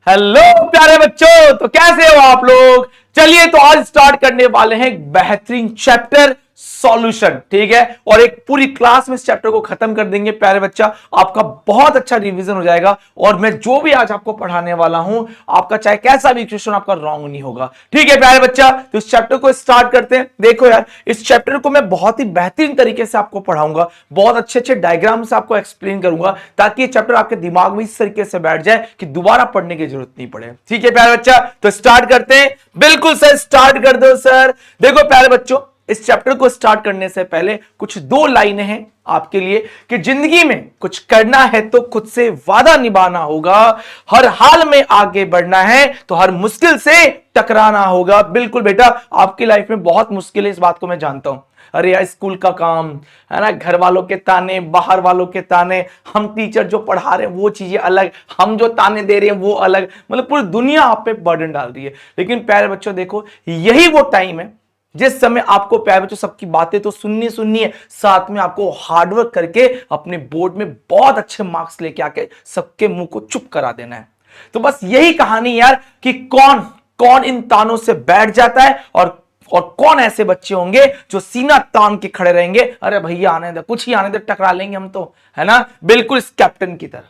Hello प्यारे बच्चों, तो कैसे हो आप लोग। चलिए तो आज स्टार्ट करने वाले हैं एक बेहतरीन चैप्टर सॉल्यूशन, ठीक है। और एक पूरी क्लास में इस चैप्टर को खत्म कर देंगे प्यारे बच्चा। आपका बहुत अच्छा रिवीजन हो जाएगा और मैं जो भी आज आपको पढ़ाने वाला हूं, आपका चाहे कैसा भी क्वेश्चन आपका रॉन्ग नहीं होगा, ठीक है प्यारे बच्चा। तो इस चैप्टर को स्टार्ट करते हैं। देखो यार, इस चैप्टर को मैं बहुत ही बेहतरीन तरीके से आपको पढ़ाऊंगा, बहुत अच्छे अच्छे डायग्राम से आपको एक्सप्लेन करूंगा, ताकि ये चैप्टर आपके दिमाग में इस तरीके से बैठ जाए कि दोबारा पढ़ने की जरूरत नहीं पड़े, ठीक है प्यारे बच्चा। तो स्टार्ट करते हैं। बिल्कुल सर, स्टार्ट कर दो सर। देखो प्यारे बच्चों, इस चैप्टर को स्टार्ट करने से पहले कुछ दो लाइनें हैं आपके लिए कि जिंदगी में कुछ करना है तो खुद से वादा निभाना होगा, हर हाल में आगे बढ़ना है तो हर मुश्किल से टकराना होगा। बिल्कुल बेटा, आपकी लाइफ में बहुत मुश्किल है, इस बात को मैं जानता हूं। अरे यार, स्कूल का काम है ना, घर वालों के ताने, बाहर वालों के ताने, हम टीचर जो पढ़ा रहे हैं वो चीजें अलग, हम जो ताने दे रहे हैं वो अलग, मतलब पूरी दुनिया आप पे बर्डन डाल रही है। लेकिन प्यारे बच्चों देखो, यही वो टाइम है जिस समय आपको प्यारे बच्चों सबकी बातें तो सुननी है, साथ में आपको हार्डवर्क करके अपने बोर्ड में बहुत अच्छे मार्क्स लेके आके सबके मुंह को चुप करा देना है। तो बस यही कहानी यार कि कौन कौन इन तानों से बैठ जाता है और कौन ऐसे बच्चे होंगे जो सीना तान के खड़े रहेंगे, अरे भैया आने दे, कुछ ही आने दे, टकरा लेंगे हम तो, है ना। बिल्कुल इस कैप्टन की तरह,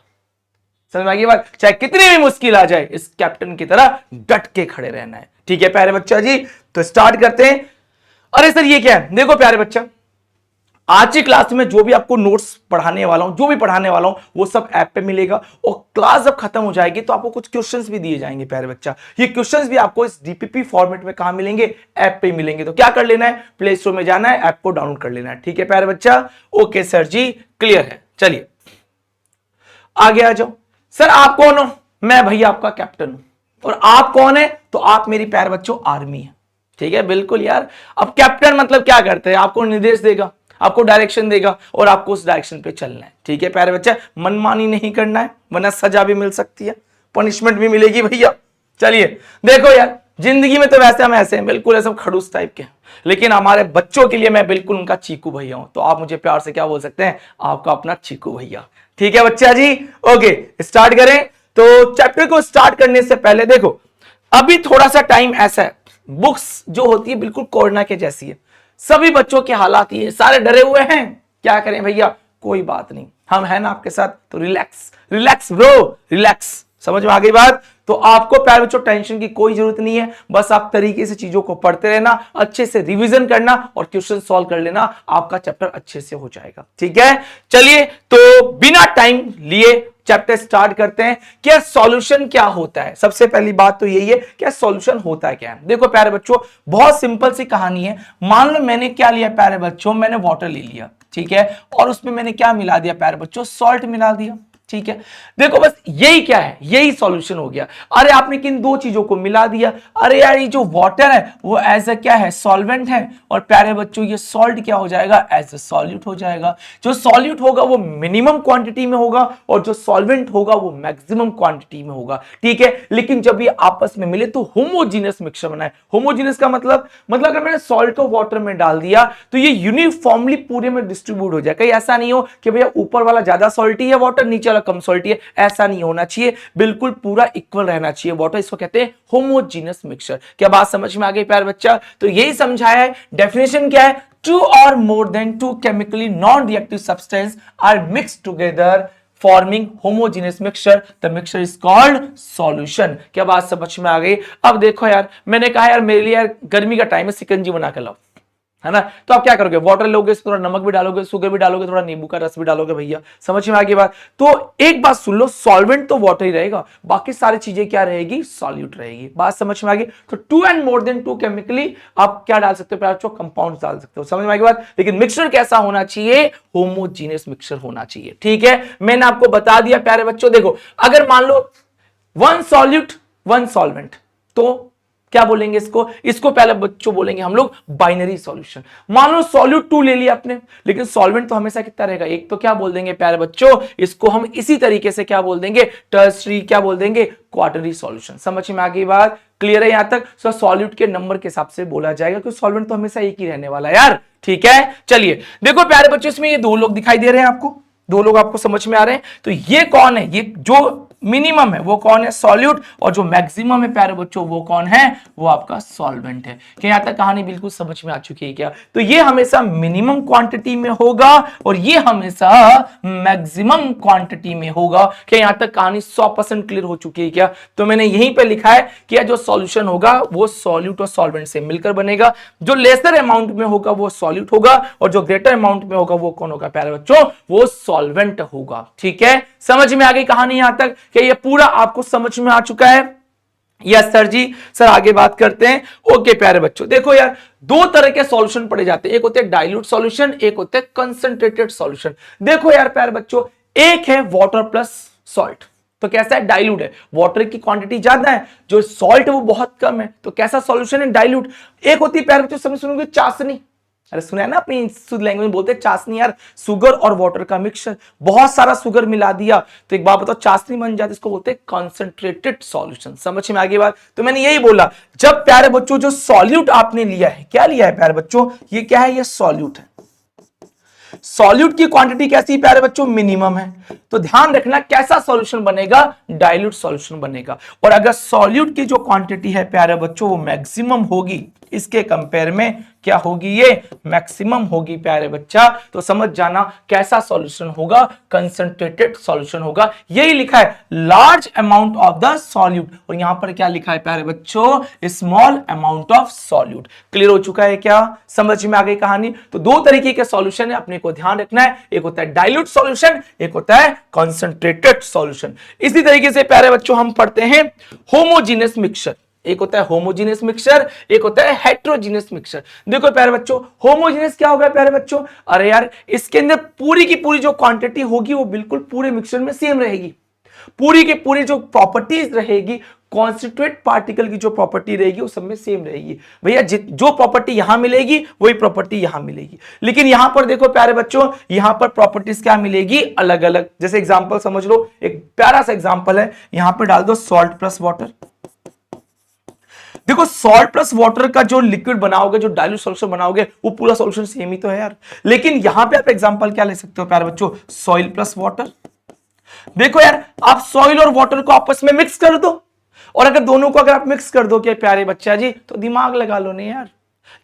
समझ में आ गई बात। चाहे कितनी भी मुश्किल आ जाए, इस कैप्टन की तरह डट के खड़े रहना है, ठीक है प्यारे बच्चा जी। तो स्टार्ट करते हैं। अरे सर ये क्या है, देखो प्यारे बच्चा, आज की क्लास में जो भी आपको नोट्स पढ़ाने वाला हूं, जो भी पढ़ाने वाला हूं, वो सब ऐप पे मिलेगा। और क्लास जब खत्म हो जाएगी तो आपको कुछ क्वेश्चंस भी दिए जाएंगे प्यारे बच्चा। ये क्वेश्चंस भी आपको इस डीपीपी फॉर्मेट में कहां मिलेंगे, ऐप पे मिलेंगे। तो क्या कर लेना है, प्ले स्टोर में जाना है, ऐप को डाउनलोड कर लेना है, ठीक है प्यारे बच्चा। ओके सर जी, क्लियर है। चलिए आगे आ जाओ। सर आप कौन हो, मैं भैया आपका कैप्टन हूं। और आप कौन है, तो आप मेरी प्यारे बच्चों आर्मी है, ठीक है। बिल्कुल यार, अब कैप्टन मतलब क्या करते हैं, आपको निर्देश देगा, आपको डायरेक्शन देगा और आपको उस डायरेक्शन पे चलना है, ठीक है प्यारे बच्चा। मनमानी नहीं करना है, वरना सजा भी मिल सकती है, पनिशमेंट भी मिलेगी भैया। चलिए देखो यार, जिंदगी में तो वैसे हम ऐसे हैं, बिल्कुल ऐसे खड़ूस टाइप के, लेकिन हमारे बच्चों के लिए मैं बिल्कुल उनका चीकू भैया हूं। तो आप मुझे प्यार से क्या बोल सकते हैं, आपका अपना चीकू भैया, ठीक है बच्चा जी। ओके स्टार्ट करें। तो चैप्टर को स्टार्ट करने से पहले देखो, अभी थोड़ा सा टाइम ऐसा है, बुक्स जो होती है बिल्कुल कोरोना के जैसी है, सभी बच्चों के हालात ये, सारे डरे हुए हैं। क्या करें भैया, कोई बात नहीं, हम हैं ना आपके साथ। तो रिलैक्स रिलैक्स ब्रो, रिलैक्स। समझ में आ गई बात। तो आपको प्यारे बच्चों टेंशन की कोई जरूरत नहीं है, बस आप तरीके से चीजों को पढ़ते रहना, अच्छे से रिवीजन करना और क्वेश्चन सॉल्व कर लेना, आपका चैप्टर अच्छे से हो जाएगा, ठीक है। चलिए तो बिना टाइम लिए चैप्टर स्टार्ट करते हैं। क्या सॉल्यूशन क्या होता है, सबसे पहली बात तो यही है, क्या सॉल्यूशन होता है क्या है। देखो प्यारे बच्चों, बहुत सिंपल सी कहानी है। मान लो मैंने क्या लिया प्यारे बच्चों, मैंने वाटर ले लिया, ठीक है, और उसमें मैंने क्या मिला दिया प्यारे बच्चों, सॉल्ट मिला दिया, ठीक है। देखो बस यही क्या है, यही सॉल्यूशन हो गया। अरे आपने किन दो चीजों को मिला दिया, अरे यार ये जो वाटर है वो एज अ क्या है, सॉल्वेंट है, और प्यारे बच्चों ये सॉल्ट क्या हो जाएगा, एज अ सॉल्यूट हो जाएगा। जो सॉल्यूट होगा वो मिनिमम क्वांटिटी में होगा और जो सॉल्वेंट होगा वो मैक्सिमम क्वांटिटी में होगा, ठीक है। लेकिन जब ये आपस में मिले तो होमोजीनियस मिक्सचर बना है। होमोजीनियस का मतलब अगर मैंने सॉल्ट को वाटर में डाल दिया तो ये यूनिफॉर्मली पूरे में डिस्ट्रीब्यूट हो जाए। कहीं ऐसा नहीं हो कि भैया ऊपर वाला ज्यादा सॉल्टी है वाटर, नीचे कम सॉल्टी है, ऐसा नहीं होना चाहिए, बिल्कुल पूरा इक्वल रहना चाहिए वाटर। इसको कहते हैं होमोजीनियस मिक्सचर। क्या बात समझ में आ गई प्यारे बच्चा। तो यही समझाया है। डेफिनेशन क्या है, टू और more than two chemically non reactive substance are mixed together forming homogeneous mixture, the mixture is called solution. क्या बात समझ में आ गई। अब देखो यार, मैंने कहा यार मेरे लिए यार गर्मी का टाइम है, सिकंजी बना के लाओ, है ना। तो आप क्या करोगे, वाटर लोगे, थोड़ा नमक भी डालोगे, शुगर भी डालोगे, थोड़ा नींबू का रस भी डालोगे भैया। समझ में आ गई बात। तो एक बात सुन लो, सॉल्वेंट तो वाटर ही रहेगा, बाकी सारी चीजें क्या रहेगी, सॉल्यूट रहेगी। बात समझ में आ गई। तो two and more than two chemically आप क्या डाल सकते हो प्यारे बच्चों, कंपाउंड्स डाल सकते हो। समझ में आ गई बात। लेकिन मिक्सचर कैसा होना चाहिए, होमोजीनियस मिक्सचर होना चाहिए, ठीक है। मैंने आपको बता दिया प्यारे बच्चों। देखो अगर मान लो वन सॉल्यूट वन सॉल्वेंट, तो क्या बोलेंगे इसको पहले बच्चों बोलेंगे हम लोग बाइनरी सॉल्यूशन। मान लो सॉल्यूट 2 ले लिया आपने, लेकिन सॉल्वेंट तो हमेशा कितना रहेगा, एक। तो क्या बोल देंगे प्यारे बच्चों, इसको हम इसी तरीके से क्या बोल देंगे, टर्सरी, क्या बोल देंगे, क्वार्टररी सॉल्यूशन। समझ में आ गई बात, क्लियर है यहां तक। सो सॉल्यूट के नंबर के हिसाब से बोला जाएगा, क्योंकि सॉल्वेंट तो हमेशा एक ही रहने वाला है यार, ठीक है। चलिए देखो प्यारे बच्चों, इसमें ये 2 लोग दिखाई दे रहे हैं आपको, 2 लोग आपको समझ में आ रहे हैं। तो ये कौन है, ये जो मिनिमम है वो कौन है, सॉल्यूट, और जो मैक्सिमम है प्यारे बच्चों वो कौन है, वो आपका सॉल्वेंट है। क्या यहां तक कहानी बिल्कुल समझ में आ चुकी है क्या? तो ये हमेशा मिनिमम क्वांटिटी में होगा और ये हमेशा मैक्सिमम क्वांटिटी में होगा। क्या यहां तक कहानी 100% क्लियर हो चुकी है क्या? तो मैंने यहीं पे लिखा है कि जो सॉल्यूशन होगा वो सॉल्यूट और सॉल्वेंट से मिलकर बनेगा, जो लेसर अमाउंट में होगा वो सॉल्यूट होगा और जो ग्रेटर अमाउंट में होगा वो कौन होगा प्यारे बच्चों, वो सॉल्वेंट होगा। ठीक है, समझ में आ गई कहानी यहां तक? कि ये पूरा आपको समझ में आ चुका है? यस सर जी। सर आगे बात करते हैं। ओके प्यारे बच्चों, देखो यार दो तरह के सॉल्यूशन पढ़े जाते हैं, एक होते हैं डाइल्यूट सॉल्यूशन, एक होते हैं कंसंट्रेटेड सॉल्यूशन। देखो यार प्यारे बच्चों, एक है वाटर प्लस सॉल्ट, तो कैसा है, डाइल्यूट है, वाटर की क्वांटिटी ज्यादा है, जो सॉल्ट है वो बहुत कम है, तो कैसा सॉल्यूशन है, डाइल्यूट। एक होती है प्यारे बच्चों, समझ सुनोगे, चाशनी। अरे सुना है ना, अपनी शुद्ध लैंग्वेज में बोलते हैं चाशनी यार, शुगर और वाटर का मिक्सचर, बहुत सारा शुगर मिला दिया तो एक बात बताओ चाशनी बन जाती है, इसको बोलते हैं कॉन्सेंट्रेटेड सॉल्यूशन। समझ में आगे बात? तो मैंने यही बोला, जब प्यारे बच्चों जो सॉल्यूट आपने लिया है, क्या लिया है प्यारे बच्चों, ये क्या है, ये सॉल्यूट है। सॉल्यूट की क्वांटिटी कैसी है प्यारे बच्चों, मिनिमम है, तो ध्यान रखना कैसा सॉल्यूशन बनेगा, डाइल्यूट सॉल्यूशन बनेगा। और अगर सॉल्यूट की जो क्वांटिटी है प्यारे बच्चों वो मैक्सिमम होगी, इसके कंपेयर में क्या होगी, ये मैक्सिमम होगी प्यारे बच्चा, तो समझ जाना कैसा सॉल्यूशन होगा, कंसंट्रेटेड सॉल्यूशन होगा। यही लिखा है large amount of the solute, और यहां पर क्या लिखा है प्यारे बच्चों, small amount of solute. Clear हो चुका है क्या? समझ में आ गई कहानी? तो दो तरीके के सॉल्यूशन है, अपने को ध्यान रखना है, एक होता है डाइल्यूट सॉल्यूशन, एक होता है कंसंट्रेटेड सॉल्यूशन। इसी तरीके से प्यारे बच्चों हम पढ़ते हैं होमोजीनियस मिक्सचर। एक होता है होमोजीनियस मिक्सचर, एक होता है हेट्रोजीनियस मिक्सचर। देखो प्यारे बच्चों, होमोजीनियस क्या होगा प्यारे बच्चों, अरे यार इसके अंदर पूरी की पूरी जो क्वांटिटी होगी वो बिल्कुल पूरे मिक्सचर में सेम रहेगी, पूरी की पूरी जो प्रॉपर्टीज रहेगी, कॉन्स्टिट्यूएंट पार्टिकल की जो प्रॉपर्टी रहेगी वो सब में सेम रहेगी। भैया जो प्रॉपर्टी यहां मिलेगी वही प्रॉपर्टी यहां मिलेगी, लेकिन यहां पर देखो प्यारे बच्चों, यहां पर प्रॉपर्टीज क्या मिलेगी, अलग अलग। जैसे एग्जांपल समझ लो, एक प्यारा सा एग्जांपल है, यहां पर डाल दो सॉल्ट प्लस वाटर। देखो सॉल्ट प्लस वाटर का जो लिक्विड बनाओगे, जो डाइल्यूट सॉल्यूशन बनाओगे, वो पूरा सॉल्यूशन सेम ही तो है यार। लेकिन यहां पे आप एग्जांपल क्या ले सकते हो प्यारे बच्चों, सॉइल प्लस वाटर। देखो यार, आप सॉइल और वाटर को आपस में मिक्स कर दो, और अगर दोनों को अगर आप मिक्स कर दो क्या प्यारे बच्चा जी, तो दिमाग लगा लो नहीं यार,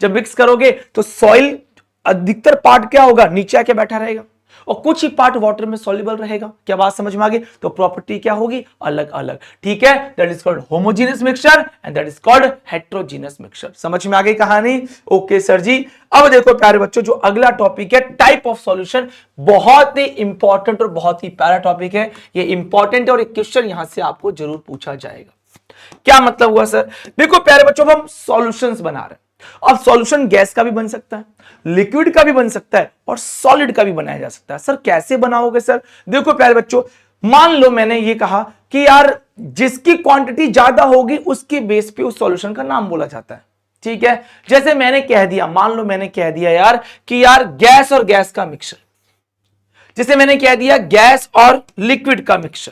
जब मिक्स करोगे तो सॉइल अधिकतर पार्ट क्या होगा, नीचे आके बैठा रहेगा, और कुछ ही पार्ट वाटर में सॉल्युबल रहेगा। क्या बात समझ में आ गई? तो प्रॉपर्टी क्या होगी, अलग अलग। ठीक है, that is called homogeneous mixture and that is called heterogeneous mixture. समझ में आ गई कहानी? ओके सर जी। अब देखो प्यारे बच्चों, जो अगला टॉपिक है टाइप ऑफ सॉल्यूशन, बहुत ही इंपॉर्टेंट और बहुत ही प्यारा टॉपिक है। ये इंपॉर्टेंट है और एक क्वेश्चन यहां से आपको जरूर पूछा जाएगा। क्या मतलब हुआ सर? देखो प्यारे बच्चों, हम सॉल्यूशंस बना रहे हैं। अब सॉल्यूशन गैस का भी बन सकता है, लिक्विड का भी बन सकता है, और सॉलिड का भी बनाया जा सकता है। सर कैसे बनाओगे सर? देखो प्यारे बच्चों, मान लो मैंने ये कहा कि यार जिसकी क्वांटिटी ज्यादा होगी उसके बेस पे उस सॉल्यूशन का नाम बोला जाता है। ठीक है, जैसे मैंने कह दिया, मान लो मैंने कह दिया यार कि यार गैस और गैस का मिक्सचर, जैसे मैंने कह दिया गैस और लिक्विड का मिक्सचर,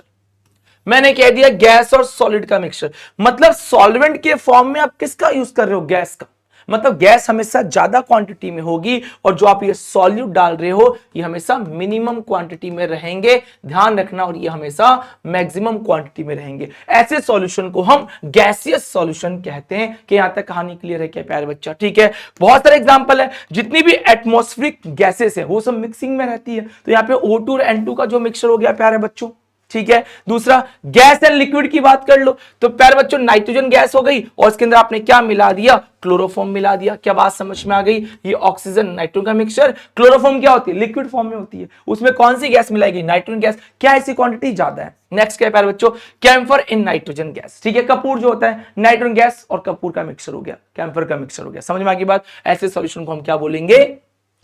मैंने कह दिया गैस और सॉलिड का मिक्सचर, मतलब सॉल्वेंट के फॉर्म में आप किसका यूज कर रहे हो, गैस का। मतलब गैस हमेशा ज्यादा क्वांटिटी में होगी, और जो आप ये सॉल्यूट डाल रहे हो ये हमेशा मिनिमम क्वांटिटी में रहेंगे, ध्यान रखना, और ये हमेशा मैक्सिमम क्वांटिटी में रहेंगे। ऐसे सॉल्यूशन को हम गैसियस सॉल्यूशन कहते हैं। कि यहां तक कहानी क्लियर है क्या प्यारे बच्चा? ठीक है, बहुत सारे एग्जांपल है, जितनी भी एटमॉस्फेरिक गैसेस है वो सब मिक्सिंग में रहती है। तो यहाँ पे O2 और N2 का जो मिक्सचर हो गया प्यारे बच्चों, ठीक है। दूसरा, गैस एंड लिक्विड की बात कर लो, तो प्यारे बच्चों नाइट्रोजन गैस हो गई और इसके अंदर आपने क्या मिला दिया, क्लोरोफॉर्म मिला दिया। क्या बात समझ में आ गई? ये ऑक्सीजन नाइट्रोजन का मिक्सचर, क्लोरोफॉर्म क्या होती है, लिक्विड फॉर्म में होती है, उसमें कौन सी गैस मिलाएगी, नाइट्रोजन गैस। क्या ऐसी क्वांटिटी ज्यादा है? नेक्स्ट क्या है प्यारे बच्चों, कैम्फर इन नाइट्रोजन गैस। ठीक है, कपूर जो होता है नाइट्रोजन गैस और कपूर का मिक्सचर हो गया, कैम्फर का मिक्सचर हो गया। समझ में आ गई बात? ऐसे सॉल्यूशन को हम क्या बोलेंगे,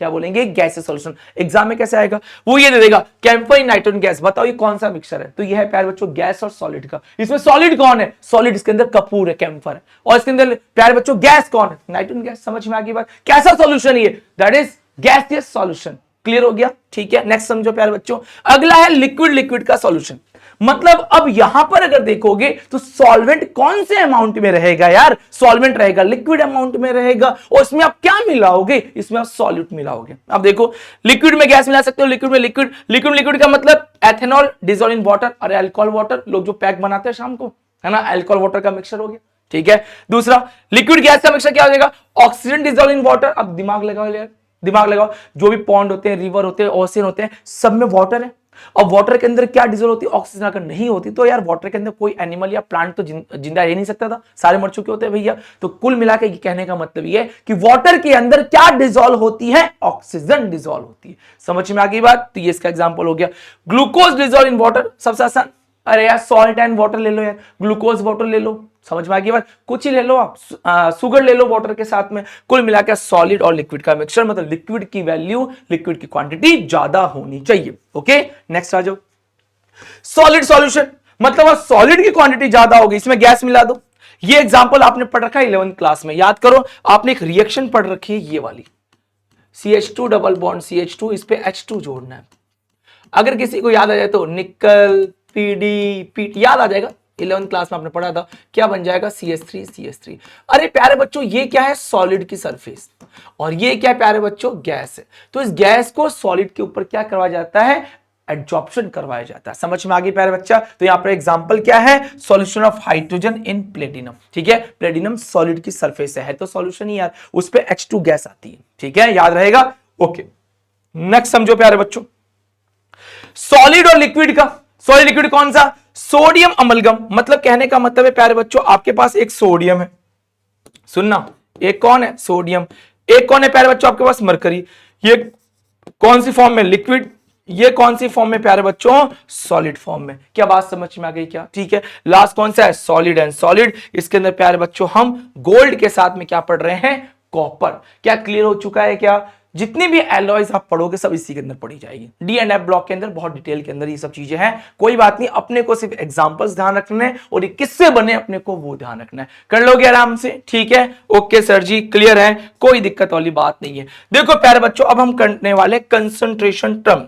क्या बोलेंगे, गैसियस सॉल्यूशन। एग्जाम में कैसे आएगा, वो ये दे देगा कैम्फर इन नाइट्रोजन गैस, बताओ ये कौन सा मिक्सचर है? तो ये है प्यारे बच्चों गैस और सॉलिड का। इसमें सॉलिड कौन है, सॉलिड, इसके अंदर कपूर है, कैम्फर है, और इसके अंदर प्यारे बच्चों गैस कौन है, नाइट्रोजन गैस। समझ में आ गई बात? कैसा सॉल्यूशन ये, that is gaseous solution. Clear हो गया? ठीक है, नेक्स्ट समझो प्यारे बच्चों। अगला है लिक्विड, लिक्विड का सॉल्यूशन। मतलब अब यहां पर अगर देखोगे तो सॉल्वेंट कौन से अमाउंट में रहेगा यार, सॉल्वेंट रहेगा लिक्विड अमाउंट में रहेगा, और इसमें आप क्या मिलाओगे, इसमें आप सॉल्यूट मिलाओगे। अब देखो लिक्विड में गैस मिला सकते हो, लिक्विड में लिक्विड, लिक्विड का मतलब एथेनॉल डिसॉल्व इन वाटर, और अल्कोहल वाटर, लोग जो पैक बनाते हैं शाम को, है ना, अल्कोहल वाटर का मिक्सचर हो गया, ठीक है। दूसरा लिक्विड गैस का मिक्सचर क्या हो जाएगा, ऑक्सीजन डिसॉल्व इन वाटर। अब दिमाग लगाओ, जो भी पॉन्ड होते हैं, रिवर होते हैं, ओशियन होते हैं, सब में वाटर है, और वाटर के अंदर क्या डिजोल्व होती है, ऑक्सीजन। अगर नहीं होती तो यार वाटर के अंदर कोई एनिमल या प्लांट तो जिंदा रह नहीं सकता था, सारे मर चुके होते हैं भैया। तो कुल मिला के कहने का मतलब ये है कि वाटर के अंदर क्या डिजोल्व होती है, ऑक्सीजन डिजोल्व होती है। समझ में आ गई बात, तो ये इसका एग्जांपल हो गया। ग्लूकोज डिजोल्व इन वाटर, सबसे आसान। अरे यार सॉल्ट एंड वाटर ले लो यार, ग्लूकोज वाटर ले लो, समझ में आ गई बात, कुछ ही ले लो आप, शुगर ले लो वाटर के साथ में। कुल मिलाकर सॉलिड और लिक्विड का मिक्सचर, मतलब लिक्विड की वैल्यू, लिक्विड की क्वांटिटी ज्यादा होनी चाहिए। ओके नेक्स्ट आ जाओ, सॉलिड सॉल्यूशन, मतलब सॉलिड की क्वांटिटी ज्यादा होगी, इसमें गैस मिला दो। ये एग्जांपल आपने पढ़ रखा है 11th क्लास में, याद करो, आपने एक रिएक्शन पढ़ रखी है ये वाली, CH2 डबल बॉन्ड CH2, इस पे H2 जोड़ना है। अगर किसी को याद आ जाए तो निकल पीटी याद आ जाएगा, 11th क्लास में आपने पढ़ा था, क्या बन जाएगा CH3। अरे प्यारे बच्चों ये क्या है, सॉलिड की सरफेस, और ये क्या है प्यारे बच्चों, गैस है। तो इस गैस को सॉलिड के ऊपर क्या करवाया जाता है, एडजॉर्प्शन करवाया जाता है। समझ में आ गई प्यारे बच्चा। तो यहां पर एग्जांपल क्या है, solution of hydrogen in platinum, ठीक है। प्लेटिनम सॉलिड की सरफेस है तो सॉल्यूशन ही यार, उस पे H2 गैस आती है, ठीक है, याद रहेगा। ओके नेक्स्ट समझो प्यारे बच्चों, सॉलिड और लिक्विड का, सॉलिड लिक्विड कौन सा, सोडियम अमलगम। मतलब कहने का मतलब है प्यारे बच्चों, आपके पास एक सोडियम है, सुनना, एक कौन है, सोडियम, एक कौन है प्यारे बच्चों, आपके पास मरकरी। ये कौन सी फॉर्म में, लिक्विड, ये कौन सी फॉर्म में प्यारे बच्चों, सॉलिड फॉर्म में। क्या बात समझ में आ गई क्या, ठीक है। लास्ट कौन सा है, सॉलिड एंड सॉलिड, इसके अंदर प्यारे बच्चों हम गोल्ड के साथ में क्या पढ़ रहे हैं, कॉपर। क्या क्लियर हो चुका है क्या, जितनी भी एलॉयज आप पढ़ोगे सब इसी के अंदर पढ़ी जाएगी, D&F ब्लॉक के अंदर बहुत डिटेल के अंदर ये सब चीजें हैं। कोई बात नहीं, अपने को सिर्फ एग्जांपल्स ध्यान रखने हैं और ये किससे बने अपने को वो ध्यान रखना है, कर लोगे आराम से, ठीक है। ओके सर जी क्लियर है, कोई दिक्कत वाली बात नहीं है। देखो प्यारे बच्चों अब हम करने वाले कंसंट्रेशन टर्म,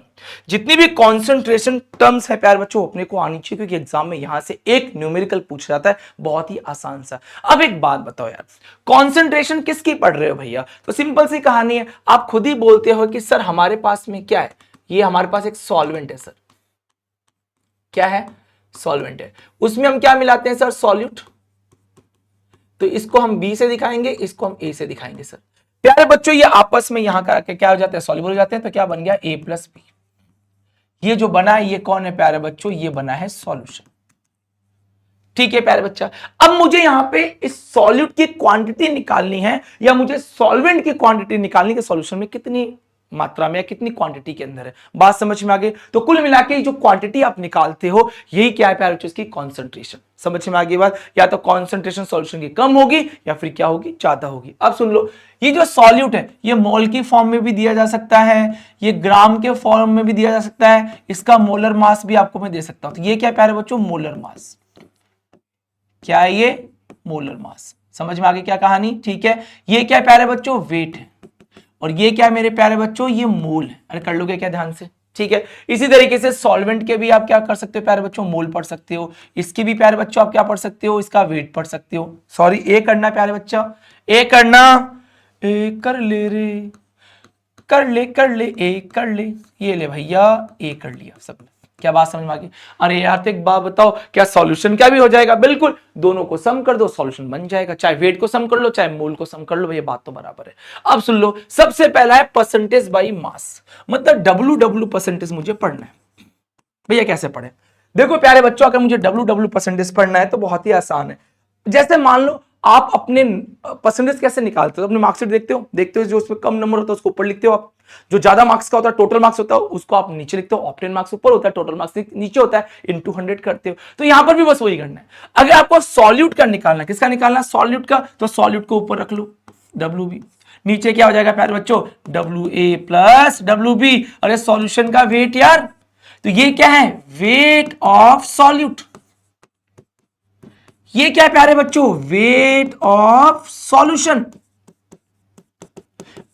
जितनी भी कॉन्सेंट्रेशन टर्म्स है प्यारे बच्चों अपने को आनी चाहिए, क्योंकि एग्जाम में यहां से एक न्यूमेरिकल पूछ जाता है, बहुत ही आसान सा। अब एक बात बताओ यार, कॉन्सेंट्रेशन किसकी पढ़ रहे हो भैया, तो सिंपल सी कहानी है, आप खुद ही बोलते हो कि सर हमारे पास में क्या है, ये हमारे पास एक सॉल्वेंट है सर, क्या है, सॉल्वेंट है, उसमें हम क्या मिलाते हैं सर, सॉल्यूट। तो इसको हम बी से दिखाएंगे, इसको हम ए से दिखाएंगे सर। प्यारे बच्चों ये आपस में यहां का क्या हो जाते हैं, सॉल्युबल हो जाते हैं, तो क्या बन गया A+B। ये जो बना है ये कौन है प्यारे बच्चों, ये बना है सॉल्यूशन, ठीक है प्यारे बच्चा। अब मुझे यहां पे इस सॉल्यूट की क्वांटिटी निकालनी है, या मुझे सॉल्वेंट की क्वांटिटी निकालनी है, सॉल्यूशन में कितनी मात्रा में या कितनी क्वांटिटी के अंदर है, बात समझ में आ गई। तो कुल मिला के जो क्वांटिटी आप निकालते हो यही क्या है प्यारे बच्चों, इसकी कॉन्सेंट्रेशन। समझ में आ गई बात, या तो कॉन्सेंट्रेशन सॉल्यूशन की कम होगी या फिर क्या होगी, ज्यादा होगी। अब सुन लो, ये जो सॉल्यूट है ये मोल की फॉर्म में भी दिया जा सकता है, ये ग्राम के फॉर्म में भी दिया जा सकता है, इसका मोलर मास भी आपको मैं दे सकता हूं। तो ये क्या प्यारे बच्चों, मोलर मास, क्या है ये, मोलर मास। समझ में आ गई क्या कहानी, ठीक है। ये क्या प्यारे बच्चों, वेट है, और ये क्या है मेरे प्यारे बच्चों, ये मोल है। अरे कर लोगे क्या ध्यान से, ठीक है। इसी तरीके से सॉल्वेंट के भी आप क्या कर सकते हो प्यारे बच्चों, मोल पढ़ सकते हो, इसके भी प्यारे बच्चों आप क्या पढ़ सकते हो, इसका वेट पढ़ सकते हो। सॉरी ए करना प्यारे बच्चा, ए करना, ए कर ले रे, कर ले ए कर ले, ये ले भैया ए कर लिया सब। क्या बात समझ में आ गई। अरे यार तो एक बात बताओ, क्या सॉल्यूशन क्या भी हो जाएगा, बिल्कुल, दोनों को सम कर दो सॉल्यूशन बन जाएगा, चाहे वेट को सम कर लो चाहे मोल को सम कर लो, भैया बात तो बराबर है। अब सुन लो, सबसे पहला है परसेंटेज बाई मास, मतलब W परसेंटेज मुझे पढ़ना है। भैया कैसे पढ़े, देखो प्यारे बच्चों अगर मुझे W परसेंटेज पढ़ना है तो बहुत ही आसान है। जैसे मान लो आप अपने परसेंटेज कैसे निकालते हो, अपने मार्क्सिट देखते हो जो उसमें कम नंबर होता है उसको ऊपर लिखते हो आप, जो ज्यादा मार्क्स का होता है टोटल मार्क्स होता है उसको आप नीचे लिखते हो, ऑप्टेन मार्क्स ऊपर होता है टोटल मार्क्स नीचे होता है, इनटू 100 करते हो। तो यहां पर भी बस वही करना है। अगर आपको सॉल्यूट का निकालना, किसका निकालना, सॉल्यूट का, तो सॉल्यूट को ऊपर रख लो WB, नीचे क्या हो जाएगा प्यारे बच्चों, WA प्लस WB। अरे सॉल्यूशन का वेट यार, तो ये क्या है, वेट ऑफ सॉल्यूट, ये क्या है प्यारे बच्चों, वेट ऑफ सॉल्यूशन।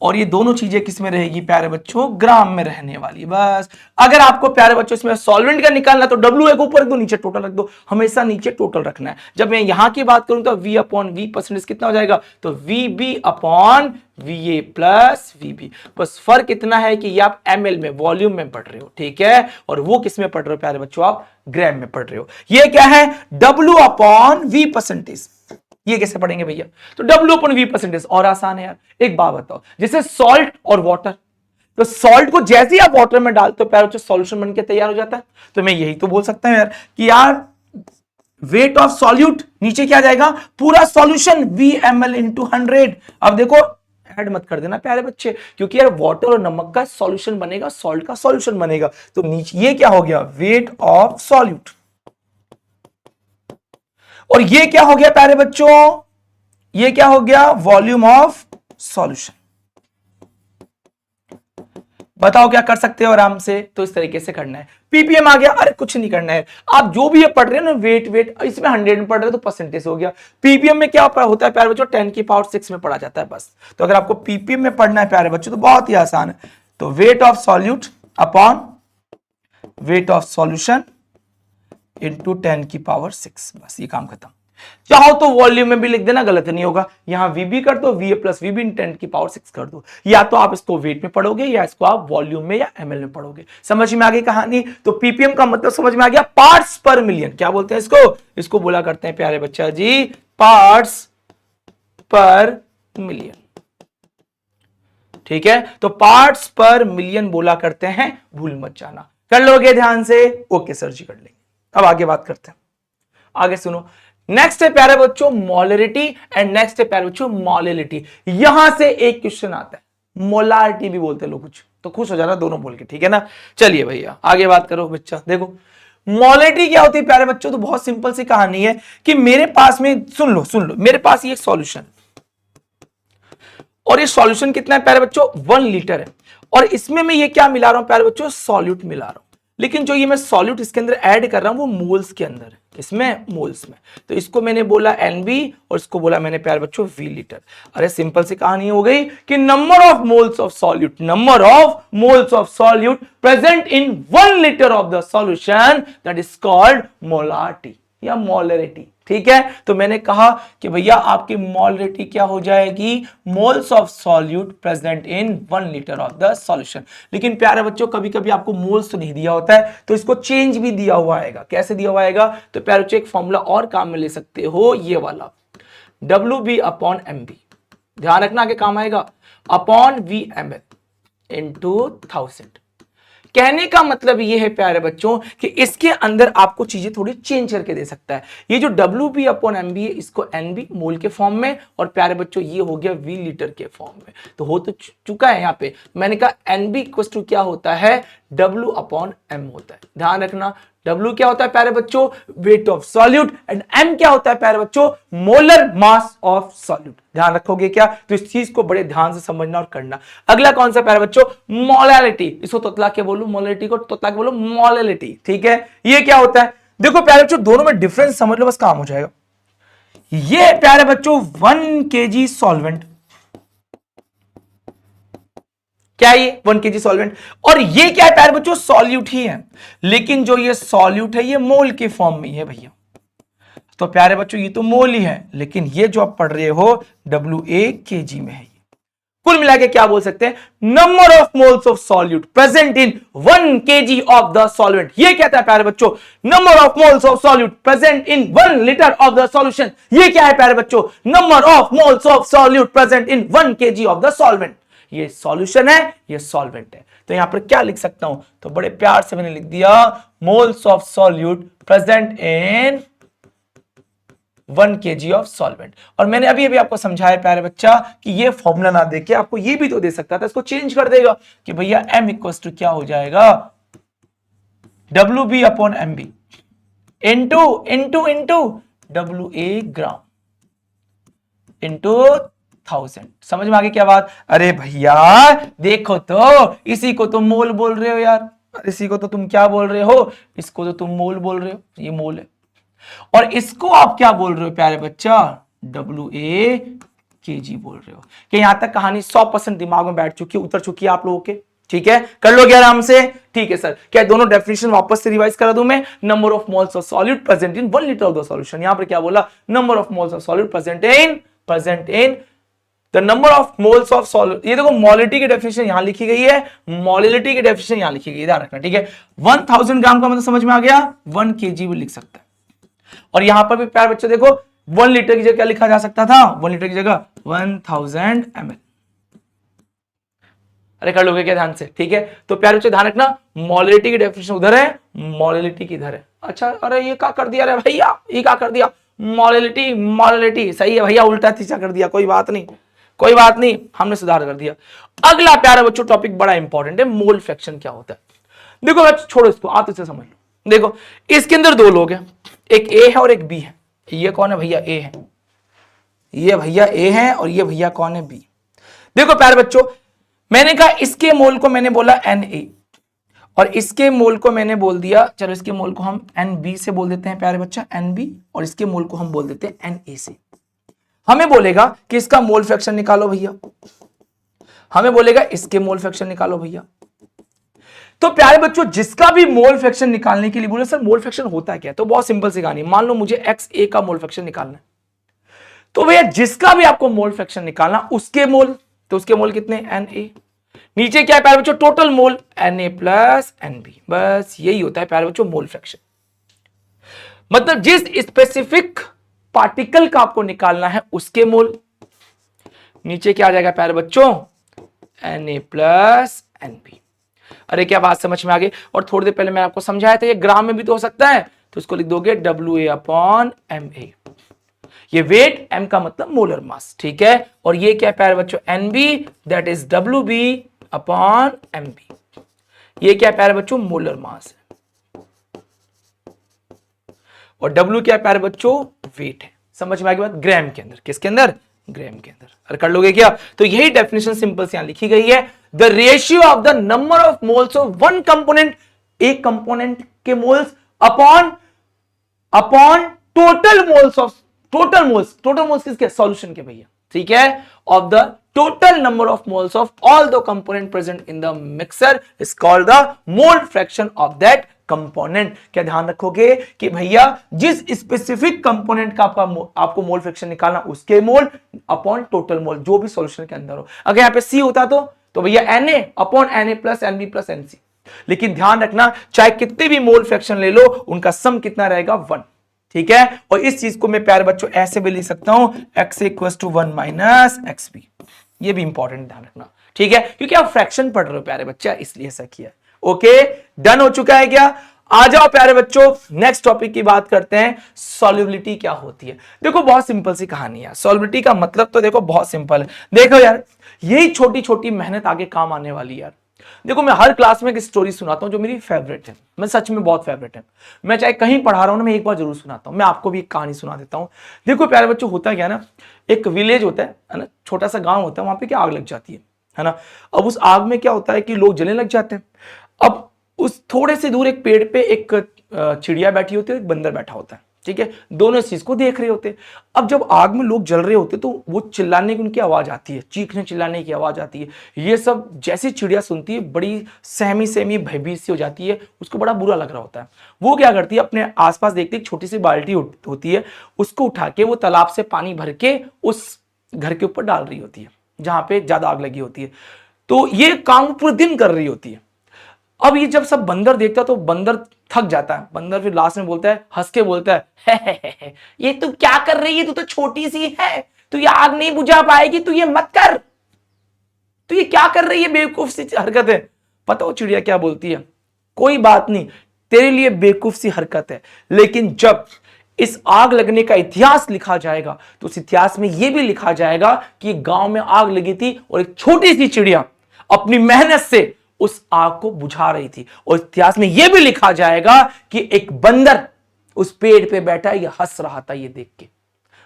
और ये दोनों चीजें किस में रहेगी प्यारे बच्चों, ग्राम में रहने वाली। बस अगर आपको प्यारे बच्चों इसमें सॉल्वेंट का निकालना तो W एक ऊपर रख दो, नीचे टोटल रख दो, हमेशा नीचे टोटल रखना है। जब मैं यहां की बात करूं तो V अपॉन V परसेंटेज कितना हो जाएगा, तो VB upon VA plus VB। बस फर्क इतना है कि ये आप ml में वॉल्यूम में पढ़ रहे हो, ठीक है, और वो किस में पढ़ रहे हो प्यारे बच्चों, आप ग्राम में पढ़ रहे हो। ये क्या है, W अपॉन V परसेंटेज। ये कैसे पढ़ेंगे भैया, तो W अपॉन V परसेंटेज। और आसान है यार, एक बात बताओ, जैसे सॉल्ट और वाटर, तो सॉल्ट को जैसे ही आप वाटर में डालते हो प्यारे बच्चों सॉल्यूशन बनके तैयार हो जाता है। तो मैं यही तो बोल सकता हूं यार कि यार वेट ऑफ सॉल्यूट नीचे क्या जाएगा, पूरा सॉल्यूशन VmL इंटू 100। अब देखो ऐड मत कर देना प्यारे बच्चे, क्योंकि यार वाटर और नमक का सॉल्यूशन बनेगा, सॉल्ट का सॉल्यूशन बनेगा। तो नीचे ये क्या हो गया, वेट ऑफ सॉल्यूट, और ये क्या हो गया प्यारे बच्चों, ये क्या हो गया, वॉल्यूम ऑफ सॉल्यूशन। बताओ क्या कर सकते हो आराम से, तो इस तरीके से करना है। पीपीएम आ गया, अरे कुछ नहीं करना है, आप जो भी ये पढ़ रहे हो ना वेट वेट, इसमें 100 में पढ़ रहे हो तो परसेंटेज हो गया। पीपीएम में क्या होता है प्यारे बच्चों, 10 की पावर 6 में पढ़ा जाता है बस। तो अगर आपको पीपीएम में पढ़ना है प्यारे बच्चों तो बहुत ही आसान है, तो weight of solute upon weight of solution into 10 की पावर 6, बस ये काम खत्म। चाहो तो वॉल्यूम में भी लिख देना, गलत नहीं होगा, यहां VB कर दो, VA प्लस VB इन 10 की पावर 6 कर दो। या तो आप इसको वेट में पढ़ोगे या इसको आप वॉल्यूम में या ml में पढ़ोगे। समझ में आ गई कहानी। तो पीपीएम का मतलब समझ में आ गया, पार्ट्स पर मिलियन। क्या बोलते हैं इसको, इसको बोला करते हैं प्यारे बच्चा जी पार्ट्स पर मिलियन, ठीक है। तो पार्ट्स पर मिलियन बोला करते हैं, भूल मत जाना। कर लोगे ध्यान से, ओके सर जी कर लेंगे। अब आगे बात करते हैं, आगे सुनो। नेक्स्ट है प्यारे बच्चों मोलरिटी एंड नेक्स्ट है प्यारे बच्चों मोलिलिटी। यहां से एक क्वेश्चन आता है, मोलारिटी भी बोलते हैं लोग, कुछ तो खुश हो जाना दोनों बोल के, ठीक है ना। चलिए भैया आगे बात करो बच्चा। देखो मोलिलिटी क्या होती है प्यारे बच्चों, तो बहुत सिंपल सी कहानी है कि मेरे पास में, सुन लो, मेरे पास ये सॉल्यूशन, और ये सॉल्यूशन कितना है प्यारे बच्चों, 1 लीटर है, और इसमें मैं ये क्या मिला रहा हूं प्यारे बच्चों, सॉल्यूट मिला रहा हूं। लेकिन जो ये मैं सॉल्यूट इसके अंदर ऐड कर रहा हूं वो मोल्स के अंदर है, इसमें मोल्स में। तो इसको मैंने बोला NB और इसको बोला मैंने प्यारे बच्चों V लीटर। अरे सिंपल सी कहानी हो गई कि number of moles of solute, number of moles of solute present in 1 litre of the solution, that is called molarity या मोलरिटी, ठीक है। तो मैंने कहा कि भैया आपकी मोलरिटी क्या हो जाएगी, moles of solute present in 1 litre of the solution. लेकिन प्यारे बच्चों कभी कभी आपको मोल्स तो नहीं दिया होता है, तो इसको चेंज भी दिया हुआ आएगा। कैसे दिया हुआ आएगा, तो प्यारे बच्चों एक फॉर्मूला और काम में ले सकते हो, ये वाला WB अपॉन MB, ध्यान रखना आगे काम आएगा, अपॉन VmL इंटू 1000। कहने का मतलब ये है प्यारे बच्चों कि इसके अंदर आपको चीजें थोड़ी चेंज करके दे सकता है। ये जो WB अपॉन MB है इसको NB मोल के फॉर्म में, और प्यारे बच्चों ये हो गया V लीटर के फॉर्म में। तो हो तो चुका है यहाँ पे, मैंने कहा NB इक्वल टू क्या होता है, W अपॉन M होता है। ध्यान रखना W क्या होता है प्यारे बच्चों, weight of solute, and M क्या होता है प्यारे बच्चों, मोलर मास ऑफ सॉल्यूट। ध्यान रखोगे क्या, तो इस चीज को बड़े ध्यान से समझना और करना। अगला कौन सा प्यारे बच्चों, मोलैलिटी। इसको तोतला के बोलूं, मोलैलिटी को तोतला के बोलूं मोलैलिटी, ठीक है। ये क्या होता है, देखो प्यारे बच्चों दोनों में डिफरेंस समझ लो, बस काम हो जाएगा। ये प्यारे बच्चों 1 kg सॉल्वेंट, क्या है ये 1 kg सॉल्वेंट, और ये क्या है प्यारे बच्चों, सॉल्यूट ही है। लेकिन जो ये सॉल्यूट है ये मोल के फॉर्म में है भैया। तो प्यारे बच्चों ये तो मोल ही है, लेकिन ये जो आप पढ़ रहे हो WA kg में है। कुल मिला के क्या बोल सकते हैं, number of moles of solute present in 1 kg of the solvent. ये कहता है प्यारे बच्चों number of moles of solute present in 1 litre of the solution. ये क्या है प्यारे बच्चों, number of moles of solute present in 1 kg of the solvent. ये सॉल्यूशन है, ये सॉल्वेंट है। तो यहां पर क्या लिख सकता हूं, तो बड़े प्यार से मैंने लिख दिया moles of solute present in 1 kg of solvent. और मैंने अभी अभी आपको समझाया प्यारे बच्चा कि ये फॉर्मूला ना देके आपको ये भी तो दे सकता था, इसको चेंज कर देगा कि भैया M इक्वल्स टू क्या हो जाएगा, WB upon MB into WA gram into 1000। समझ में आ गई क्या बात। अरे भैया देखो तो, इसी को तुम मोल बोल रहे हो यार, इसी को तो तुम क्या बोल रहे हो, इसको तो तुम मोल बोल रहे हो, ये मोल है। और इसको आप क्या बोल रहे हो प्यारे बच्चा, WA केजी बोल रहे हो। कि यहां तक कहानी 100% दिमाग में बैठ चुकी है, उतर चुकी है आप लोगों के, ठीक है, कर लोगे आराम से। ठीक है सर, क्या दोनों डेफिनेशन वापस से रिवाइज करा दूं मैं? Number of moles of solute present in 1 litre of the solution. यहां पर क्या बोला? Number of moles of solute present in the number of moles of solute. ये देखो मोलिटी की डेफिनेशन यहां लिखी गई है, मोलिटी की डेफिनेशन यहां लिखी गई है, ध्यान रखना, ठीक है। 1000 ग्राम का मतलब समझ में आ गया, 1 kg भी लिख सकता है। और यहां पर भी प्यारे बच्चों देखो 1 लीटर की जगह क्या लिखा जा सकता था? 1 लीटर की जगह 1000 ml। अरे कर लोगे क्या ध्यान से? ठीक है, तो प्यारे बच्चों ध्यान रखना, मोलिटी की डेफिनेशन उधर है, मोलिटी की इधर है। अच्छा, अरे ये क्या कर दिया रे भैया, ये क्या कर दिया? मोलिटी मोलिटी सही है भैया, उल्टा तीसरा कर दिया, कोई बात नहीं, कोई बात नहीं, हमने सुधार कर दिया। अगला प्यारे बच्चों टॉपिक बड़ा इंपॉर्टेंट है, मोल फ्रैक्शन क्या होता है। देखो बच्चों छोड़ो इसको, आप इसे समझ लो। देखो इसके अंदर दो लोग हैं, एक ए है और एक बी है। ये कौन है भैया? ए है, ये भैया ए है, और ये भैया कौन है? बी। देखो प्यारे बच्चों, मैंने कहा इसके मोल को मैंने बोला Na, और इसके मोल को मैंने बोल दिया, चलो इसके मोल को हम Nb से बोल देते हैं प्यारे बच्चा, Nb, और इसके मोल को हम बोल देते हैं Na से। हमें बोलेगा कि इसका मोल फ्रैक्शन निकालो भैया, हमें बोलेगा इसके मोल फ्रैक्शन निकालो भैया। तो प्यारे बच्चों जिसका भी मोल फ्रैक्शन निकालने के लिए बोले सर मोल फ्रैक्शन होता है क्या, तो बहुत सिंपल सी कहानी, मान लो मुझे XA का मोल फ्रैक्शन निकालना है, तो भैया जिसका भी आपको मोल फ्रैक्शन निकालना उसके मोल, तो उसके मोल कितने? Na। नीचे क्या है प्यारे बच्चों? Total mole Na plus Nb, बस यही होता है प्यारे बच्चों मोल फ्रैक्शन। मतलब जिस स्पेसिफिक पार्टिकल का आपको निकालना है उसके मोल, नीचे क्या आ जाएगा प्यारे बच्चों? Na plus Nb। अरे क्या बात समझ में आ गई? और थोड़ी देर पहले मैंने आपको समझाया था ये ग्राम में भी तो हो सकता है, तो इसको लिख दोगे WA/MA। ये वेट, m का मतलब मोलर मास, ठीक है। और ये क्या है प्यारे बच्चों? Nb, that is WB/MB। ये क्या है प्यारे बच्चों? मोलर मास है। और W क्या है प्यारे बच्चों? वेट है। समझ में आ गई बात? ग्राम के अंदर, किसके अंदर? ग्राम के अंदर। अरे कर लोगे क्या? तो यही डेफिनेशन सिंपल से यहां लिखी गई है, the ratio of the number of moles of one component, एक कंपोनेंट के moles upon total moles of, total moles किसके? सॉल्यूशन के भैया, ठीक है, of the total number of moles of all the component present in the mixer is called the mole fraction of that component. क्या ध्यान रखोगे कि भैया जिस स्पेसिफिक कंपोनेंट का आपको मोल फ्रैक्शन निकालना उसके मोल अपॉन टोटल मोल जो भी सॉल्यूशन के अंदर हो। अगर यहां पे सी होता तो भैया Na upon Na plus Nb plus Nc। लेकिन ध्यान रखना चाहे कितने भी मोल फ्रैक्शन ले लो उनका सम कितना रहेगा? 1, ठीक है। और इस चीज को मैं प्यारे बच्चों ऐसे भी लिख सकता हूं, x = 1 माइनस xb। ये भी इंपॉर्टेंट ध्यान रखना, ठीक है, क्योंकि आप फ्रैक्शन पढ़ रहे हो प्यारे बच्चा, इसलिए ऐसा किया। ओके, डन हो चुका है क्या? आ जाओ प्यारे बच्चों, नेक्स्ट टॉपिक की बात करते हैं, सॉल्युबिलिटी क्या होती है। देखो बहुत सिंपल सी कहानी है, सॉल्युबिलिटी का मतलब तो देखो बहुत सिंपल है। देखो यार, यही छोटी छोटी मेहनत आगे काम आने वाली यार। देखो मैं हर क्लास में एक स्टोरी सुनाता हूं जो मेरी फेवरेट है, मैं सच में बहुत फेवरेट है। मैं चाहे कहीं पढ़ा रहा हूं ना, मैं एक बार जरूर सुनाता हूं। मैं आपको भी एक कहानी सुना देता हूं। देखो प्यारे बच्चों, होता क्या ना, एक विलेज होता है ना, छोटा सा गांव होता है, वहां पे क्या आग लग जाती है ना। अब उस आग में क्या होता है कि लोग जलने लग जाते हैं। अब उस थोड़े से दूर एक पेड़ पे एक चिड़िया बैठी होती है, एक बंदर बैठा होता है, ठीक है, दोनों इस चीज को देख रहे होते हैं। अब जब आग में लोग जल रहे होते तो वो चिल्लाने की उनकी आवाज आती है, चीखने चिल्लाने की आवाज आती है। ये सब जैसी चिड़िया सुनती है बड़ी सहमी भयभीत सी हो जाती है, उसको बड़ा बुरा लग रहा होता है। वो क्या करती है, अपने आसपास देखती है, एक छोटी सी बाल्टी होती है, उसको उठा के वो तालाब से पानी भर के उस घर के ऊपर डाल रही होती है जहां पे ज्यादा आग लगी होती है। तो ये काम पूरे दिन कर रही होती है। अब ये जब सब बंदर देखता है तो बंदर थक जाता है। बंदर फिर लास्ट में बोलता है, हंस के बोलता है, ये तू क्या कर रही है, तू तो छोटी सी है, तू ये आग नहीं बुझा पाएगी, तू ये मत कर, तू ये क्या कर रही है, बेवकूफ सी हरकत है। पता हो चिड़िया क्या बोलती है? कोई बात नहीं, तेरे लिए बेवकूफ सी हरकत है, लेकिन जब इस आग लगने का इतिहास लिखा जाएगा तो उस इतिहास में यह भी लिखा जाएगा कि गांव में आग लगी थी और एक छोटी सी चिड़िया अपनी मेहनत से उस आग को बुझा रही थी। और इतिहास में यह भी लिखा जाएगा कि एक बंदर उस पेड़ पे बैठा ये हंस रहा था ये देख के।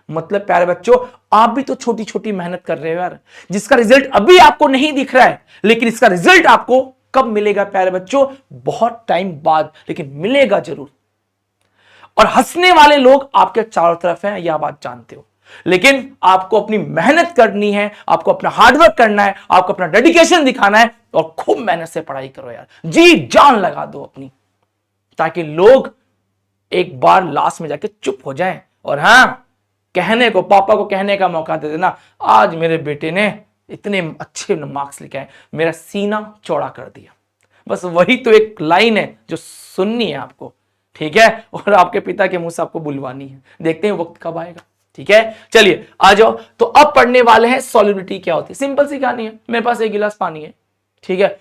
मतलब प्यारे बच्चों, आप भी तो छोटी छोटी मेहनत कर रहे हो यार, जिसका रिजल्ट अभी आपको नहीं दिख रहा है, लेकिन इसका रिजल्ट आपको कब मिलेगा प्यारे बच्चों? बहुत टाइम बाद, लेकिन मिलेगा जरूर। और हंसने वाले लोग आपके चारों तरफ हैं, यह बात जानते हो। लेकिन आपको अपनी मेहनत करनी है, आपको अपना हार्डवर्क करना है, आपको अपना डेडिकेशन दिखाना है और खूब मेहनत से पढ़ाई करो यार, जी जान लगा दो अपनी, ताकि लोग एक बार लास्ट में जाके चुप हो जाएं और हां कहने को, पापा को कहने का मौका दे देना, आज मेरे बेटे ने इतने अच्छे मार्क्स लेके आए, मेरा सीना चौड़ा कर दिया। बस वही तो एक लाइन है जो सुननी है आपको, ठीक है, और आपके पिता के मुंह से आपको बुलवानी है। देखते हैं वक्त कब आएगा, ठीक है। चलिए आ जाओ, तो अब पढ़ने वाले हैं सॉल्युबिलिटी क्या होती है। सिंपल सी कहानी है, मेरे पास एक गिलास पानी है, ठीक है,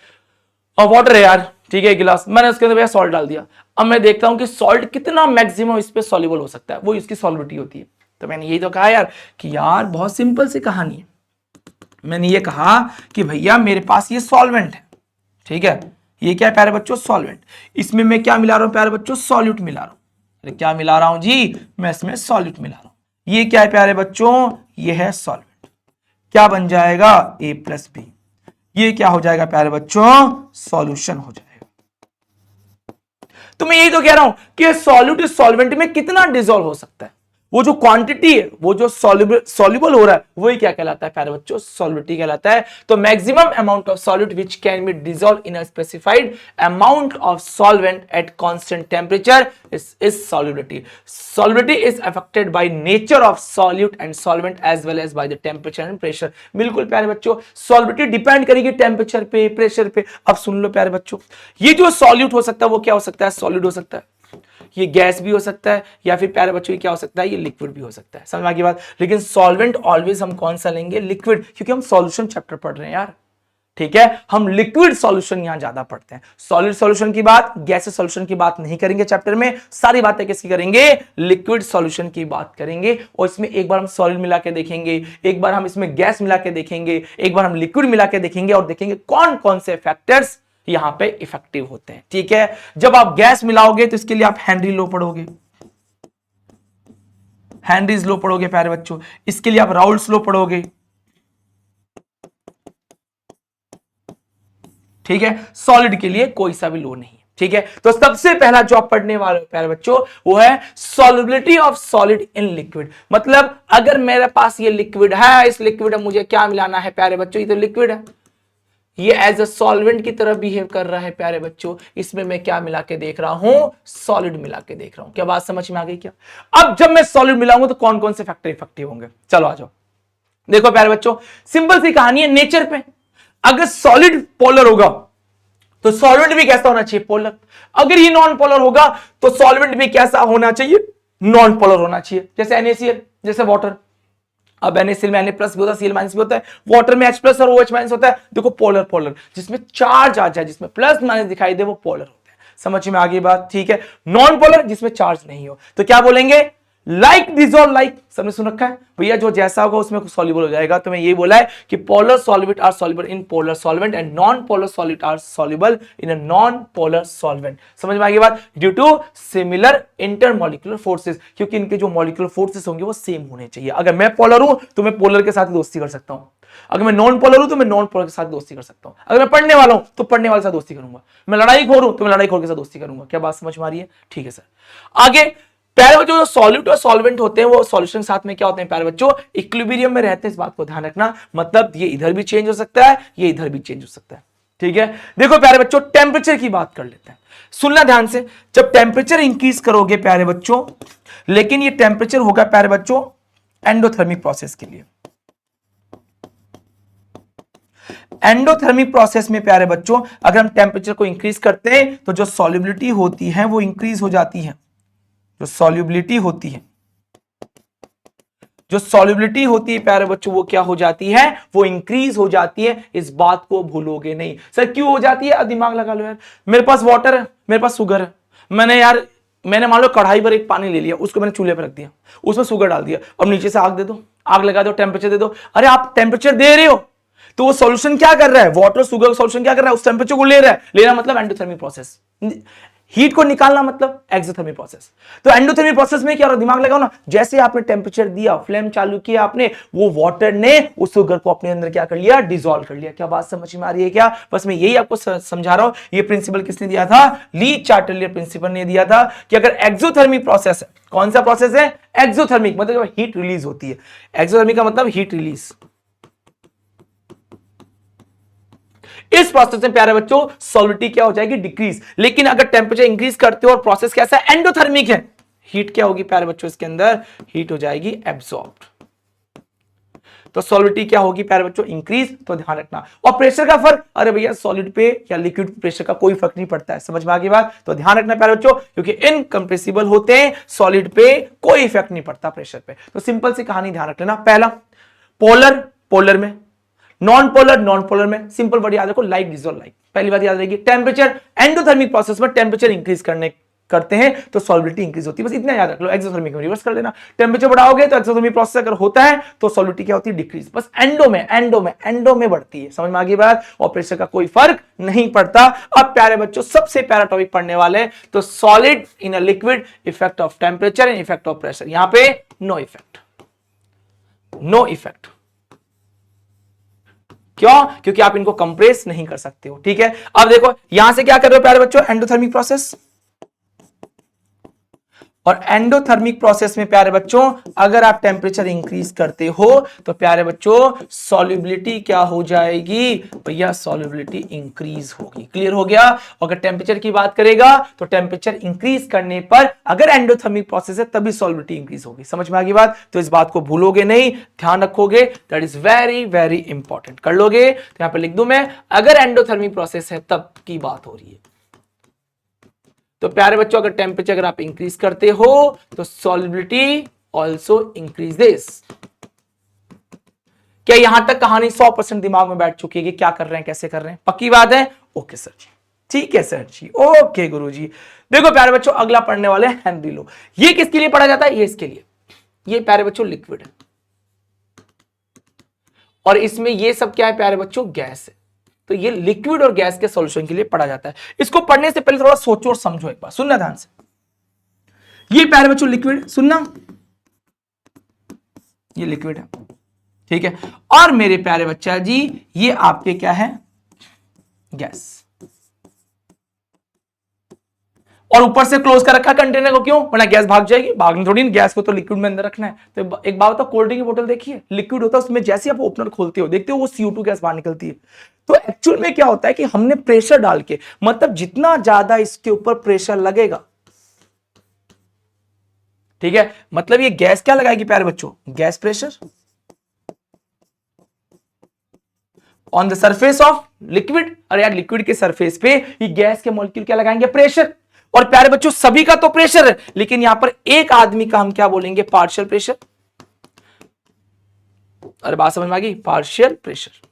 और वाटर है यार, ठीक है, गिलास, मैंने उसके अंदर भैया सॉल्ट डाल दिया। अब मैं देखता हूं कि सॉल्ट कितना मैक्सिमम इस पे सॉल्युबल हो सकता है, वो इसकी सॉल्युबिलिटी होती है। तो मैंने यही तो कहा यार कि यार बहुत सिंपल सी कहानी है। मैंने ये कहा कि भैया मेरे पास ये सॉल्वेंट है, ठीक है, ये क्या है प्यारे बच्चों, सॉल्वेंट। इसमें मैं क्या मिला रहा हूं प्यारे बच्चों, सॉल्यूट मिला रहा हूं। क्या मिला रहा हूं जी, मैं इसमें सॉल्यूट मिला रहा हूं। ये क्या है प्यारे बच्चों, ये है सॉल्वेंट। क्या बन जाएगा, A+B। ये क्या हो जाएगा प्यारे बच्चों, सॉल्यूशन हो जाएगा। तो मैं यही तो कह रहा हूं कि सॉल्यूट सॉल्वेंट में कितना डिसॉल्व हो सकता है, वो जो क्वांटिटी है, वो जो सॉल्युबल हो रहा है, वही क्या कहलाता है प्यारे बच्चों, सॉल्युबिलिटी कहलाता है। तो maximum amount of solute which can be dissolve in a specified amount of solvent at constant temperature is solubility. Solubility is affected by nature of solute and solvent as well as by the temperature and pressure. बिल्कुल प्यारे बच्चों, solubility depend करेगी temperature पे, pressure पे। अब सुन लो प्यारे बच्चों, ये जो सॉल्यूट हो सकता है वो क्या हो सकता है, सॉलिड हो सकता है, ये गैस भी हो सकता है, या फिर प्यारे बच्चों ये क्या हो सकता है, ये लिक्विड भी हो सकता है। समझ में आ गई बात। लेकिन सॉल्वेंट ऑलवेज हम कौन सा लेंगे, लिक्विड, क्योंकि हम सॉल्यूशन चैप्टर पढ़ रहे हैं यार, ठीक है। हम लिक्विड सॉल्यूशन यहां ज्यादा पढ़ते हैं, सॉलिड सॉल्यूशन की बात, गैस सॉल्यूशन की बात नहीं करेंगे चैप्टर में। सारी बातें किसकी करेंगे, लिक्विड सॉल्यूशन की बात करेंगे। और इसमें एक बार हम सॉलिड मिला के देखेंगे, एक बार हम इसमें गैस मिला के देखेंगे, एक बार हम लिक्विड मिला के देखेंगे, और देखेंगे कौन कौन से फैक्टर्स यहां पे इफेक्टिव होते हैं, ठीक है। जब आप गैस मिलाओगे तो इसके लिए आप हेनरी लॉ पढ़ोगे, हेनरीज लॉ पढ़ोगे प्यारे बच्चों। इसके लिए आप राउल्स लॉ पढ़ोगे, ठीक है। सॉलिड के लिए कोई सा भी लॉ नहीं, ठीक है। तो सबसे पहला जो आप पढ़ने वाले प्यारे बच्चों वो है solubility of solid in liquid. मतलब अगर मेरे पास ये लिक्विड है, इस लिक्विड में मुझे क्या मिलाना है प्यारे बच्चों, ये तो लिक्विड है, ये एज अ सॉल्वेंट की तरह बिहेव कर रहा है प्यारे बच्चों। इसमें मैं क्या मिला के देख रहा हूं, सॉलिड मिला के देख रहा हूं। क्या बात समझ में आ गई क्या। अब जब मैं सॉलिड मिलाऊंगा तो कौन कौन से फैक्टर इफेक्टिव होंगे, चलो आ जाओ। देखो प्यारे बच्चों, सिंपल सी कहानी है नेचर पे। अगर सॉलिड पोलर होगा तो सॉल्वेंट भी कैसा होना चाहिए, पोलर। अगर ये नॉन पोलर होगा तो सॉल्वेंट भी कैसा होना चाहिए, नॉन पोलर होना चाहिए। जैसे NaCl, जैसे वाटर। अब NaCl में Na प्लस भी होता है, Cl माइनस भी होता है, वाटर में H प्लस और OH माइनस होता है। देखो पोलर पोलर, जिसमें चार्ज आ जाए, जिसमें प्लस माइनस दिखाई दे, वो पोलर होता है। समझ में आ गई बात, ठीक है। नॉन पोलर जिसमें चार्ज नहीं हो, तो क्या बोलेंगे, लाइक डिसॉल्व लाइक। सबने सुन रखा है भैया, जो जैसा होगा उसमें सॉल्युबल हो जाएगा। तो मैं ये बोला है कि polar solvent are soluble in polar solvent and non polar solvent are soluble in a non polar solvent. समझ में आ गई बात, due to similar intermolecular forces, क्योंकि इनके जो मॉलिक्यूलर फोर्सेस होंगे वो सेम होने चाहिए। अगर मैं पोलर हूं तो मैं पोलर के साथ दोस्ती कर सकता हूं, अगर मैं नॉन पोलर हूं तो मैं नॉन पोलर के साथ दोस्ती कर सकता हूं, अगर मैं पढ़ने वाला हूं तो पढ़ने वाले के साथ दोस्ती करूंगा, मैं लड़ाई खोर हूं तो मैं लड़ाई खोर के साथ दोस्ती करूंगा। क्या बात समझ में आ रही है, ठीक है सर। आगे प्यारे बच्चों, जो सॉल्यूट और सॉल्वेंट होते हैं वो सॉल्यूशन साथ में क्या होते हैं प्यारे बच्चों, इक्विलिब्रियम में रहते हैं। इस बात को ध्यान रखना, मतलब ये इधर भी चेंज हो सकता है, ये इधर भी चेंज हो सकता है, ठीक है। देखो प्यारे बच्चों, टेम्परेचर की बात कर लेते हैं, सुनना ध्यान से। जब टेम्परेचर इंक्रीज करोगे प्यारे बच्चों, लेकिन ये टेम्परेचर होगा प्यारे बच्चों एंडोथर्मिक प्रोसेस के लिए। एंडोथर्मिक प्रोसेस में प्यारे बच्चों अगर हम टेम्परेचर को इंक्रीज करते हैं तो जो सॉल्युबिलिटी होती है वो इंक्रीज हो जाती है। जो सॉल्युबिलिटी होती है, जो सॉल्युबिलिटी होती है प्यारे बच्चों, वो क्या हो जाती है, वो इंक्रीज हो जाती है। इस बात को भूलोगे नहीं। सर क्यों हो जाती है, दिमाग लगा लो यार। मेरे पास वाटर है, मेरे पास शुगर है, मैंने मान लो कढ़ाई पर एक पानी ले लिया, उसको मैंने चूल्हे पर रख दिया, उसमें शुगर डाल दिया, और नीचे से आग दे दो, आग लगा दो, टेम्परेचर दे दो। अरे आप टेम्परेचर दे रहे हो तो वो सॉल्यूशन क्या कर रहा है, वाटर शुगर सॉल्यूशन क्या कर रहा है, उस टेम्परेचर को ले रहा है। लेना मतलब एंडोथर्मिक प्रोसेस। हीट को निकालना मतलब एक्सोथर्मिक प्रोसेस। तो एंडोथर्मिक प्रोसेस में क्या हो रहा है, दिमाग लगाओ ना, जैसे आपने टेम्परेचर दिया, फ्लेम चालू किया आपने, वो वाटर ने उस शुगर को अपने अंदर क्या कर लिया, डिसॉल्व कर लिया। क्या बात समझ में आ रही है क्या? बस मैं यही आपको समझा रहा हूं। ये प्रिंसिपल किसने दिया था? ली चार्टेलियर प्रिंसिपल ने दिया था कि अगर एक्सोथर्मिक प्रोसेस है, कौन सा प्रोसेस है? एक्सोथर्मिक, मतलब हीट रिलीज होती है। एक्सोथर्मिक का मतलब हीट रिलीज। इस प्रोसेस में प्यारे बच्चों सॉल्विटी क्या हो जाएगी? डिक्रीज। लेकिन अगर टेंपरेचर इंक्रीज करते हो और प्रोसेस कैसा है? एंडोथर्मिक है, हीट क्या होगी प्यारे बच्चों? इसके अंदर हीट हो जाएगी एब्सॉर्ब्ड। तो सॉल्विटी क्या होगी प्यारे बच्चों? इंक्रीज। तो ध्यान रखना। और प्रेशर का फर्क, अरे भैया सॉलिड पे या लिक्विड प्रेशर का कोई फर्क नहीं पड़ता है। समझ में आ गई बात? तो ध्यान रखना प्यारे बच्चों, क्योंकि इनकंप्रेसिबल होते हैं, सॉलिड पे कोई इफेक्ट नहीं पड़ता प्रेशर पे। तो सिंपल सी कहानी ध्यान रख लेना। पहला पोलर, पोलर में, नॉन पोलर, नॉन पोलर में। सिंपल वर्ड याद रखो, लाइक डिसॉल्व लाइक। पहली बात याद रहेगी। टेंपरेचर, एंडोथर्मिक प्रोसेस में टेंपरेचर इंक्रीज करते हैं तो सॉल्विटी इंक्रीज होती है। बस इतना याद रख लो। एक्सोथर्मिक में रिवर्स कर देना, टेंपरेचर बढ़ाओगे तो एक्सोथर्मिक प्रोसेस अगर होता है तो सॉल्विटी क्या होती है? डिक्रीज। बस एंडो में बढ़ती है। समझ में आ गई बात? और प्रेशर का कोई फर्क नहीं पड़ता। अब प्यारे बच्चों सबसे प्यारा टॉपिक पढ़ने वाले, तो solid in a liquid, effect of temperature and effect of pressure. यहां पे नो इफेक्ट, नो इफेक्ट। क्यों? क्योंकि आप इनको कंप्रेस नहीं कर सकते हो। ठीक है, अब देखो यहां से क्या कर रहे हो प्यारे बच्चों? Endothermic process. और एंडोथर्मिक प्रोसेस में प्यारे बच्चों अगर आप टेंपरेचर इंक्रीज करते हो तो प्यारे बच्चों सॉल्युबिलिटी क्या हो जाएगी? भैया सॉल्युबिलिटी इंक्रीज होगी। क्लियर हो गया? अगर टेंपरेचर की बात करेगा तो टेंपरेचर इंक्रीज करने पर अगर एंडोथर्मिक प्रोसेस है तभी सॉल्युबिलिटी इंक्रीज होगी। समझ में आ गई बात? तो इस बात को भूलोगे नहीं, ध्यान रखोगे। That is very very important. कर लोगे तो यहां पर लिख दूं मैं, अगर एंडोथर्मिक प्रोसेस है तब की बात हो रही है। तो प्यारे बच्चों अगर टेंपरेचर अगर आप इंक्रीज करते हो तो सॉल्युबिलिटी ऑल्सो इंक्रीजेस। क्या यहां तक कहानी 100% दिमाग में बैठ चुकी है कि क्या कर रहे हैं, कैसे कर रहे हैं? पक्की बात है? ओके सर जी, ठीक है सर जी, ओके गुरु जी। देखो प्यारे बच्चों अगला पढ़ने वाले हैं हेनरी लो। ये किसके लिए पढ़ा जाता है? ये इसके लिए। ये प्यारे बच्चों लिक्विड है और इसमें ये सब क्या है प्यारे बच्चों? गैस है। तो ये लिक्विड और गैस के सॉल्यूशन के लिए पढ़ा जाता है। इसको पढ़ने से पहले थोड़ा सोचो और समझो एक बार, सुनना ध्यान से। ये प्यारे बच्चों लिक्विड, सुनना, ये लिक्विड है, ठीक है। और मेरे प्यारे बच्चा जी ये आपके क्या है? गैस। और ऊपर से क्लोज कर रखा कंटेनर को, क्यों? वरना गैस भाग जाएगी। भागनी थोड़ी नहीं, गैस को तो लिक्विड में अंदर रखना है। तो एक बात बताओ, कोल्ड ड्रिंक की बोतल देखिए, लिक्विड होता है उसमें, जैसे आप ओपनर खोलते हो देखते हो वो CO2 गैस बाहर निकलती है। तो एक्चुअल में क्या होता है कि हमने प्रेशर डाल के, मतलब जितना ज्यादा इसके ऊपर प्रेशर लगेगा, ठीक है, मतलब ये गैस क्या लगाएगी प्यारे बच्चों? Gas pressure on the surface of liquid. अरे यार लिक्विड के सरफेस पे ये गैस के मॉलिक्यूल क्या लगाएंगे? प्रेशर। और प्यारे बच्चों सभी का तो प्रेशर है, लेकिन यहां पर एक आदमी का हम क्या बोलेंगे? Partial pressure. अरे बात समझ में आ गई? Partial pressure.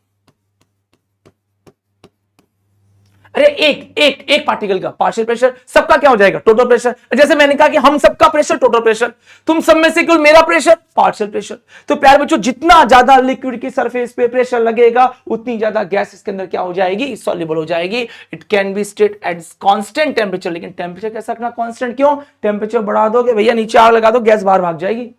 अरे एक पार्टिकल का पार्शियल प्रेशर, सबका क्या हो जाएगा? Total pressure. जैसे मैंने कहा कि हम सबका प्रेशर टोटल प्रेशर, तुम सब में से केवल मेरा प्रेशर पार्शियल प्रेशर। तो प्यारे बच्चों जितना ज्यादा लिक्विड की सरफेस पे प्रेशर लगेगा उतनी ज्यादा गैस इसके अंदर क्या हो जाएगी? सॉल्युबल हो जाएगी। It can be state eight constant temperature. लेकिन टेंपरेचर कैसा रखना? कांस्टेंट। क्यों? टेंपरेचर बढ़ा दोगे भैया, नीचे आग लगा दो, गैस बाहर भाग जाएगी,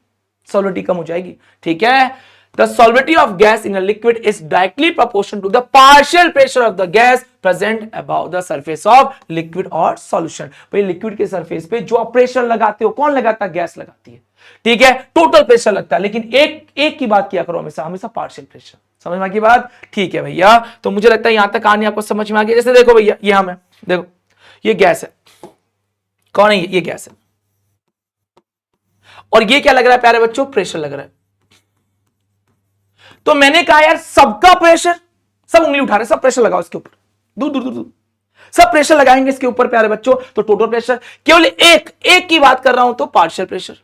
सॉल्युबिलिटी कम हो जाएगी। ठीक है, the solubility of gas in a liquid is directly proportional to the partial pressure of the gas present above the surface of liquid or solution। भाई लिक्विड के सरफेस पे जो आप प्रेशर लगाते हो, कौन लगाता है? गैस लगाती है। ठीक है, टोटल प्रेशर लगता है, लेकिन एक की बात किया करो हमेशा पार्शियल प्रेशर। समझ में आ गई बात? ठीक है भैया, तो मुझे लगता है यहां तक कहानी आपको समझ में आ गई। जैसे देखो भैया ये हमें देखो, ये गैस है, कौन है? ये गैस है। और ये क्या लग रहा है प्यारे बच्चों? प्रेशर लग रहा है। तो मैंने कहा यार सबका प्रेशर, सब उंगली उठा रहे, सब प्रेशर लगाओ इसके ऊपर, दूर दूर दूर दूर, सब प्रेशर लगाएंगे इसके ऊपर प्यारे बच्चों, तो टोटल प्रेशर। केवल एक की बात कर रहा हूं तो पार्शियल प्रेशर।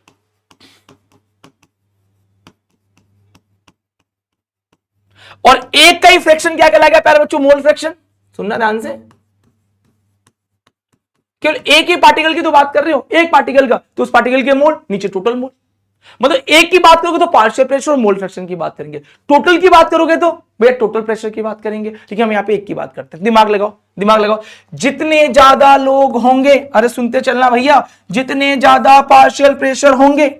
और एक का ही फ्रैक्शन क्या कहलाएगा प्यारे बच्चों? Mole fraction. सुनना ध्यान से, केवल एक ही पार्टिकल की तो बात कर रहे हो, एक पार्टिकल का, तो उस पार्टिकल के मोल नीचे टोटल मोल। मतलब एक की बात करोगे तो पार्शियल प्रेशर और मोल फ्रैक्शन की बात करेंगे, टोटल की बात करोगे तो भैया टोटल प्रेशर की बात करेंगे। ठीक है, हम यहां पे एक की बात करते हैं। दिमाग लगाओ, दिमाग लगाओ। जितने ज्यादा लोग होंगे, अरे सुनते चलना भैया, जितने ज्यादा पार्शियल प्रेशर होंगे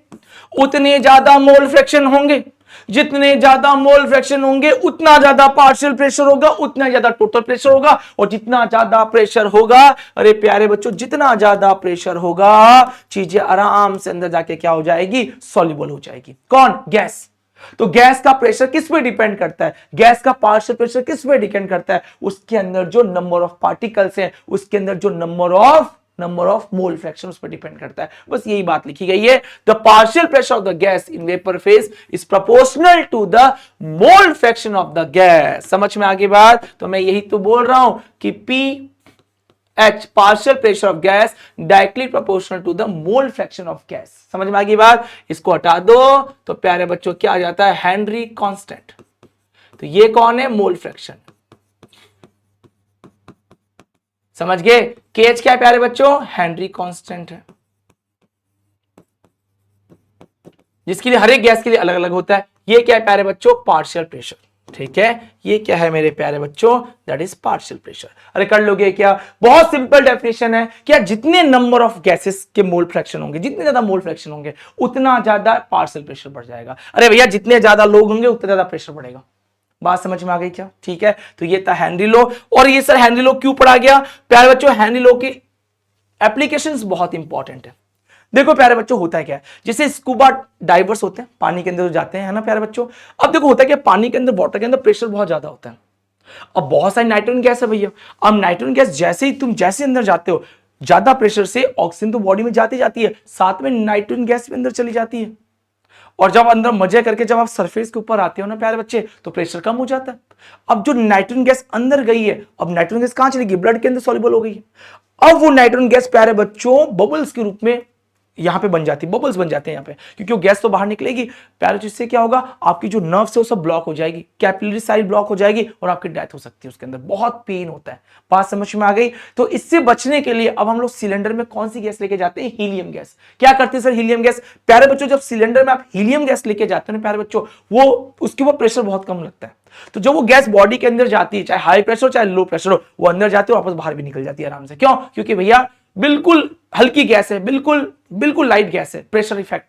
उतने ज्यादा मोल फ्रैक्शन होंगे, जितने ज्यादा मोल फ्रैक्शन होंगे उतना ज्यादा पार्शियल प्रेशर होगा, उतना ज्यादा टोटल प्रेशर होगा, और जितना ज्यादा प्रेशर होगा, अरे प्यारे बच्चों, जितना ज्यादा प्रेशर होगा चीजें आराम से अंदर जाके क्या हो जाएगी, सॉल्युबल हो जाएगी। कौन? गैस। तो गैस का प्रेशर किस पे डिपेंड करता है, गैस का पार्शियल प्रेशर किस पे डिपेंड करता है, उसके अंदर जो नंबर ऑफ पार्टिकल्स हैं, उसके अंदर जो नंबर ऑफ मोल फ्रैक्शन उस पर डिपेंड करता है। बस यही बात लिखी गई है। The partial pressure of the gas in vapour phase is proportional to the mole fraction of the gas. समझ में आगे बात? तो मैं यही तो बोल रहा हूं कि P H partial pressure of gas directly proportional to the mole fraction of gas. समझ में आगे बात? इसको हटा दो तो प्यारे बच्चों क्या आ जाता है, हेनरी कांस्टेंट। तो ये कौन है, मोल फ्रैक्शन। समझ गए? केएच क्या है प्यारे बच्चों, हेनरी कांस्टेंट है, जिसके लिए हर एक गैस के लिए अलग अलग होता है। ये क्या है प्यारे बच्चों, पार्शियल प्रेशर। ठीक है, ये क्या है मेरे प्यारे बच्चों, दैट इज पार्शियल प्रेशर। अरे कर लोगे क्या? बहुत सिंपल डेफिनेशन है, क्या जितने नंबर ऑफ गैसेस के मोल फ्रैक्शन होंगे, जितने ज्यादा मोल फ्रैक्शन होंगे उतना ज्यादा पार्शियल प्रेशर बढ़ जाएगा। अरे भैया जितने ज्यादा लोग होंगे उतना ज्यादा प्रेशर बढ़ेगा। बात समझ में आ गई क्या? ठीक है, तो ये था हेनरी लॉ। और ये सर हेनरी लॉ क्यों पढ़ा गया प्यारे बच्चों, हेनरी लॉ की एप्लीकेशंस बहुत इंपॉर्टेंट है। देखो प्यारे बच्चों होता है क्या है, जैसे स्कूबा डाइवर्स होते हैं, पानी के अंदर जाते हैं, है ना प्यारे बच्चों। अब देखो होता है क्या, पानी के अंदर, वाटर के अंदर प्रेशर बहुत ज्यादा होता है। अब बहुत सारी नाइट्रोजन गैस है भैया। अब नाइट्रोजन गैस जैसे ही तुम जैसे अंदर जाते हो, ज्यादा प्रेशर से ऑक्सीजन तो बॉडी में जाती जाती है, साथ में नाइट्रोजन गैस भी अंदर चली जाती है। और जब अंदर मजे करके जब आप सरफेस के ऊपर आते हो ना प्यारे बच्चे, तो प्रेशर कम हो जाता है। अब जो नाइट्रोजन गैस अंदर गई है, अब नाइट्रोजन गैस कहां चलेगी, ब्लड के अंदर सॉल्युबल हो गई है। अब वो नाइट्रोजन गैस प्यारे बच्चों बबल्स के रूप में यहां पे बन जाती है, बबल्स बन जाते हैं यहां पे, क्योंकि वो गैस तो बाहर निकलेगी प्यारे। जिससे क्या होगा, आपकी जो नर्व है वो सब ब्लॉक हो जाएगी, कैपिलरी साइड ब्लॉक हो जाएगी और आपकी डेथ हो सकती है उसके अंदर। बहुत पेन होता है। बात समझ में आ गई? तो इससे बचने के लिए अब हम लोग सिलेंडर में कौन सी गैस लेके जाते हैं, हीलियम गैस। क्या करते हैं सर, हीलियम गैस। प्यारे बच्चों जब सिलेंडर में आप हीलियम गैस लेके जाते हैं प्यारे बच्चों, वो उसके ऊपर प्रेशर बहुत कम लगता है। तो जब वो गैस बॉडी के अंदर जाती है, चाहे हाई प्रेशर हो चाहे लो प्रेशर हो, वो अंदर जाती है, वापस बाहर भी निकल जाती है आराम से। क्यों? क्योंकि भैया बिल्कुल हल्की गैस है, बिल्कुल लाइट गैस है, प्रेशर इफेक्ट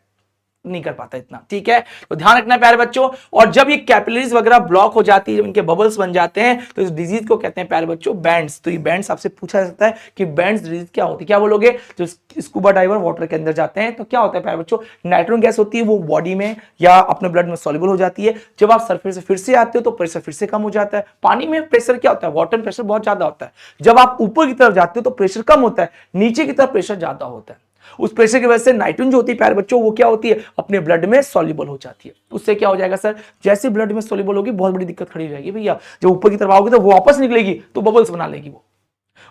नहीं कर पाता इतना। ठीक है, तो ध्यान रखना प्यारे बच्चों। और जब ये कैपिलरीज वगैरह ब्लॉक हो जाती है, जब इनके बबल्स बन जाते हैं, तो इस डिजीज को कहते हैं प्यारे बच्चों बैंड्स। तो ये बैंड्स आपसे पूछा जा सकता है कि बैंड्स डिजीज क्या होती है, क्या बोलोगे? जो स्कूबा डाइवर वाटर के अंदर जाते हैं तो क्या होता है प्यारे बच्चों, नाइट्रोजन गैस होती है, वो बॉडी में या अपने ब्लड में सॉल्युबल हो जाती है। जब आप सरफेस से फिर से आते हो तो प्रेशर फिर से कम हो जाता है। पानी में प्रेशर क्या होता है, वाटर प्रेशर बहुत ज्यादा होता है। जब आप ऊपर की तरफ जाते हो तो प्रेशर कम होता है, नीचे की तरफ प्रेशर ज्यादा होता है। उस प्रेशर की वजह से नाइट्रोजन जो होती है प्यारे बच्चों, वो क्या होती है, अपने ब्लड में सॉल्युबल हो जाती है। उससे क्या हो जाएगा सर, जैसे ब्लड में सॉल्युबल होगी बहुत बड़ी दिक्कत खड़ी हो जाएगी भैया। जब ऊपर की तरफ आओगे तो वो वापस निकलेगी तो बबल्स बना लेगी,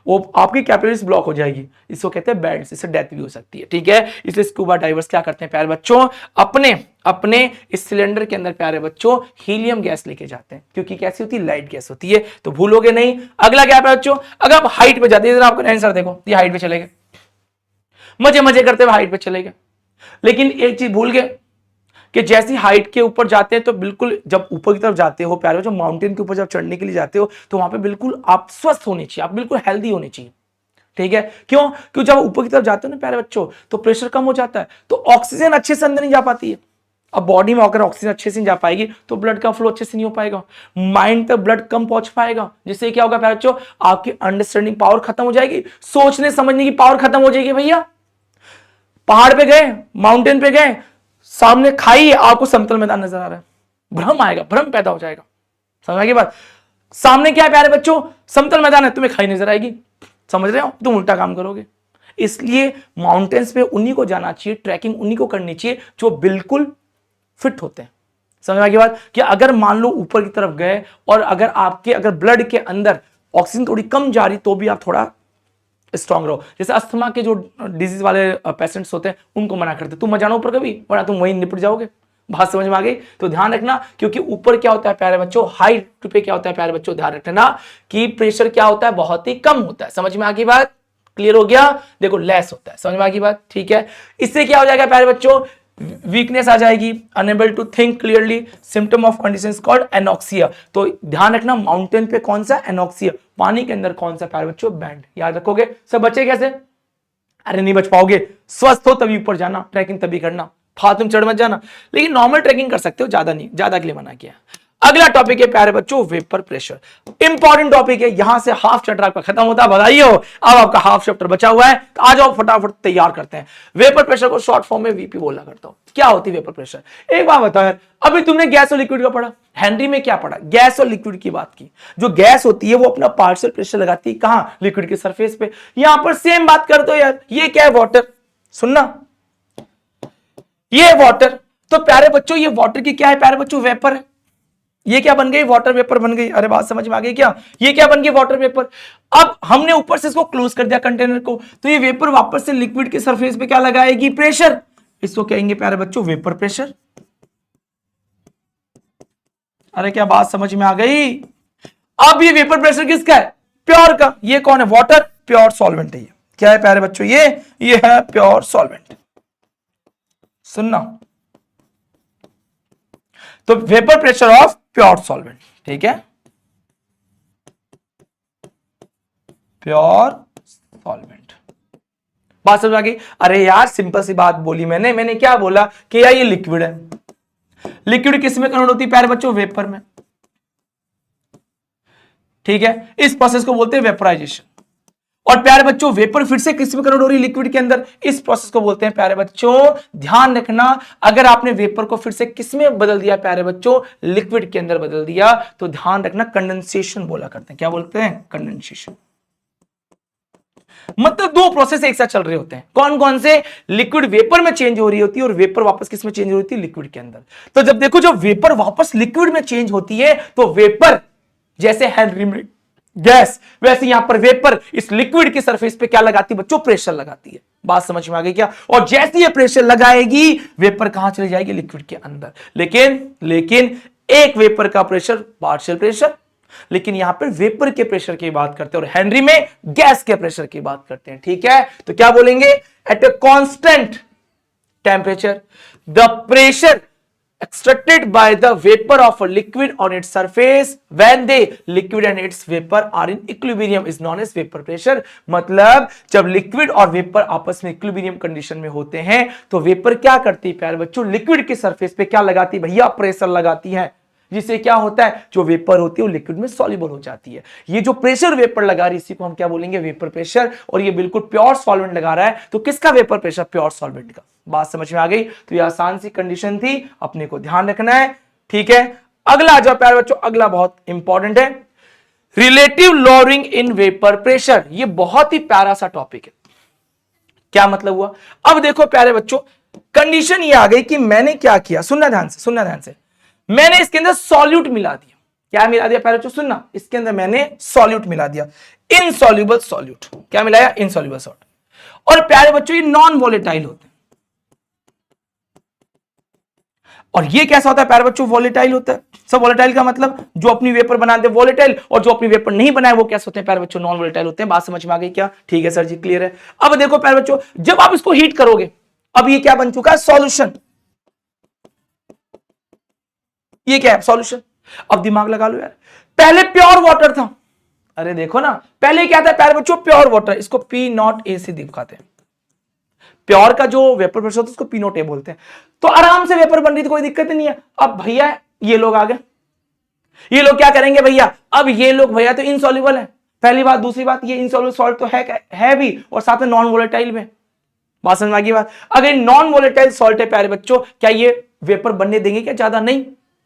वो आपकी कैपिलरीज ब्लॉक हो जाएगी। इसको कहते हैं बैंड्स, इससे डेथ भी हो सकती है। ठीक है, इसलिए स्कूबा डाइवर्स क्या करते हैं प्यारे बच्चों, अपने इस सिलेंडर के अंदर प्यारे बच्चों हीलियम गैस लेके जाते हैं, क्योंकि कैसी होती है, लाइट गैस होती है। तो भूलोगे नहीं। अगला क्या है बच्चों, अगर आप हाइट पे जाते हैं, आपको आंसर देखो, ये हाइट पे चले गए, मजे करते हुए हाइट पे चले गए, लेकिन एक चीज भूल गए कि जैसी हाइट के ऊपर जाते हैं तो बिल्कुल जब ऊपर की तरफ जाते हो प्यारे, जो माउंटेन के ऊपर जब चढ़ने के लिए जाते हो तो वहां पे बिल्कुल आप स्वस्थ होने चाहिए, आप बिल्कुल हेल्दी होने चाहिए। ठीक है, क्यों? क्योंकि जब ऊपर की तरफ जाते हो ना प्यारे बच्चों, तो प्रेशर कम हो जाता है, तो ऑक्सीजन अच्छे से अंदर नहीं जा पाती है। अब बॉडी में अगर ऑक्सीजन अच्छे से नहीं जा पाएगी तो ब्लड का फ्लो अच्छे से नहीं हो पाएगा, माइंड तक ब्लड कम पहुंच पाएगा, जिससे क्या होगा प्यारे बच्चों, आपकी अंडरस्टैंडिंग पावर खत्म हो जाएगी, सोचने समझने की पावर खत्म हो जाएगी। भैया पहाड़ पे गए, माउंटेन पे गए, सामने खाई है, आपको समतल मैदान नजर आ रहा है, भ्रम आएगा, भ्रम पैदा हो जाएगा। समझ की बात? सामने क्या है प्यारे बच्चों, समतल मैदान है, तुम्हें खाई नजर आएगी, समझ रहे हो, तुम उल्टा काम करोगे। इसलिए माउंटेन्स पे उन्हीं को जाना चाहिए, ट्रैकिंग उन्हीं को करनी चाहिए जो बिल्कुल फिट होते हैं। समझ की बात? कि अगर मान लो ऊपर की तरफ गए और अगर ब्लड के अंदर ऑक्सीजन थोड़ी कम जा रही तो भी आप थोड़ा स्ट्रांग रहो। जैसे अस्थमा के जो डिजीज वाले पेशेंट्स होते हैं उनको मना करते, तुम मत जाना ऊपर कभी, वरना तुम वहीं निपट जाओगे। बात समझ में आ गई? तो ध्यान रखना, क्योंकि ऊपर क्या होता है प्यारे बच्चों, हाइट पे क्या होता है प्यारे बच्चों, ध्यान रखना कि प्रेशर क्या होता है, बहुत ही कम होता है। समझ में आ गई बात? क्लियर हो गया? देखो लेस होता है। समझ में आ गई बात? ठीक है, इससे क्या हो जाएगा प्यारे बच्चों, वीकनेस आ जाएगी, unable to think clearly, symptom of condition called anoxia. तो ध्यान रखना माउंटेन पे कौन सा एनॉक्सिया, पानी के अंदर कौन सा प्यारे बच्चों, बैंड। याद रखोगे सब बच्चे कैसे, अरे नहीं बच पाओगे, स्वस्थ हो तभी ऊपर जाना, ट्रैकिंग तभी करना, फालतू में चढ़ मत जाना, लेकिन नॉर्मल ट्रैकिंग कर सकते हो, ज्यादा नहीं, ज्यादा के लिए मना किया। अगला टॉपिक है प्यारे बच्चों वेपर प्रेशर, इंपॉर्टेंट टॉपिक है, यहां से हाफ चैप्टर आपका खत्म होता है, बधाई हो, अब आपका हाफ चैप्टर बचा हुआ है, तो आ जाओ फटाफट तैयार करते हैं। वेपर प्रेशर को शॉर्ट फॉर्म में वीपी बोला करता हूं। क्या होती है वेपर प्रेशर, एक बात बताओ यार, अभी तुमने गैस और लिक्विड का पढ़ा, हेनरी में क्या पढ़ा, गैस और लिक्विड की बात की। जो गैस होती है वो अपना पार्शियल प्रेशर लगाती है कहां, लिक्विड के सरफेस पे। यहां पर सेम बात कर दो यार, ये क्या है, वाटर, सुनना, ये वाटर, तो प्यारे बच्चों ये वाटर की क्या है प्यारे बच्चों, वेपर है। ये क्या बन गई, वाटर वेपर बन गई। अरे बात समझ में आ गई क्या, ये क्या बन गई, वाटर वेपर। अब हमने ऊपर से इसको क्लोज कर दिया कंटेनर को, तो ये वेपर वापस से लिक्विड के सरफेस पे क्या लगाएगी, प्रेशर, इसको कहेंगे प्यारे बच्चों वेपर प्रेशर। अरे क्या बात समझ में आ गई। अब ये वेपर प्रेशर किसका है, प्योर का। ये कौन है, वाटर, प्योर सॉल्वेंट है। ये क्या है प्यारे बच्चों, ये है प्योर सॉल्वेंट। सुनना, तो vapour pressure of pure solvent, ठीक है, प्योर सॉल्वेंट। बात समझ आ गई। अरे यार सिंपल सी बात बोली मैंने क्या बोला कि यार ये लिक्विड है, लिक्विड किस में कन्वर्ट होती है प्यारे बच्चों, वेपर में, ठीक है, इस प्रोसेस को बोलते हैं वेपराइजेशन। और प्यारे बच्चों वेपर फिर से किस में कन्वर्ट हो रही है, लिक्विड के अंदर, इस प्रोसेस को बोलते हैं प्यारे बच्चों, ध्यान रखना, अगर आपने वेपर को फिर से किस में बदल दिया प्यारे बच्चों, लिक्विड के अंदर बदल दिया, तो ध्यान रखना कंडेंसेशन बोला करते हैं। क्या बोलते हैं, कंडेंसेशन। मतलब दो प्रोसेस एक साथ चल रहे होते हैं, कौन कौन से, लिक्विड वेपर में चेंज हो रही होती है और वेपर वापस किस में चेंज हो रही होती है, लिक्विड के अंदर। तो जब देखो जब वेपर वापस लिक्विड में चेंज होती है, तो वेपर जैसे हेनरी में गैस, वैसे यहां पर वेपर इस लिक्विड की सरफेस पे क्या लगाती है बच्चों, प्रेशर लगाती है। बात समझ में आ गई क्या। और जैसे ये प्रेशर लगाएगी, वेपर कहां चली जाएगी, लिक्विड के अंदर। लेकिन एक वेपर का प्रेशर पार्शियल प्रेशर, लेकिन यहां पर वेपर के प्रेशर की बात करते हैं और हेनरी में गैस के प्रेशर की बात करते हैं, ठीक है। तो क्या बोलेंगे, at a constant temperature the pressure extracted by the vapor of a liquid on its surface when the liquid and its vapor are in equilibrium is known as vapor pressure। मतलब जब लिक्विड और vapour आपस में equilibrium condition में होते हैं, तो vapour क्या करती है प्यारे बच्चों, लिक्विड के सरफेस पे क्या लगाती है भैया, प्रेशर लगाती है, जिससे क्या होता है, जो वेपर होती है वो लिक्विड में सॉल्युबल हो जाती है। ये जो प्रेशर वेपर लगा रही है इसी को हम क्या बोलेंगे, वेपर प्रेशर। और ये बिल्कुल प्योर सॉल्वेंट लगा रहा है, तो किसका वेपर प्रेशर, प्योर सॉल्वेंट का। बात समझ में आ गई। तो ये आसान सी कंडीशन थी, अपने को ध्यान रखना है, ठीक है। अगला आ जाओ प्यारे बच्चों, अगला बहुत इंपॉर्टेंट है, relative lowering in vapour pressure. ये बहुत ही प्यारा सा टॉपिक है। क्या मतलब हुआ, अब देखो प्यारे बच्चों, कंडीशन ये आ गई कि मैंने क्या किया, सुनना ध्यान से, मैंने इसके अंदर सॉल्यूट मिला दिया। क्या मिला दिया प्यारे बच्चों, सुनना, इसके अंदर मैंने सॉल्यूट मिला दिया, इनसॉल्युबल सॉल्यूट। क्या मिलाया, इनसॉल्युबल सॉल्यूट। और प्यारे बच्चों ये नॉन वोलेटाइल होते हैं। और ये कैसा होता है प्यारे बच्चों, वोलेटाइल होता है। सब वोलेटाइल का मतलब जो अपनी वेपर बनाते हैं वोलेटाइल, और जो अपनी वेपर नहीं बनाए वो कैसे होते हैं प्यारे बच्चों, नॉन वोलेटाइल होते हैं। बात समझ में आ गई क्या, ठीक है सर जी, क्लियर है। अब देखो प्यारे बच्चों, जब आप इसको हीट करोगे, अब ये क्या बन चुका है, सॉल्यूशन। ये क्या है, सॉल्यूशन। अब दिमाग लगा लो यार, पहले प्योर वाटर था, अरे देखो ना, पहले क्या था प्यारे बच्चों, प्योर वाटर, इसको P0A से दिखाते हैं। प्योर का जो वेपर प्रेशर होता है उसको P0A बोलते हैं। तो आराम से वेपर बन रही थी, कोई दिक्कत नहीं है। अब भैया ये लोग आ गए, ये लोग क्या करेंगे भैया, अब ये लोग भैया तो इनसॉल्युबल है, पहली बात। दूसरी बात, ये इनसॉल्युबल सॉल्ट तो है भी, और साथ में नॉन वोलेटाइल में। बात समझ में आ गई बात। अगर नॉन वोलेटाइल सॉल्ट है प्यारे बच्चों, क्या ये वेपर बनने देंगे क्या, ज्यादा नहीं।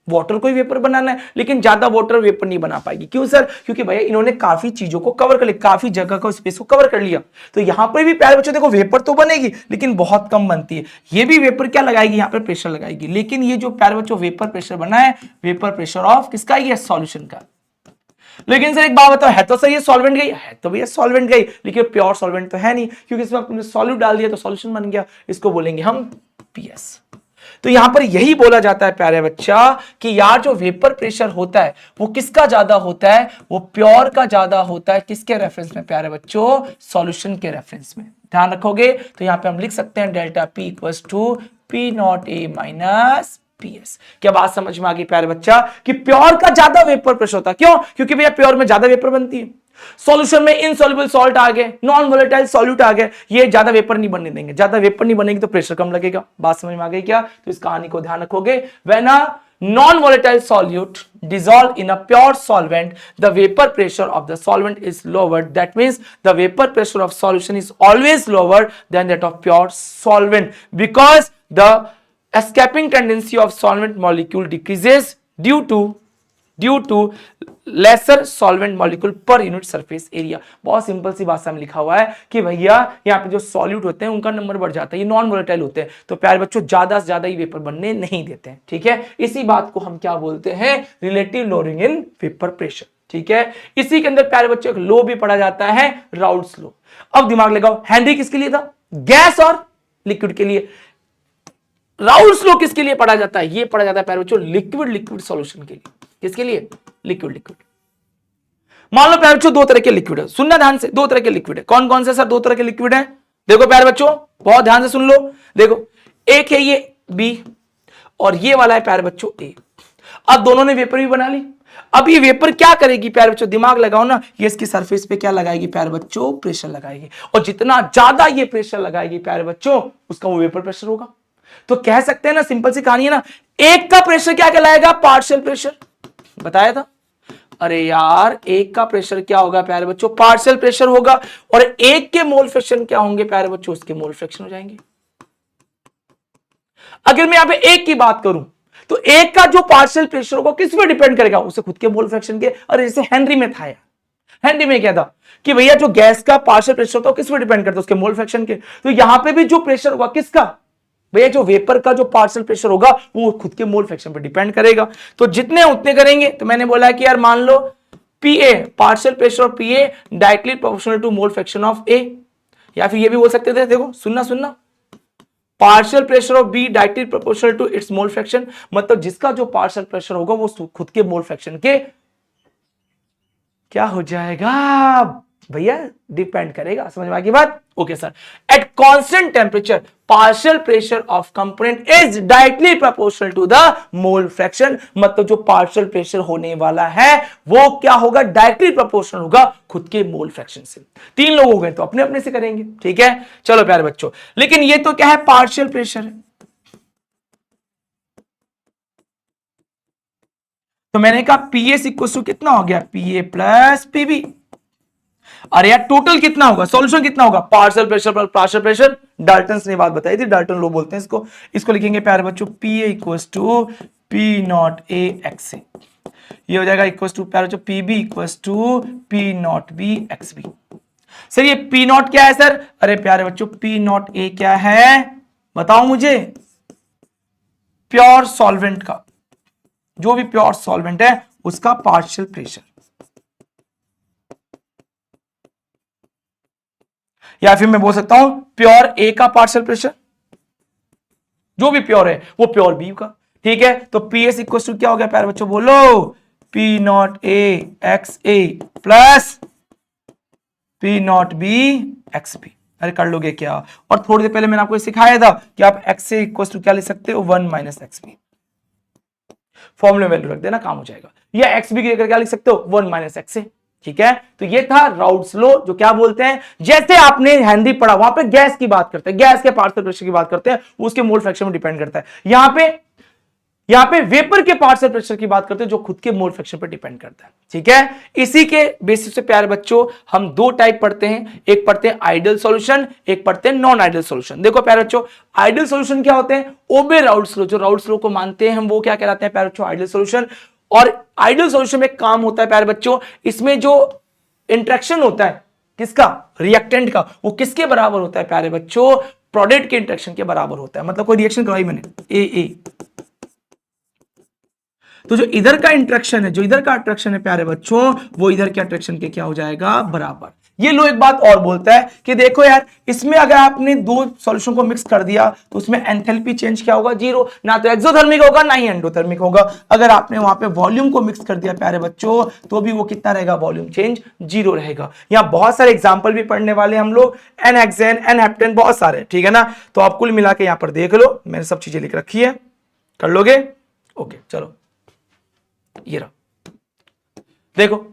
वाटर को ही वेपर बनाना है, लेकिन ज्यादा वाटर वेपर नहीं बना पाएगी। क्यों सर, क्योंकि भैया इन्होंने काफी चीजों को कवर कर लिया, काफी जगह को, स्पेस को कवर कर लिया। तो यहां पर भी प्यारे बच्चों देखो वेपर तो बनेगी, लेकिन बहुत कम बनती है। ये भी वेपर क्या लगाएगी, यहाँ पर प्रेशर लगाएगी। लेकिन ये जो प्यारे बच्चों वेपर प्रेशर बना है, वेपर प्रेशर ऑफ किसका, ये सॉल्यूशन का। लेकिन सर एक बात बताओ, है तो सर ये सॉल्वेंट गई, है तो भैया सॉल्वेंट गई, लेकिन प्योर सॉल्वेंट तो है नहीं, क्योंकि इसमें आपने सॉल्यूट डाल दिया तो सॉल्यूशन बन गया। इसको बोलेंगे हम PS। तो यहां पर यही बोला जाता है प्यारे बच्चा कि यार जो वेपर प्रेशर होता है वो किसका ज्यादा होता है, वो प्योर का ज्यादा होता है। किसके रेफरेंस में प्यारे बच्चों, सॉल्यूशन के रेफरेंस में। ध्यान रखोगे तो यहां पे हम लिख सकते हैं delta P equals to P naught A minus PS। क्या बात समझ में आ गई प्यारे बच्चा कि प्योर का ज्यादा वेपर प्रेशर होता है, क्यों? क्योंकि भैया प्योर में ज्यादा वेपर बनती है, सॉल्यूशन में इनसॉल्युबल सॉल्ट आ गए, नॉन वोलेटाइल सॉल्यूट आ गए, ये ज्यादा वेपर नहीं बनने देंगे, ज्यादा वेपर नहीं बनेगी तो प्रेशर कम लगेगा। बात समझ में आ गई क्या? तो इस कहानी को ध्यान रखोगे। When a non volatile solute dissolve in a pure solvent, the vapor pressure of the solvent is lowered. That means the vapor pressure of solution is always lower than that of pure solvent because the escaping tendency of solvent molecule decreases due to lesser solvent molecule per unit surface area। बहुत simple सी भाषा में लिखा हुआ है कि भैया यहाँ पे जो सॉल्यूट होते हैं उनका नंबर बढ़ जाता है, ये नॉन वोलेटाइल होते हैं, तो प्यारे बच्चों ज्यादा से ज्यादा ही वेपर बनने नहीं देते हैं। ठीक है, इसी बात को हम क्या बोलते हैं? Relative lowering in vapour pressure. ठीक है, इसी के अंदर प्यारे बच्चों एक लो भी पढ़ा जाता है, राउल्ट्स लो। अब दिमाग लगाओ, हेनरी किसके लिए था? गैस और लिक्विड के लिए। राउल्ट्स लो किसके लिए पढ़ा जाता है? ये पढ़ा जाता है प्यारे बच्चों लिक्विड सॉल्यूशन के लिए। किसके लिए? लिक्विड। मान लो प्यारे बच्चों दो तरह के लिक्विड है, सुनना ध्यान से, दो तरह के लिक्विड है। कौन कौन से सर दो तरह के लिक्विड है? देखो प्यारे बच्चों बहुत ध्यान से सुन लो। देखो एक है ये बी और ये वाला है प्यारे बच्चों ए। अब दोनों ने वेपर भी बना ली। अब ये वेपर क्या करेगी प्यारे बच्चों? दिमाग लगाओ ना, ये इसकी सरफेस पे क्या लगाएगी प्यारे बच्चों? प्रेशर लगाएगी, और जितना ज्यादा ये प्रेशर लगाएगी प्यारे बच्चों उसका वो वेपर प्रेशर होगा। तो कह सकते हैं ना, सिंपल सी कहानी है ना, एक का प्रेशर क्या कहलाएगा? Partial pressure. बताया था। अरे यार एक का प्रेशर क्या होगा प्यारे बच्चों? पार्शियल प्रेशर होगा। और एक के मोल फ्रैक्शन क्या होंगे प्यारे बच्चों? उसके मोल फ्रैक्शन हो जाएंगे। अगर मैं यहां पे एक की बात करूं तो एक का जो पार्शियल प्रेशर होगा किस पे डिपेंड करेगा? उसे खुद के मोल फ्रैक्शन के। अरे जैसे हेनरी में था यार, हेनरी में क्या था कि भैया जो गैस का पार्शियल प्रेशर होता है किस पे डिपेंड करता है? उसके मोल फ्रैक्शन के। तो यहां पे भी जो प्रेशर होगा किसका? भैया जो वेपर का जो पार्शियल प्रेशर होगा वो खुद के मोल फ्रैक्शन पे डिपेंड करेगा। तो जितने उतने करेंगे। तो मैंने बोला कि यार मान लो PA partial pressure of PA directly proportional to mole fraction of A, या फिर ये भी बोल सकते थे, देखो सुनना, partial pressure of B directly proportional to its mole fraction. मतलब जिसका जो पार्शियल प्रेशर होगा वो खुद के मोल फ्रैक्शन के क्या हो जाएगा भैया? डिपेंड करेगा। समझ में आ गई बात? Okay sir. At constant temperature partial pressure of component is directly proportional to the mole fraction. मतलब जो पार्शियल प्रेशर होने वाला है वो क्या होगा? डायरेक्टली प्रोपोर्शनल होगा खुद के मोल फ्रैक्शन से। तीन लोग हो गए तो अपने अपने से करेंगे। ठीक है, चलो प्यारे बच्चों, लेकिन ये तो क्या है? पार्शियल प्रेशर है। तो मैंने कहा पीएस इक्वल टू कितना हो गया? पीए प्लस पीबी। अरे यार टोटल कितना होगा? सॉल्यूशन कितना होगा? Partial pressure plus partial pressure. Dalton ने बात बताई थी, डाल्टन लो बोलते हैं इसको लिखेंगे प्यारे बच्चों PA equals to P naught A X A. ये हो जाएगा इक्वल्स टू प्यारे बच्चों PB equals to P naught B X B. Sir ये पी नॉट क्या है सर? अरे प्यारे बच्चों पी नॉट ए क्या है बताओ मुझे? प्योर सॉल्वेंट का, जो भी प्योर सॉल्वेंट है उसका पार्शियल प्रेशर, या फिर मैं बोल सकता हूं प्योर ए का पार्शियल प्रेशर, जो भी प्योर है वो प्योर बी का। ठीक है, तो पी एस इक्वल टू क्या हो गया प्यारे बच्चों? बोलो P naught A X A plus P naught B X B. अरे कर लोगे क्या? और थोड़ी देर पहले मैंने आपको सिखाया था कि आप एक्स ए इक्वल टू क्या लिख सकते हो? 1 माइनस एक्स बी। फॉर्मूले वैल्यू रख देना, काम हो जाएगा। या एक्स बी की जगह क्या लिख सकते हो? 1 माइनस एक्स ए। ठीक है, तो ये था राउल्ट्स लॉ, जो क्या बोलते हैं, जैसे आपने हेनरी पढ़ा वहां पे गैस की बात करते हैं, गैस के पार्शियल प्रेशर की बात करते हैं, उसके मोल फ्रैक्शन में डिपेंड करता है। यहां पे वेपर के पार्शियल प्रेशर की बात करते हैं जो खुद के मोल फ्रैक्शन पर डिपेंड करता है। ठीक है, इसी के बेसिस पे प्यारे बच्चों हम दो टाइप पढ़ते हैं, एक पढ़ते हैं आइडियल सॉल्यूशन, एक पढ़ते हैं नॉन आइडियल सॉल्यूशन। देखो प्यारे बच्चों, आइडियल सॉल्यूशन क्या होते हैं? ओबे राउल्ट्स लॉ, जो राउल्ट्स लॉ को मानते हैं हम, वो क्या कहलाते हैं प्यारे बच्चों? Ideal solution. और आइडियल सॉल्यूशन में काम होता है प्यारे बच्चों, इसमें जो इंट्रैक्शन होता है किसका? रिएक्टेंट का, वो किसके बराबर होता है प्यारे बच्चों? प्रोडक्ट के इंट्रैक्शन के बराबर होता है। मतलब कोई रिएक्शन करवाई मैंने ए, तो जो इधर का इंट्रैक्शन है, जो इधर का अट्रैक्शन है प्यारे बच्चों, वो इधर के अट्रैक्शन के क्या हो जाएगा? बराबर। ये लो एक बात और बोलता है कि देखो यार, इसमें अगर आपने दो सॉल्यूशन को मिक्स कर दिया तो उसमें एंथैल्पी चेंज क्या होगा, जीरो। ना तो एक्सोथर्मिक होगा ना ही एंडोथर्मिक होगा। अगर आपने वहां पे वॉल्यूम को मिक्स कर दिया प्यारे बच्चों, तो भी वो कितना रहेगा, वॉल्यूम चेंज जीरो रहेगा। यहां बहुत सारे एग्जाम्पल भी पढ़ने वाले हम लोग, एन हेक्सेन, एन हेप्टेन, बहुत सारे, ठीक है ना। तो आप कुल मिला के यहां पर देख लो, मैंने सब चीजें लिख रखी है, कर लोगे। ओके चलो, ये रहा, देखो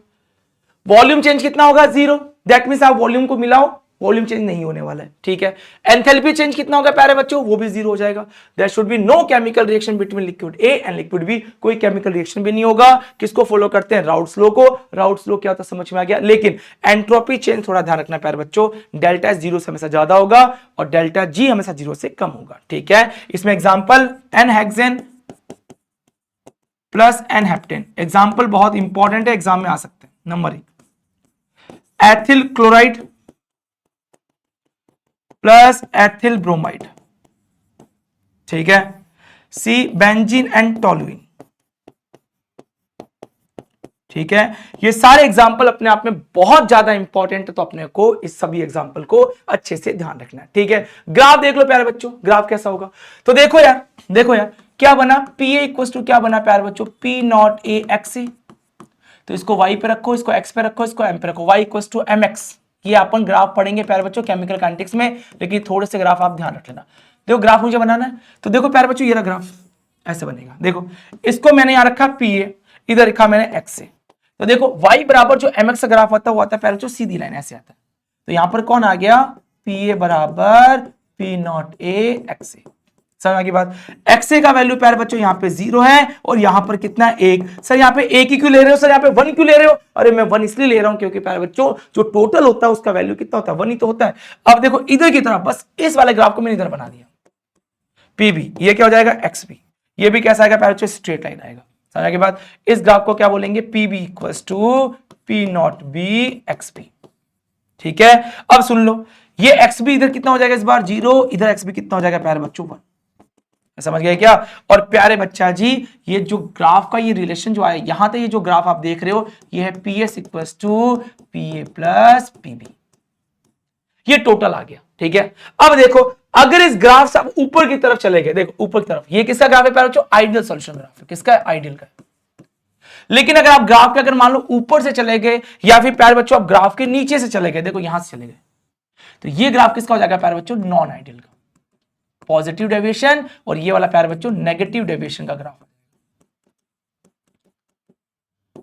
वॉल्यूम चेंज कितना होगा, जीरो। दैट मींस आप वॉल्यूम को मिलाओ, वॉल्यूम चेंज नहीं होने वाला है, ठीक है। एंथैल्पी चेंज कितना होगा प्यारे बच्चों, वो भी जीरो हो जाएगा। There should be no chemical reaction between liquid A and liquid B, कोई केमिकल रिएक्शन भी नहीं होगा। किसको फॉलो करते हैं, राउट्स लॉ को। राउट्स लॉ क्या होता है समझ में आ गया। लेकिन एंट्रोपी चेंज थोड़ा ध्यान रखना प्यारे बच्चों, डेल्टा एस जीरो से हमेशा ज्यादा होगा और डेल्टा जी हमेशा जीरो से कम होगा, ठीक है। इसमें example n hexane plus n heptane, example बहुत इंपॉर्टेंट है, एग्जाम में आ सकते हैं। Number 1 ethyl chloride plus ethyl bromide, ठीक है। सी बेंजीन एंड टोलुइन, ठीक है। ये सारे एग्जाम्पल अपने आप में बहुत ज्यादा इंपॉर्टेंट है, तो अपने को इस सभी एग्जाम्पल को अच्छे से ध्यान रखना है, ठीक है। ग्राफ देख लो प्यारे बच्चों, ग्राफ कैसा होगा, तो देखो यार, देखो यार क्या बना, पी ए इक्वल टू क्या बना प्यारे बच्चों, पी नॉट ए एक्स ए। तो इसको y पे रखो, इसको x पे रखो, इसको m पे रखो, y इक्वल्स टू mx। ये अपन ग्राफ पढ़ेंगे प्यारे बच्चों केमिकल काइनेटिक्स में, लेकिन थोड़े से ग्राफ आप ध्यान रख लेना। देखो ग्राफ मुझे बनाना है, तो देखो प्यारे बच्चों ये रहा ग्राफ, ऐसे बनेगा। देखो इसको मैंने यहां रखा pa, इधर रखा मैंने x से। तो देखो y बराबर जो mx का ग्राफ आता है वो आता है प्यारे बच्चों सीधी लाइन, ऐसे आता है। तो यहां पर कौन आ गया, pa बराबर p नॉट a x ए। समझ की बात। एक्स का वैल्यू प्यारे बच्चों यहाँ पे 0 है और यहां पर कितना है, 1। सर यहाँ पे 1 ही क्यों ले रहे हो, सर यहाँ पे 1 क्यों ले रहे हो, अरे मैं 1 इसलिए ले रहा हूं क्योंकि प्यारे बच्चों जो टोटल होता है उसका वैल्यू कितना होता है, 1 ही तो होता है। अब देखो इधर की तरफ, बस इस वाले ग्राफ को मैंने इधर बना दिया, पी बी, ये क्या हो जाएगा एक्स बी, ये भी कैसा आएगा प्यारे बच्चों, स्ट्रेट लाइन आएगा। समझ के बाद इस ग्राफ को क्या बोलेंगे, P B equals to P naught B X B, ठीक है। अब सुन लो, ये एक्स बी इधर कितना हो जाएगा इस बार 0, इधर एक्स बी कितना हो जाएगा प्यारे बच्चों 1। समझ गए क्या। और प्यारे बच्चा जी ये जो ग्राफ का ये रिलेशन जो आया यहां तक, ये जो ग्राफ आप देख रहे हो ये है P S equals to P A plus P B, ये टोटल आ गया, ठीक है। अब देखो अगर इस ग्राफ से आप ऊपर की तरफ चले गए, देखो ऊपर की तरफ, ये किसका ग्राफ है प्यारे बच्चों, आइडियल सॉल्यूशन ग्राफ है, किसका, आइडियल का। लेकिन अगर आप ग्राफ के अगर मान लो ऊपर से चले गए या फिर प्यारे बच्चों आप ग्राफ के नीचे से चले गए, देखो यहां से चले गए, तो ये ग्राफ किसका हो जाएगा प्यारे बच्चों, नॉन आइडियल का, पॉजिटिव डेविएशन। और ये वाला प्यारे बच्चों नेगेटिव डेविएशन का ग्राफ है,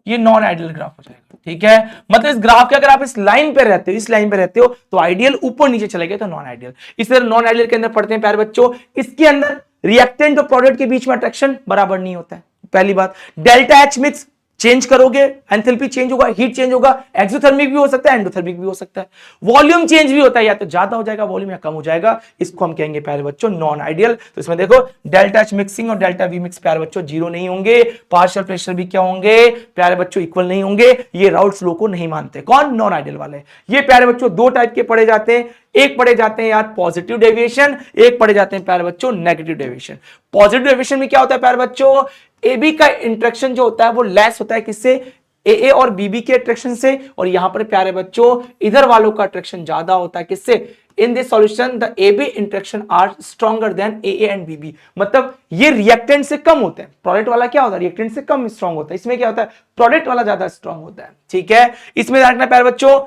ये नॉन आइडियल ग्राफ हो जाएगा, ठीक है। मतलब इस ग्राफ के अगर आप इस लाइन पे रहते हो, इस लाइन पे रहते हो तो आइडियल, ऊपर नीचे चले गए तो नॉन आइडियल। इस तरह नॉन आइडियल के अंदर पढ़ते हैं प्यारे बच्चों, इसके अंदर रिएक्टेंट और प्रोडक्ट के बीच में अट्रैक्शन बराबर नहीं होता है, पहली बात। डेल्टा एच मिक्स चेंज करोगे एंथैल्पी चेंज होगा, हीट चेंज होगा, एक्सोथर्मिक भी हो सकता है, एंडोथर्मिक भी हो सकता है। वॉल्यूम चेंज भी होता है, या तो ज्यादा हो जाएगा वॉल्यूम या कम हो जाएगा, इसको हम कहेंगे प्यारे बच्चों नॉन आइडियल। तो इसमें देखो डेल्टा एच मिक्सिंग और डेल्टा वी मिक्स प्यारे बच्चों जीरो नहीं होंगे, पार्शियल प्रेशर भी क्या होंगे प्यारे बच्चों, इक्वल नहीं होंगे। ये राउट्स लॉ को नहीं मानते, कौन, नॉन आइडियल वाले। ये प्यारे बच्चों दो टाइप के पढ़े जाते हैं, एक पढ़े जाते हैं यार पॉजिटिव डेविएशन, एक पढ़े जाते हैं प्यारे बच्चों नेगेटिव डेविएशन। पॉजिटिव डेविएशन में क्या होता है प्यारे बच्चों, ए बी का इंटरेक्शन जो होता है वो लेस होता है किससे, ए और बीबी के अट्रैक्शन से, और यहां पर प्यारे बच्चों इधर वालों का अट्रैक्शन ज्यादा होता है किससे, in this solution the A B interaction are stronger than A and BB. मतलब ये रिएक्टेंट से कम होते हैं, प्रोडक्ट वाला क्या होता है रिएक्टेंट से कम स्ट्रॉन्ग होता है, इसमें क्या होता है प्रोडक्ट वाला ज्यादा स्ट्रॉन्ग होता है, ठीक है। इसमें रखना प्यारे बच्चों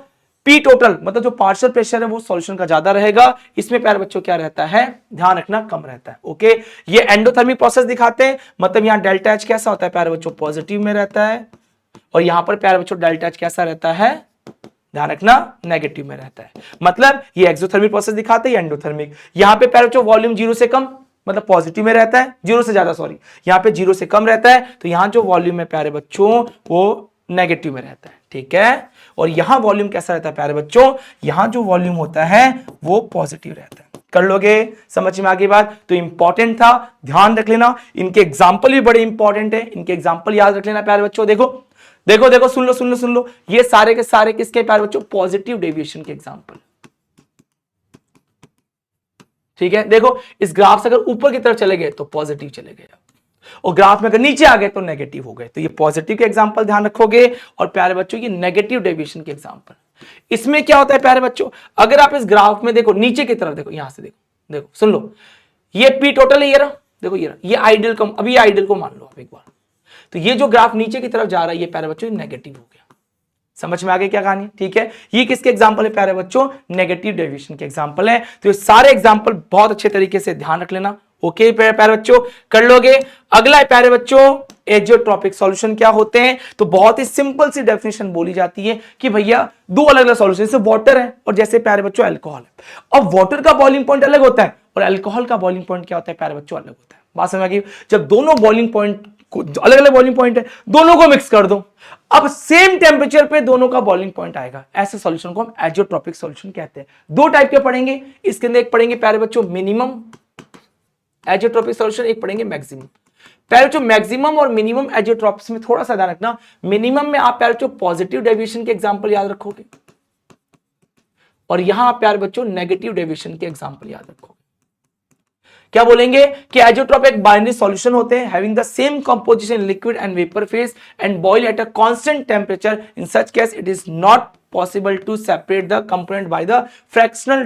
पी टोटल, मतलब जो पार्शियल प्रेशर है वो सॉल्यूशन का ज्यादा रहेगा, इसमें प्यारे बच्चों क्या रहता है, ध्यान रखना कम रहता है, ओके। ये एंडोथर्मिक प्रोसेस दिखाते हैं, मतलब यहां डेल्टा एच कैसा होता है प्यारे बच्चों, पॉजिटिव में रहता है, और यहां पर प्यारे बच्चों डेल्टा एच कैसा रहता है, ध्यान रखना नेगेटिव में रहता है। मतलब ये एक्सोथर्मिक प्रोसेस दिखाते हैं, एंडोथर्मिक। यहां पे प्यारे बच्चों वॉल्यूम जीरो से कम, मतलब पॉजिटिव में रहता है, जीरो से ज्यादा सॉरी, यहां पे जीरो से कम रहता है, तो यहां जो वॉल्यूम है प्यारे बच्चों वो नेगेटिव में रहता है, ठीक है। और यहां वॉल्यूम कैसा रहता है प्यारे बच्चों, यहां जो वॉल्यूम होता है वो पॉजिटिव रहता है। कर लोगे, समझ में आगे बात। तो इंपॉर्टेंट था, ध्यान रख लेना, इनके एग्जाम्पल भी बड़े इंपॉर्टेंट है, इनके एग्जाम्पल याद रख लेना प्यारे बच्चों। देखो देखो देखो, सुन लो सुन लो सुन लो, ये सारे के सारे किसके प्यारे बच्चों, पॉजिटिव डेविएशन के एग्जाम्पल, ठीक है। देखो इस ग्राफ से अगर ऊपर की तरफ चले गए तो पॉजिटिव चले गए, और ग्राफ में अगर नीचे आ गए तो नेगेटिव हो गए। तो ये पॉजिटिव के एग्जांपल ध्यान रखोगे, और प्यारे बच्चों ये नेगेटिव डेविएशन के एग्जांपल, इसमें क्या होता है प्यारे बच्चों, अगर आप इस ग्राफ में देखो नीचे की तरफ देखो, यहां से देखो, देखो सुन लो, ये पी टोटल है, ये रहा देखो, ये रहा, ये आइडियल को, अभी ये आइडियल को मान लो आप एक बार, तो ये जो ग्राफ नीचे की तरफ जा रहा है ये प्यारे बच्चों नेगेटिव हो गया। समझ में आ गई क्या कहानी? ठीक है, ये किसके एग्जांपल है प्यारे बच्चों? नेगेटिव डेविएशन के एग्जांपल है। तो ये सारे एग्जांपल बहुत अच्छे तरीके से ध्यान रख लेना। ओके प्यारे बच्चों, कर लोगे? अगला है प्यारे बच्चों एजियोट्रॉपिक सॉल्यूशन क्या होते हैं? तो बहुत ही सिंपल सी डेफिनेशन बोली जाती है कि भैया दो अलग अलग सॉल्यूशन, जैसे वाटर है और जैसे प्यारे बच्चों अल्कोहल है। अब वाटर का बॉइलिंग पॉइंट अलग होता है और अल्कोहल का बॉइलिंग पॉइंट क्या होता है प्यारे बच्चों? अलग होता है। बात समझ आ गई? जब दोनों बॉइलिंग पॉइंट अलग अलग बॉइलिंग पॉइंट है, दोनों को मिक्स कर दो, अब सेम टेंपरेचर पे दोनों का बॉइलिंग पॉइंट आएगा। ऐसे सॉल्यूशन को हम एजियोट्रॉपिक सॉल्यूशन कहते हैं। दो टाइप के पढ़ेंगे इसके अंदर, एक पढ़ेंगे प्यारे बच्चों मिनिमम एजियोट्रॉपिक सॉल्यूशन, एक पढ़ेंगे मैक्सिमम। प्यारे बच्चों मैक्सिमम और मिनिमम एजियोट्रॉपिक्स में थोड़ा सा ध्यान रखना, मिनिमम में आप प्यारे बच्चों पॉजिटिव डेविएशन के एग्जांपल याद रखोगे और यहां आप प्यारे बच्चों नेगेटिव डेविएशन के एग्जांपल याद रखोगे। क्या बोलेंगे कि एजियोट्रॉप एक बाइनरी सॉल्यूशन होते हैं having the same composition liquid and vapour phase and boil at a constant temperature. In such case it is not possible to separate the component by the fractional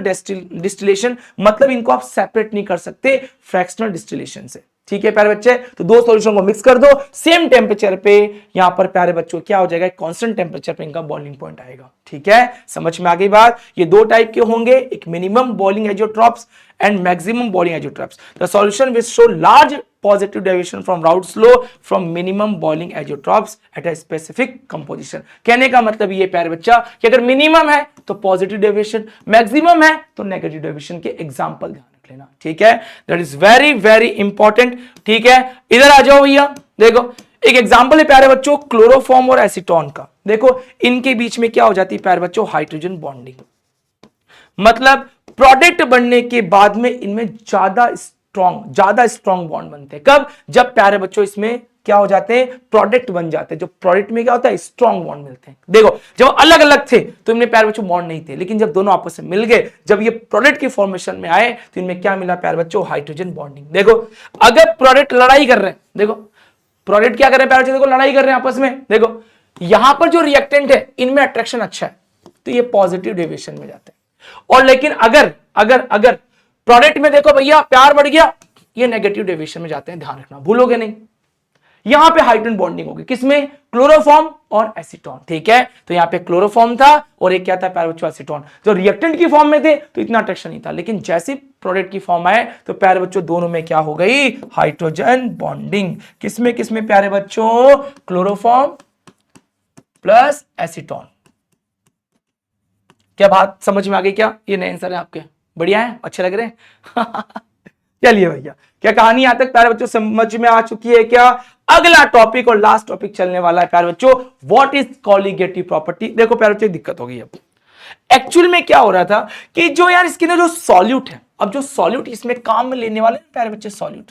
distillation. मतलब इनको आप separate नहीं कर सकते fractional distillation से। ठीक है प्यारे बच्चे, तो दो सॉल्यूशन को मिक्स कर दो सेम टेंपरेचर पे, यहां पर प्यारे बच्चों क्या हो जाएगा? कांस्टेंट टेंपरेचर पे इनका बॉइलिंग पॉइंट आएगा। ठीक है, समझ में आ गई बात? ये दो टाइप के होंगे, एक minimum boiling azeotropes and maximum boiling azeotrophs. The solution will show large positive deviation from Raoult's law from minimum boiling azeotrophs at a specific composition. कहने का मतलब ये प्यारे बच्चा कि अगर मिनिमम है तो पॉजिटिव डेविएशन, मैक्सिमम है तो नेगेटिव डेविएशन के एग्जांपल ध्यान रख लेना। ठीक है, that is very very important. ठीक है, इधर आ जाओ भैया, देखो एक एग्जांपल है प्यारे बच्चों क्लोरोफॉर्म और एसीटोन का। देखो इनके बीच में क्या हो जाती है प्यारे बच्चों? Hydrogen bonding. मतलब प्रोडक्ट बनने के बाद में इनमें ज्यादा स्ट्रॉन्ग बॉन्ड बनते हैं। कब? जब प्यारे बच्चों इसमें क्या हो जाते हैं? प्रोडक्ट बन जाते हैं। जो प्रोडक्ट में क्या होता है? स्ट्रॉन्ग बॉन्ड मिलते हैं। देखो जब अलग अलग थे तो इनमें प्यारे बच्चों बॉन्ड नहीं थे, लेकिन जब दोनों आपस में मिल गए, जब ये प्रोडक्ट की फॉर्मेशन में आए तो इनमें क्या मिला प्यारे बच्चों? Hydrogen bonding. देखो अगर प्रोडक्ट लड़ाई कर रहे हैं, देखो प्रोडक्ट क्या कर रहे हैं प्यारे बच्चों? देखो लड़ाई कर रहे हैं आपस में। देखो यहां पर जो रिएक्टेंट है इनमें अट्रैक्शन अच्छा है तो ये पॉजिटिव डेविएशन में जाते हैं। और लेकिन अगर अगर अगर प्रोडक्ट में देखो भैया प्यार बढ़ गया, ये नेगेटिव डेविएशन में जाते हैं। ध्यान रखना, भूलोगे नहीं। यहां पे हाइड्रोजन बॉन्डिंग होगी किसमें? क्लोरोफॉर्म और एसीटोन। ठीक है, तो यहां पे क्लोरोफॉर्म था और एक क्या था प्यारे बच्चों? एसीटोन। जो रिएक्टेंट की फॉर्म में थे तो इतना अट्रैक्शन नहीं था, लेकिन जैसे प्रोडक्ट की फॉर्म आए तो प्यारे बच्चों दोनों में क्या हो गई? Hydrogen bonding. किसमें प्यारे बच्चों? Chloroform plus acetone. क्या बात समझ में आ गई क्या? ये नए आंसर है आपके, बढ़िया है, अच्छे लग रहे हैं। चलिए भैया, क्या कहानी यहां तक प्यारे बच्चों समझ में आ चुकी है क्या? अगला टॉपिक और लास्ट टॉपिक चलने वाला है प्यारे बच्चों, व्हाट इज कॉलिगेटिव प्रॉपर्टी। देखो प्यारे बच्चों दिक्कत हो गई। अब एक्चुअल में क्या हो रहा था कि जो यार इसके अंदर जो सॉल्यूट है, अब जो सॉल्यूट इसमें काम में लेने वाले प्यारे बच्चे सॉल्यूट,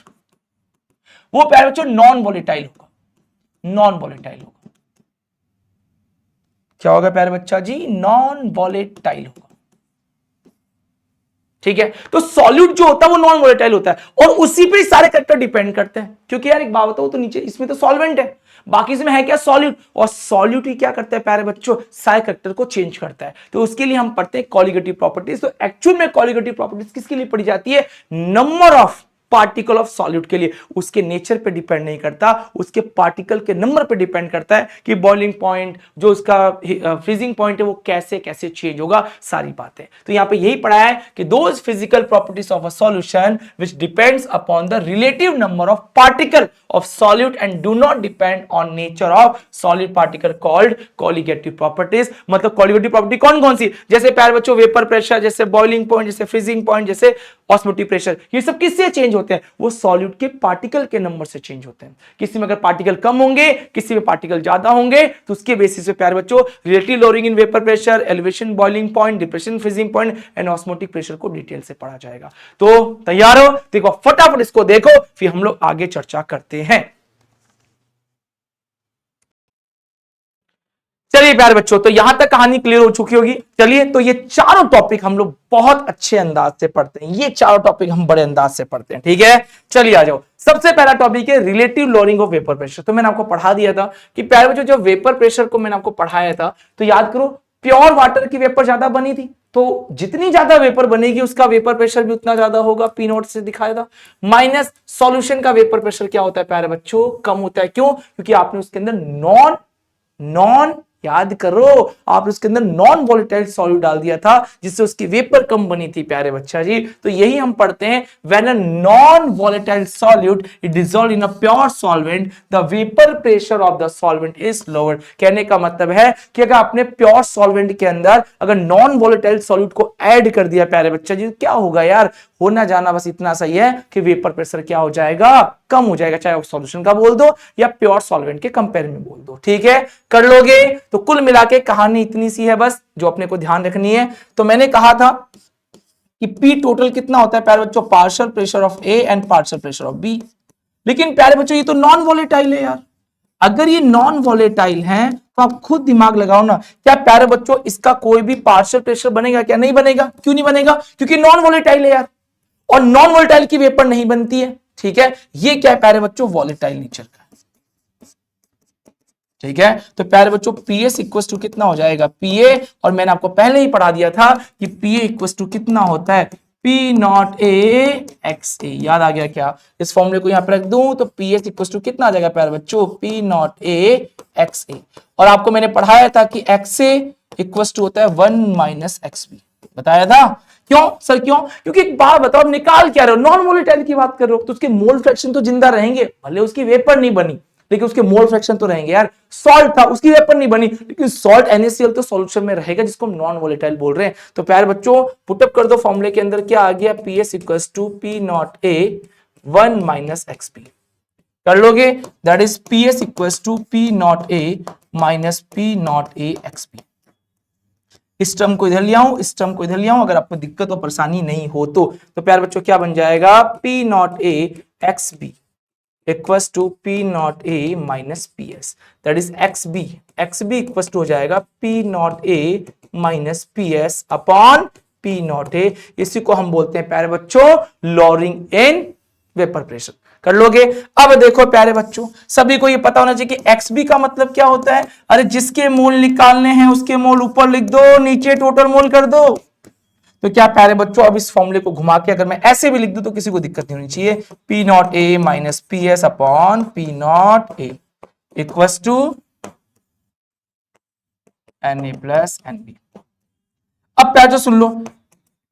वो प्यारे बच्चों नॉन वोलेटाइल होगा। नॉन वोलेटाइल होगा। क्या होगा प्यारे बच्चा जी? नॉन वोलेटाइल होगा। ठीक है, तो सॉल्यूट जो होता है वो नॉन वोलेटाइल होता है और उसी पे सारे करैक्टर डिपेंड करते हैं। क्योंकि यार एक बात बताओ, तो नीचे इसमें तो सॉल्वेंट है, बाकी इसमें है क्या? सॉल्यूट। और सॉल्यूट ही क्या करता है प्यारे बच्चों? सारे करैक्टर को चेंज करता है। तो उसके लिए हम पढ़ते हैं कॉलिगेटिव प्रॉपर्टीज। तो एक्चुअल में कॉलिगेटिव प्रॉपर्टीज किसके लिए पढ़ी जाती है? Number of particle of solute के लिए। उसके नेचर पे डिपेंड नहीं करता, उसके पार्टिकल के नंबर पे डिपेंड करता है कि बॉइलिंग पॉइंट, जो उसका फ्रीजिंग पॉइंट है, वो कैसे कैसे चेंज होगा, सारी बातें। तो यहां पे यही पढ़ा है कि those physical properties of a solution which depends upon the relative number of particle of solute and do not depend on nature of solid particle called colligative properties. मतलब कॉलिगेटिव प्रॉपर्टी कौन कौन सी? जैसे प्यारे बच्चों वेपर प्रेशर, जैसे boiling point, जैसे freezing point, जैसे osmotic pressure, ये सब किससे चेंज होते हैं? वो सॉल्यूट के पार्टिकल के नंबर से चेंज होते हैं। किसी में अगर पार्टिकल कम होंगे, किसी में पार्टिकल ज्यादा होंगे, तो उसके बेसिस पे प्यारे बच्चों relative lowering in vapour pressure, elevation boiling point, depression freezing point and osmotic pressure को डिटेल से पढ़ा जाएगा। तो तैयार हो? देखो फटाफट इसको देखो, फिर हम लोग आगे चर्चा करते हैं। चलिए प्यारे बच्चों, तो यहां तक कहानी क्लियर हो चुकी होगी। चलिए, तो ये चारों टॉपिक हम लोग बहुत अच्छे अंदाज से पढ़ते हैं। ये चारों टॉपिक हम बड़े अंदाज से पढ़ते हैं। ठीक है, चलिए आ जाओ। सबसे पहला टॉपिक है relative lowering of vapour pressure. तो मैंने आपको पढ़ा दिया था कि प्यारे बच्चों, जो वेपर प्रेशर को मैंने आपको पढ़ाया था, तो याद करो प्योर वाटर की वेपर ज्यादा बनी थी, तो जितनी ज्यादा वेपर बनेगी उसका वेपर प्रेशर भी उतना ज्यादा होगा, पी नॉट से दिखाया था। माइनस सॉल्यूशन का वेपर प्रेशर क्या होता है प्यारे बच्चों, कम होता है। क्यों? क्योंकि आपने उसके अंदर नॉन नॉन याद करो, आप उसके अंदर नॉन वोलेटाइल सॉल्यूट डाल दिया था, जिससे उसकी वेपर कम बनी थी प्यारे बच्चा जी। तो यही हम पढ़ते हैं, when a non volatile solute it dissolve in a pure solvent the vapour pressure of the solvent is lower. कहने का मतलब है कि अगर आपने प्योर सॉल्वेंट के अंदर अगर नॉन वोलेटाइल सॉल्यूट को ऐड कर दिया प्यारे बच्चा जी, क्या होगा यार, होना जाना बस इतना सही है कि वेपर प्रेशर क्या हो जाएगा, कम हो जाएगा, चाहे आप सॉल्यूशन का बोल दो या प्योर सॉल्वेंट के कंपेयर में बोल दो। ठीक है, कर लोगे? तो कुल मिला के कहानी इतनी सी है बस, जो अपने को ध्यान रखनी है। तो मैंने कहा था कि पी टोटल कितना होता है प्यारे बच्चों, partial pressure of A and partial pressure of B. लेकिन प्यारे बच्चों ये तो नॉन वोलेटाइल है यार, अगर ये नॉन वोलेटाइल है तो आप खुद दिमाग लगाओ ना, क्या प्यारे बच्चों इसका कोई भी पार्शियल प्रेशर बनेगा क्या? नहीं बनेगा। क्यों नहीं बनेगा? क्योंकि नॉन वोलेटाइल है यार, और नॉन वोलेटाइल की वेपर नहीं बनती है। ठीक है, ये क्या है प्यारे बच्चों, वोलेटाइल नेचर का है। ठीक है, तो प्यारे बच्चों पीएस इक्वल टू कितना हो जाएगा, पीए, और मैंने आपको पहले ही पढ़ा दिया था कि पीए इक्वल टू कितना होता है, पी नॉट ए एक्स ए। याद आ गया क्या? इस फॉर्मूले को यहां पर रख दूं तो पीएस इक्वल टू कितना आ जाएगा प्यारे बच्चों, पी नॉट ए एक्स ए। और आपको मैंने पढ़ाया था कि एक्स ए इक्वल टू होता है 1 माइनस एक्स बी, बताया था। क्यों सर, क्यों? क्योंकि एक बात बताओ, निकाल क्या रहे हो, नॉन वोलेटाइल की बात कर रहे हो, तो उसके मोल फ्रैक्शन तो जिंदा रहेंगे, भले उसकी वेपर नहीं बनी लेकिन उसके मोल फ्रैक्शन तो रहेंगे यार। सॉल्ट था, उसकी वेपर नहीं बनी, लेकिन सॉल्ट NaCl तो सॉल्यूशन में रहेगा, जिसको हम नॉन वोलेटाइल बोल रहे हैं। तो प्यारे बच्चों पुटअप कर दो फॉर्मूले के अंदर, क्या आ गया, PS equals to P naught A 1 minus X B. कर लोगे? That is PS equals to P naught A minus P naught A X B. इस टर्म को इधर ले आऊं, इस टर्म को इधर ले आऊं, अगर आपको दिक्कत और परेशानी नहीं हो तो प्यारे बच्चों क्या बन जाएगा, P naught A X B equals to P naught A minus P S, that is X B equals to हो जाएगा P naught A minus P S upon P naught A. इसी को हम बोलते हैं प्यारे बच्चों लॉरिंग इन वेपर प्रेशर। कर लोगे? अब देखो प्यारे बच्चों, सभी को ये पता होना चाहिए कि एक्स बी का मतलब क्या होता है। अरे जिसके मोल निकालने हैं उसके मोल ऊपर लिख दो, नीचे टोटल मोल कर दो। तो क्या प्यारे बच्चों, अब इस फॉर्मूले को घुमा के अगर मैं ऐसे भी लिख दूं तो किसी को दिक्कत नहीं होनी चाहिए, P naught A minus P S upon P naught A equals to N A plus N B. अब प्यारे सुन लो,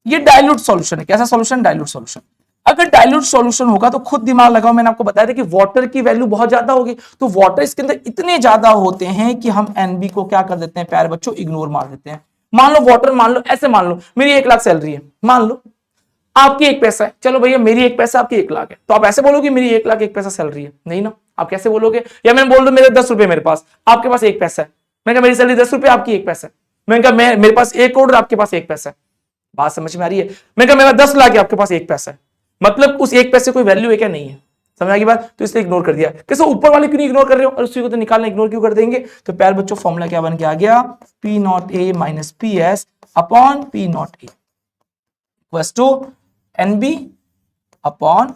ये डाइल्यूट सॉल्यूशन है। कैसा सॉल्यूशन? Dilute solution. अगर डाइल्यूट सॉल्यूशन होगा तो खुद दिमाग लगाओ, मैंने आपको बताया था कि वाटर की वैल्यू बहुत ज्यादा होगी, तो वाटर इसके अंदर इतने ज्यादा होते हैं कि हम एनबी को क्या कर देते हैं प्यारे बच्चों, इग्नोर मार देते हैं। मान लो वाटर, मान लो ऐसे, मान लो मेरी 1 लाख सैलरी है, मान लो आपकी 1 पैसा है, चलो भैया मेरी 1 पैसा आपकी 1 लाख है, तो आप ऐसे बोलोगे मेरी 1 लाख 1 पैसा सैलरी है? नहीं ना, आप कैसे बोलोगे? या मैं बोल दूं मेरे 10 रुपए मेरे पास, आपके पास 1 पैसा है, मैंने कहा मेरी सैलरी 10 रुपए आपकी 1 पैसा है, मैंने कहा मेरे पास 1 करोड़ आपके पास 1 पैसा है। बात समझ में आ रही है? मैंने कहा मेरा 10 लाख है आपके पास 1 पैसा है, मतलब उस 1 पैसे कोई वैल्यू है क्या? नहीं है। समझ आ गई बात? तो इसलिए इग्नोर कर दिया। कैसे? ऊपर वाले क्यों नहीं इग्नोर कर रहे हो, और उसी को तो निकालना, इग्नोर क्यों कर देंगे? तो प्यार बच्चों फॉर्मूला क्या बन के आ गया, P naught A minus P S upon P naught A equals to N B upon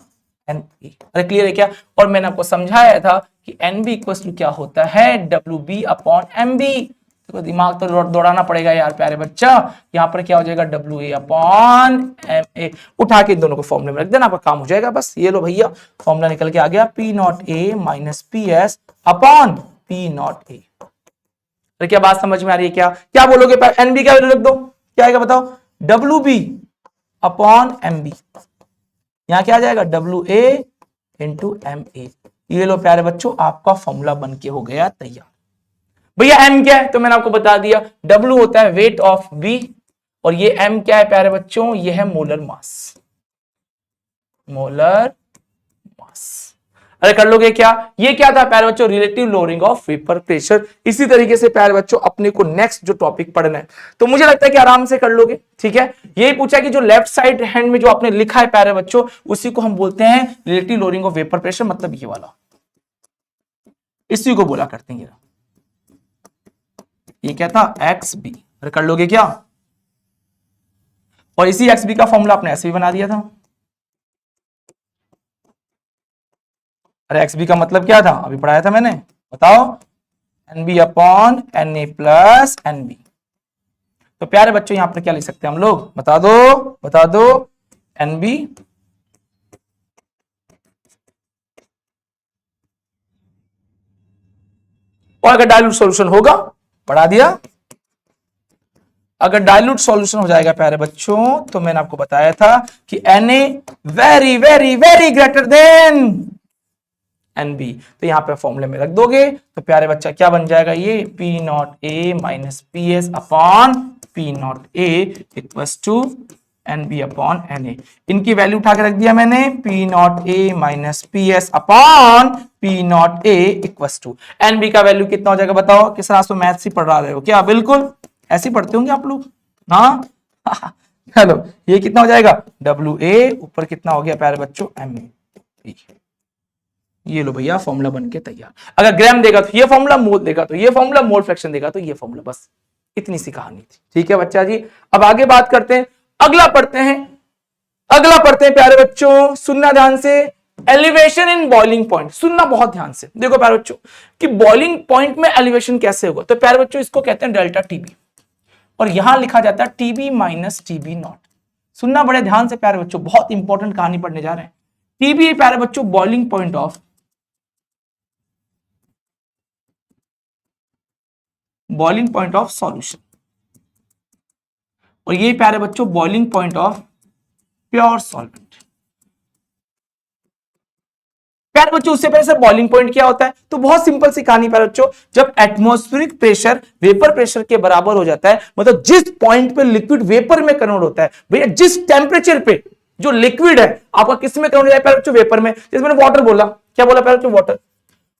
N A. अरे क्लियर है क्या? और मैंने आपको समझाया था कि एन बी इक्वल्स टू क्या होता है, W B upon M B. तो दिमाग तो दौड़ाना पड़ेगा यार प्यारे बच्चा। यहां पर क्या हो जाएगा, W A upon M A. उठा के इन दोनों को फॉर्मूले में रख देना, आपका काम हो जाएगा बस। ये लो भैया फॉर्मूला निकल के आ गया, P naught A minus P S upon P naught ए। तो क्या बात समझ में आ रही है? क्या क्या बोलोगे? एन बी का वैल्यू रख दो, क्या आएगा बताओ, W B upon M B. यहां क्या आ जाएगा, W A into M A. ये लो प्यारे बच्चों, आपका फॉर्मूला बन के हो गया तैयार। भैया एम क्या है? तो मैंने आपको बता दिया, डब्ल्यू होता है वेट ऑफ बी, और ये एम क्या है प्यारे बच्चों, ये है मोलर मास। Molar mass. अरे कर लोगे क्या? ये क्या था प्यारे बच्चों, relative lowering of vapour pressure. इसी तरीके से प्यारे बच्चों अपने को नेक्स्ट जो टॉपिक पढ़ना है, तो मुझे लगता है कि आराम से कर लोगे। ठीक है, यही पूछा कि जो लेफ्ट साइड हैंड में जो आपने लिखा है प्यारे बच्चों, उसी को हम बोलते हैं relative lowering of vapour pressure, मतलब ये वाला, इसी को बोला करते हैं। ये क्या था, एक्स बी। अरे कर लोगे क्या? और इसी एक्स बी का फॉर्मूला आपने ऐसे भी बना दिया था। अरे एक्स बी का मतलब क्या था, अभी पढ़ाया था मैंने, बताओ, N B upon N A plus N B. तो प्यारे बच्चों यहां पर क्या लिख सकते हैं हम लोग, बता दो NB और अगर डाइल्यूट सॉल्यूशन होगा, बढ़ा दिया, अगर डाइल्यूट सॉल्यूशन हो जाएगा प्यारे बच्चों, तो मैंने आपको बताया था कि Na very very very greater than NB, तो यहां पे फॉर्मूले में रख दोगे तो प्यारे बच्चा क्या बन जाएगा, ये P0A minus PS upon P0A equals to NB upon Na। इनकी वैल्यू उठा के रख दिया मैंने, P0A minus PS upon P0A equals to NB का वैल्यू कितना हो जाएगा बताओ, किस तरह से मैथ्स ही पढ़ रहे हो क्या, बिल्कुल ऐसे पढ़ते होंगे आप लोग, हाँ चलो ये कितना हो जाएगा WA, ऊपर कितना हो गया प्यारे बच्चों MA। ये लो भैया फॉर्मूला बन के तैयार। अगर ग्राम देगा तो ये फॉर्मूला, मोल देगा तो ये फॉर्मूला, मोल फ्रैक्शन देगा तो ये फॉर्मूला, बस इतनी सी कहानी थी। ठीक है बच्चा जी, अब आगे बात करते हैं, अगला पढ़ते हैं प्यारे बच्चों, सुनना ध्यान से, एलिवेशन इन बॉइलिंग पॉइंट। सुनना बहुत ध्यान से, देखो प्यारे बच्चों कि बॉइलिंग पॉइंट में एलिवेशन कैसे होगा, तो प्यारे बच्चों इसको कहते हैं डेल्टा टीबी, और यहां लिखा जाता है टीबी माइनस टीबी नॉट। सुनना बड़े ध्यान से प्यारे बच्चों, बहुत इंपॉर्टेंट कहानी पढ़ने जा रहे हैं। टीबी प्यारे बच्चों बॉइलिंग पॉइंट ऑफ सॉल्यूशन, और ये प्यारे बच्चों boiling point of pure solvent. प्यारे बच्चों उससे पहले सर बॉइलिंग पॉइंट क्या होता है, तो बहुत सिंपल सी कहानी प्यारे बच्चों, जब एटमॉस्फेरिक प्रेशर वेपर प्रेशर के बराबर हो जाता है, मतलब जिस पॉइंट पे लिक्विड वेपर में कन्वर्ट होता है, भैया जिस टेम्परेचर पे जो लिक्विड है आपका किस में कन्वर्ट हो जाए प्यारे बच्चों, वेपर में। जैसे मैंने वाटर बोला, क्या बोला प्यारे बच्चों,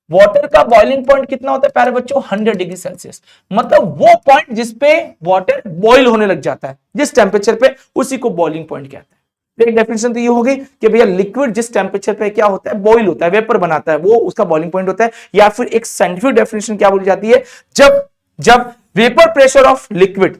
वाटर का बॉइलिंग पॉइंट कितना होता है प्यारे बच्चों, 100 डिग्री सेल्सियस, मतलब वो पॉइंट जिसपे वाटर बॉइल होने लग जाता है जिस टेम्परेचर पे, उसी को बॉइलिंग पॉइंट कहते हैं। एक डेफिनेशन तो ये हो गई कि भैया लिक्विड जिस टेम्परेचर पे क्या होता है, बॉइल होता है, वेपर बनाता है, वो उसका बॉइलिंग पॉइंट होता है। या फिर एक साइंटिफिक डेफिनेशन क्या बोली जाती है, जब वेपर प्रेशर ऑफ लिक्विड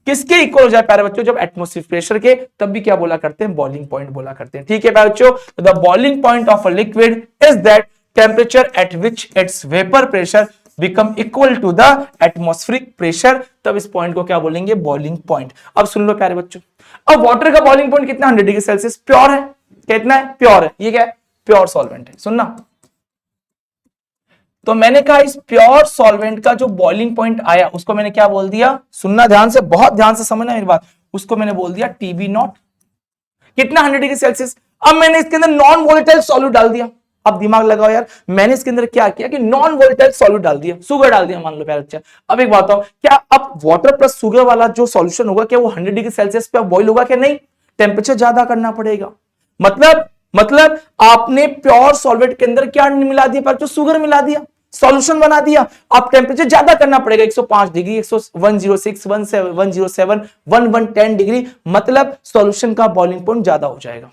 किसके इक्वल हो जाए प्यारे बच्चों, जब एटमॉस्फेरिक प्रेशर के, तब भी क्या बोला करते हैं, बॉइलिंग पॉइंट बोला करते हैं। ठीक है प्यारे बच्चों, the boiling point of a liquid is that temperature at which its vapour pressure become equal to the atmospheric pressure, तब इस पॉइंट को क्या बोलेंगे, बॉइलिंग पॉइंट। अब सुन लो प्यारे बच्चों, अब वाटर का बॉइलिंग पॉइंट कितना, 100 डिग्री सेल्सियस, प्योर है, कितना है, प्योर है, ये क्या है, प्योर सॉल्वेंट है। सुनना, तो मैंने कहा इस प्योर सॉल्वेंट का जो बॉइलिंग पॉइंट आया उसको मैंने क्या बोल दिया, सुनना ध्यान से, बहुत ध्यान से समझना मेरी बात, उसको मैंने बोल दिया टीबी नॉट, कितना, 100 डिग्री सेल्सियस। अब मैंने इसके अंदर नॉन वोलेटाइल सॉल्यूट डाल दिया, अब दिमाग लगाओ यार, मैंने इसके अंदर क्या किया कि नॉन वोलेटाइल सॉल्यूट डाल दिया, शुगर डाल दिया मान लो प्यारे बच्चा। अब एक बात बताओ, क्या अब वाटर प्लस शुगर वाला जो सॉल्यूशन होगा, क्या वो 100 डिग्री सेल्सियस पे बॉइल होगा क्या, नहीं, टेम्परेचर ज्यादा करना पड़ेगा। मतलब आपने प्योर सॉल्वेंट के अंदर क्या मिला दिया, जो शुगर मिला दिया, सॉल्यूशन बना दिया, आप टेम्परेचर ज्यादा करना पड़ेगा, 105 डिग्री, 106, 107, 1110 डिग्री, मतलब सॉल्यूशन का बॉइलिंग पॉइंट ज्यादा हो जाएगा।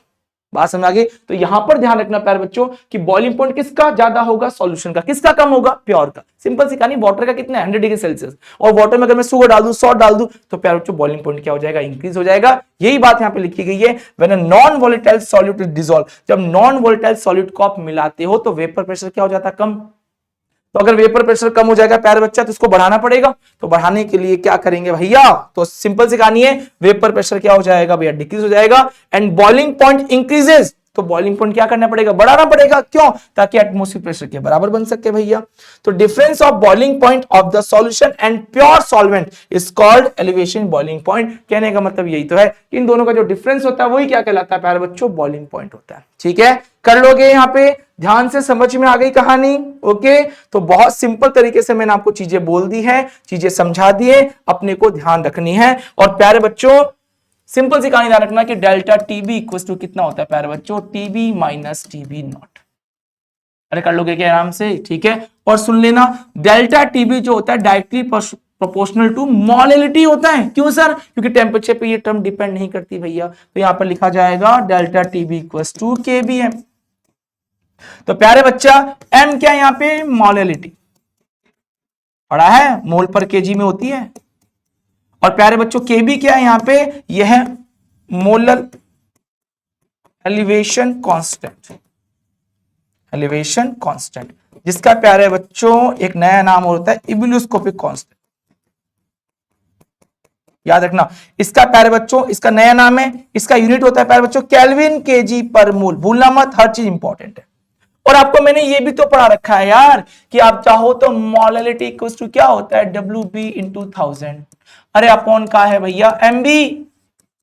बात समझ आ गई, तो यहां पर ध्यान रखना प्यारे बच्चों कि बॉइलिंग पॉइंट किसका ज्यादा होगा, सॉल्यूशन का, किसका कम होगा, प्योर का। सिंपल सी कहानी, वाटर का कितना है, 100 डिग्री सेल्सियस, और वाटर में अगर मैं शुगर डाल दूं, सॉल्ट डाल दूं, तो प्यारे बच्चों बॉइलिंग पॉइंट क्या हो जाएगा, इंक्रीज हो जाएगा। यही बात यहां पे लिखी गई है, when a non volatile solute is dissolve, जब नॉन वोलेटाइल सॉल्यूट को आप मिलाते हो तो वेपर प्रेशर क्या हो जाता है, कम। तो अगर वेपर प्रेशर कम हो जाएगा प्यारे बच्चा, तो इसको बढ़ाना पड़ेगा, तो बढ़ाने के लिए क्या करेंगे भैया, तो सिंपल सी कहानी है, वेपर प्रेशर क्या हो जाएगा भैया, डिक्रीज हो जाएगा, एंड बॉइलिंग पॉइंट इंक्रीजेस, तो बॉइलिंग पॉइंट क्या करना पड़ेगा, बढ़ाना पड़ेगा, क्यों, ताकि एटमॉस्फेरिक प्रेशर के बराबर बन सके भैया। तो difference of boiling point of the solution and pure solvent is called elevation boiling point. कहने का मतलब यही तो है कि इन दोनों का जो डिफरेंस होता है वही क्या कहलाता है प्यारे बच्चों, बॉइलिंग पॉइंट होता है। ठीक है, कर लोगे यहां पे, ध्यान से समझ में आ गई कहानी, ओके। तो बहुत सिंपल तरीके से मैंने आपको चीजें बोल दी है, चीजें समझा दिए, अपने को ध्यान रखनी है। और प्यारे बच्चों सिंपल सी कहानी ध्यान रखना कि डेल्टा टीबी इक्वल टू कितना होता है प्यारे बच्चों, टीबी माइनस टीबी नॉट। अरे कर लोगे क्या आराम से, ठीक है। और सुन लेना, डेल्टा टीबी जो होता है डायरेक्टली प्रोपोर्शनल टू मोलिलिटी होता है। क्यों सर, क्योंकि टेम्परेचर पे ये टर्म डिपेंड नहीं करती भैया, तो यहां पर लिखा जाएगा delta TB equal to KBM. तो प्यारे बच्चा एम क्या है यहां पे, मोलिलिटी पढ़ा है, मोल पर केजी में होती है। और प्यारे बच्चों केबी क्या है यहां पे, यह है molar elevation constant, elevation constant, जिसका प्यारे बच्चों एक नया नाम होता है इब्यूलोस्कोपिक कांस्टेंट। याद रखना। इसका प्यारे बच्चों इसका नया नाम है, इसका यूनिट होता है प्यारे बच्चों केल्विन केजी पर मोल, भूलना मत, हर चीज इंपॉर्टेंट है। और आपको मैंने ये भी तो पढ़ा रखा है यार कि आप चाहो तो मोलैलिटी इक्वल टू क्या होता है, WB इंटू 1000, अरे अपॉन का है भैया MB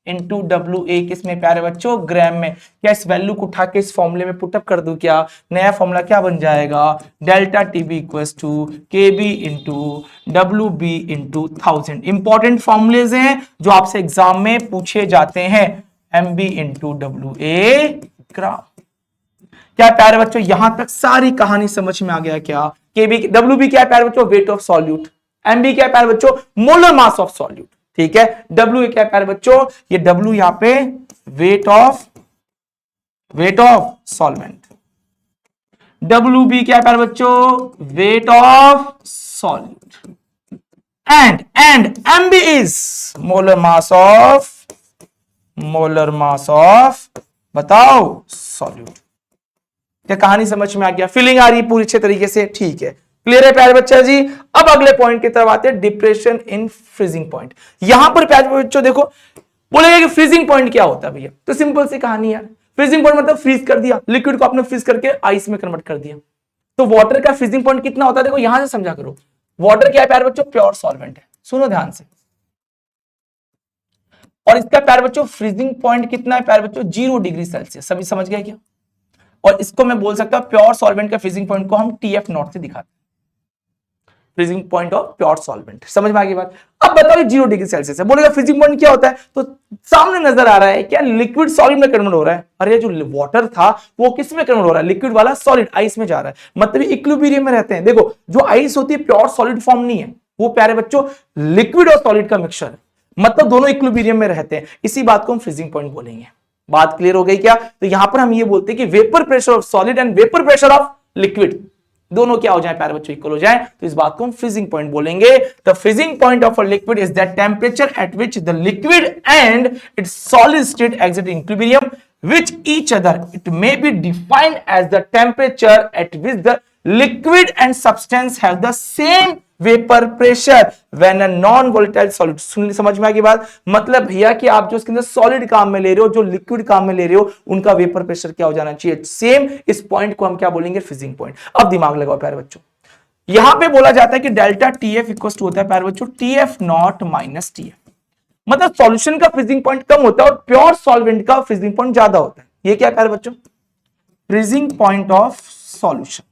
इंटू WA, किसमें प्यारे बच्चों, ग्राम में। क्या इस वैल्यू को उठा के इस फॉर्मूले में पुटअप कर दूं क्या, नया फॉर्मूला क्या बन जाएगा, delta TB equal to KB into WB into 1000। Important formulas हैं जो आपसे एग्जाम में पूछे जाते हैं, MB इंटू WA ग्राम। क्या प्यारे बच्चों यहां तक सारी कहानी समझ में आ गया क्या। KB WB क्या है प्यारे बच्चों, वेट ऑफ सॉल्यूट, MB क्या है प्यारे बच्चों, मोलर मास ऑफ सॉल्यूट, ठीक है। W क्या है प्यारे बच्चों, ये W यहां पे वेट ऑफ सॉल्वेंट, WB क्या है प्यारे बच्चों, weight of solute, and MB is molar mass of बताओ सॉल्यूट। क्या कहानी समझ में आ गया, फीलिंग आ रही है पूरी अच्छे तरीके से, ठीक है, क्लियर है प्यारे बच्चा जी। अब अगले पॉइंट की तरफ आते हैं, डिप्रेशन इन फ्रीजिंग पॉइंट। यहां पर प्यारे बच्चों देखो बोलेगा कि फ्रीजिंग पॉइंट क्या होता है भैया, तो सिंपल सी कहानी है, फ्रीजिंग पॉइंट मतलब फ्रीज कर दिया, लिक्विड को आपने फ्रीज करके आइस में कन्वर्ट कर दिया। तो वाटर का फ्रीजिंग पॉइंट कितना होता है, देखो यहां से समझा करो। वाटर क्या है प्यारे बच्चों, प्योर सॉल्वेंट है, सुनो ध्यान से। और इसका प्यारे बच्चों फ्रीजिंग पॉइंट कितना है प्यारे बच्चों, 0 डिग्री सेल्सियस, सभी समझ गए क्या। और इसको मैं बोल सकता हूं प्योर सॉल्वेंट का फ्रीजिंग पॉइंट को हम TF नॉट से दिखाते हैं, freezing point of pure solvent, समझ में आ गई बात। अब बताओ 0 डिग्री सेल्सियस है, बोलेगा फ्रीजिंग पॉइंट क्या होता है, तो सामने नजर आ रहा है क्या, लिक्विड सॉलिड में कन्वर्ट हो रहा है। अरे जो वाटर था वो किस में कन्वर्ट हो रहा है, लिक्विड वाला सॉलिड आइस में जा रहा है, मतलब इक्विलिब्रियम में रहते हैं। देखो जो आइस होती है प्योर सॉलिड फॉर्म नहीं है, वो प्यारे बच्चों लिक्विड और सॉलिड का मिक्सचर है, मतलब दोनों इक्विलिब्रियम में रहते हैं, इसी बात को हम फ्रीजिंग पॉइंट बोलेंगे। बात क्लियर हो गई क्या। तो यहां पर हम ये बोलते हैं कि vapour pressure of solid and vapour pressure of liquid दोनों क्या हो जाए प्यारे बच्चों, इक्वल हो जाए, तो इस बात को हम फ्रीजिंग पॉइंट बोलेंगे। The freezing point of a liquid is that temperature at which the liquid and its solid state exist equilibrium which each other, it may be defined as the temperature at which the liquid and substance have the same vapour pressure when a non volatile solid. सुन समझ में आ गई बात, मतलब भैया कि आप जो इसके अंदर सॉलिड काम में ले रहे हो, जो लिक्विड काम में ले रहे हो, उनका वेपर प्रेशर क्या हो जाना चाहिए, सेम। इस पॉइंट को हम क्या बोलेंगे, फ्रीजिंग पॉइंट। अब दिमाग लगाओ प्यारे बच्चों, यहां पे बोला जाता है कि डेल्टा TF इक्वल टू होता है प्यारे बच्चों TF नॉट माइनस TF, मतलब सॉल्यूशन का फ्रीजिंग पॉइंट कम होता है और प्योर सॉल्वेंट का फ्रीजिंग पॉइंट ज्यादा होता है। ये क्या है प्यारे बच्चों, फ्रीजिंग पॉइंट ऑफ सॉल्यूशन।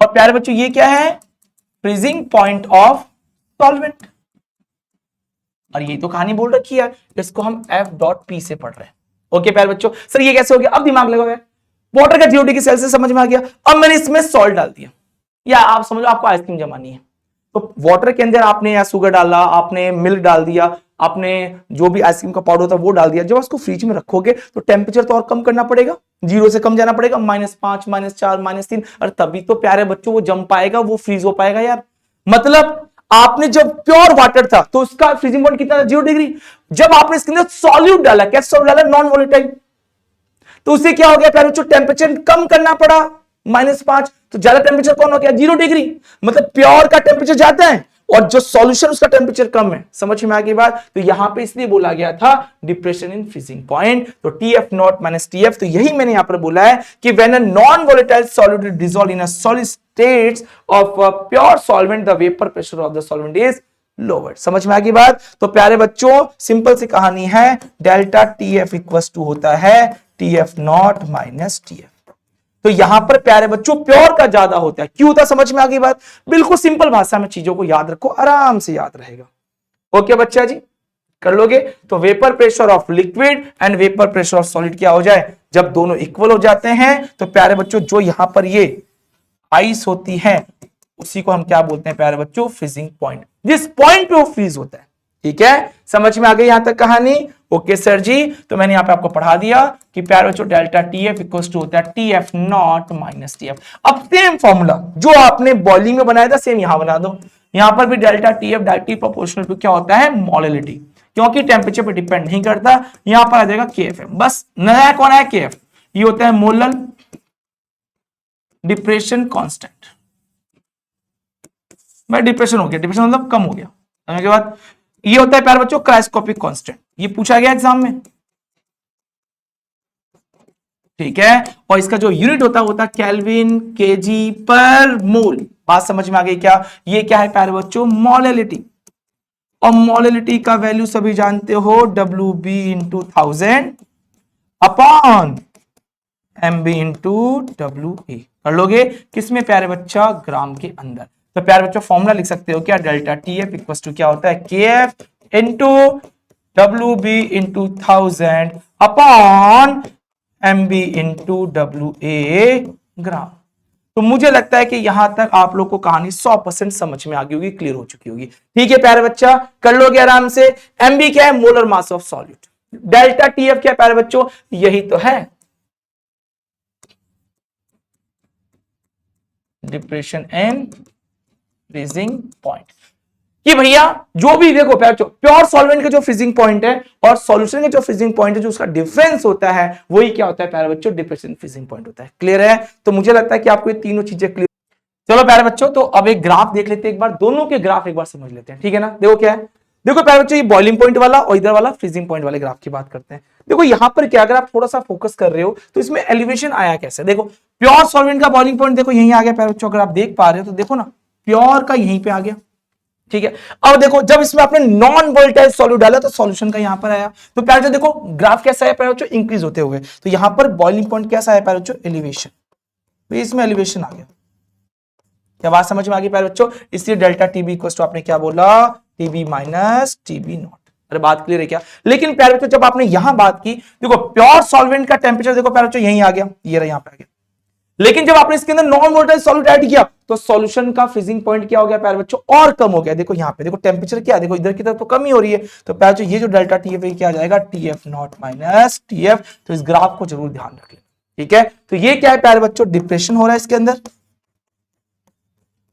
और प्यारे बच्चों ये क्या है, फ्रीजिंग पॉइंट ऑफ सॉल्वेंट। और ये तो कहानी बोल रखी है, इसको हम F.P से पढ़ रहे हैं। ओके प्यारे बच्चों, सर ये कैसे हो गया, अब दिमाग लगाओ। वाटर का 0 डिग्री सेल्सियस समझ में आ गया। अब मैंने इसमें सॉल्ट डाल दिया, या आप समझो आपको आइसक्रीम जमानी है, तो वाटर के अंदर आपने या शुगर डाला, आपने मिल्क डाल दिया, आपने जो भी आइसक्रीम का पाउडर होता है वो डाल दिया। जब उसको फ्रिज में रखोगे तो टेम्परेचर तो और कम करना पड़ेगा, 0 से कम जाना पड़ेगा, -5, -4, -3, और तभी तो प्यारे बच्चों वो जम पाएगा, वो फ्रीज हो पाएगा यार। मतलब आपने जब प्योर वाटर था तो उसका फ्रीजिंग पॉइंट कितना था, 0 डिग्री। जब आपने इसके अंदर सॉल्यूट डाला, क्या सॉल्यूट डाला, नॉन वोलेटाइल, तो उससे क्या हो गया प्यारे बच्चों, टेम्परेचर कम करना पड़ा, -5, तो ज्यादा टेम्परेचर कौन हो गया, 0 डिग्री। मतलब प्योर का टेम्परेचर ज्यादा है और जो सॉल्यूशन उसका टेम्परेचर कम है। समझ में आ गई बात। तो यहां पे इसलिए बोला गया था डिप्रेशन इन फ्रीजिंग पॉइंट, तो TF नॉट माइनस TF। तो यही मैंने यहां पर बोला है कि when a non volatile solute dissolve in a solid states of a pure solvent the vapour pressure of the solvent is lower. समझ में आ गई बात। तो प्यारे बच्चों सिंपल सी कहानी है, डेल्टा TF इक्वल्स टू होता है TF नॉट माइनस TF। तो यहां पर प्यारे बच्चों प्योर का ज्यादा होता है, क्यों होता है, समझ में आ गई बात। बिल्कुल सिंपल भाषा में चीजों को याद रखो, आराम से याद रहेगा। ओके बच्चा जी, कर लोगे। तो vapour pressure of liquid and vapour pressure of solid क्या हो जाए, जब दोनों इक्वल हो जाते हैं तो प्यारे बच्चों जो यहां पर ये आइस होती है उसी को हम क्या बोलते हैं प्यारे बच्चों, फ्रीजिंग पॉइंट, जिस पॉइंट पे वो फ्रीज होता है। ठीक है, समझ में आ गई यहां तक कहानी। ओके सर जी, तो मैंने यहां पे आपको पढ़ा दिया कि प्यारे बच्चों डेल्टा TF इक्वल्स टू होता है TF नॉट माइनस TF। अब सेम फॉर्मूला जो आपने बॉइलिंग में बनाया था सेम यहां बना दो। यहां पर भी delta TF directly proportional to क्या होता है, मोलैलिटी, क्योंकि टेम्परेचर पे डिपेंड नहीं करता। यहां पर आ जाएगा KF, बस नया कौन है KF, ये होता है मोलर डिप्रेशन कांस्टेंट। भाई डिप्रेशन हो गया, डिप्रेशन मतलब कम हो गया। समझने के बाद ये होता है प्यारे बच्चों क्रायोस्कोपिक कांस्टेंट, ये पूछा गया एग्जाम में, ठीक है। और इसका जो यूनिट होता है केल्विन केजी पर मोल। बात समझ में आ गई क्या? ये क्या है प्यारे बच्चों? मोलेलिटी। और मोलेलिटी का वैल्यू सभी जानते हो WB into 1000 upon MB into WA। कर लोगे किसमें प्यारे बच्चा? ग्राम के अंदर। तो प्यारे बच्चों फॉर्मूला लिख सकते हो क्या? डेल्टा TF इक्वल टू क्या होता है? KF into WB into 1000 upon MB into WA ग्राम। तो मुझे लगता है कि यहां तक आप लोग को कहानी 100% समझ में आ गई होगी, क्लियर हो चुकी होगी। ठीक है प्यारे बच्चा, कर लोगे आराम से। MB क्या है? Molar mass of solute. Delta TF क्या है प्यारे बच्चों? यही तो है डिप्रेशन एंड फ्रीजिंग पॉइंट। कि भैया जो भी देखो प्योर सॉल्वेंट का जो फ्रीजिंग पॉइंट है और सॉल्यूशन का जो फ्रीजिंग पॉइंट है, जो उसका डिफरेंस होता है वही क्या होता है प्यारे बच्चों? डिप्रेशन फ्रीजिंग पॉइंट होता है। क्लियर है? तो मुझे लगता है कि आपको ये तीनों चीजें क्लियर। चलो प्यारे बच्चों, तो अब एक ग्राफ देख लेते हैं, एक बार दोनों के ग्राफ एक बार समझ लेते हैं, ठीक है ना। देखो क्या है, देखो प्यारे बच्चों ये बॉइलिंग पॉइंट वाला और इधर वाला फ्रीजिंग पॉइंट वाले ग्राफ की बात करते हैं। देखो यहां पर क्या, अगर आप थोड़ा सा फोकस कर रहे हो तो इसमें एलिवेशन आया कैसे? देखो प्योर सॉल्वेंट का बॉइलिंग पॉइंट देखो यहीं आ गया प्यारे बच्चों, अगर आप देख पा रहे हो तो देखो ना, प्योर का यहीं पे आ गया, ठीक है। अब देखो जब इसमें आपने नॉन वोल्टाइल सॉल्यूट डाला तो सॉल्यूशन का यहां पर आया। तो प्यारे बच्चों देखो ग्राफ कैसा है प्यारे बच्चों? इंक्रीज होते हुए। तो यहां पर बॉइलिंग पॉइंट कैसा है प्यारे बच्चों? एलिवेशन। तो इसमें एलिवेशन आ गया। क्या बात समझ में आ गई प्यारे बच्चों? इसलिए डेल्टा TB इक्वल टू आपने क्या बोला? TB minus TB not. अरे बात क्लियर है क्या? लेकिन प्यारे बच्चों जब आपने यहां बात की, देखो प्योर सॉल्वेंट का टेम्परेचर देखो प्यारे बच्चों यहीं आ गया, ये रहा यहां पे आ गया। लेकिन जब आपने इसके अंदर नॉन वोलेटाइल सॉल्यूट ऐड किया तो सॉल्यूशन का फ्रीजिंग पॉइंट क्या हो गया प्यारे बच्चों? और कम हो गया। देखो यहां पे देखो टेम्परेचर क्या है, देखो इधर की तरफ तो कम ही हो रही है। तो प्यारे बच्चों ये जो डेल्टा TF है क्या आ जाएगा? TF not minus TF। तो इस ग्राफ को जरूर ध्यान रख लेना, ठीक है। तो ये क्या है प्यारे बच्चों? डिप्रेशन हो रहा है इसके अंदर,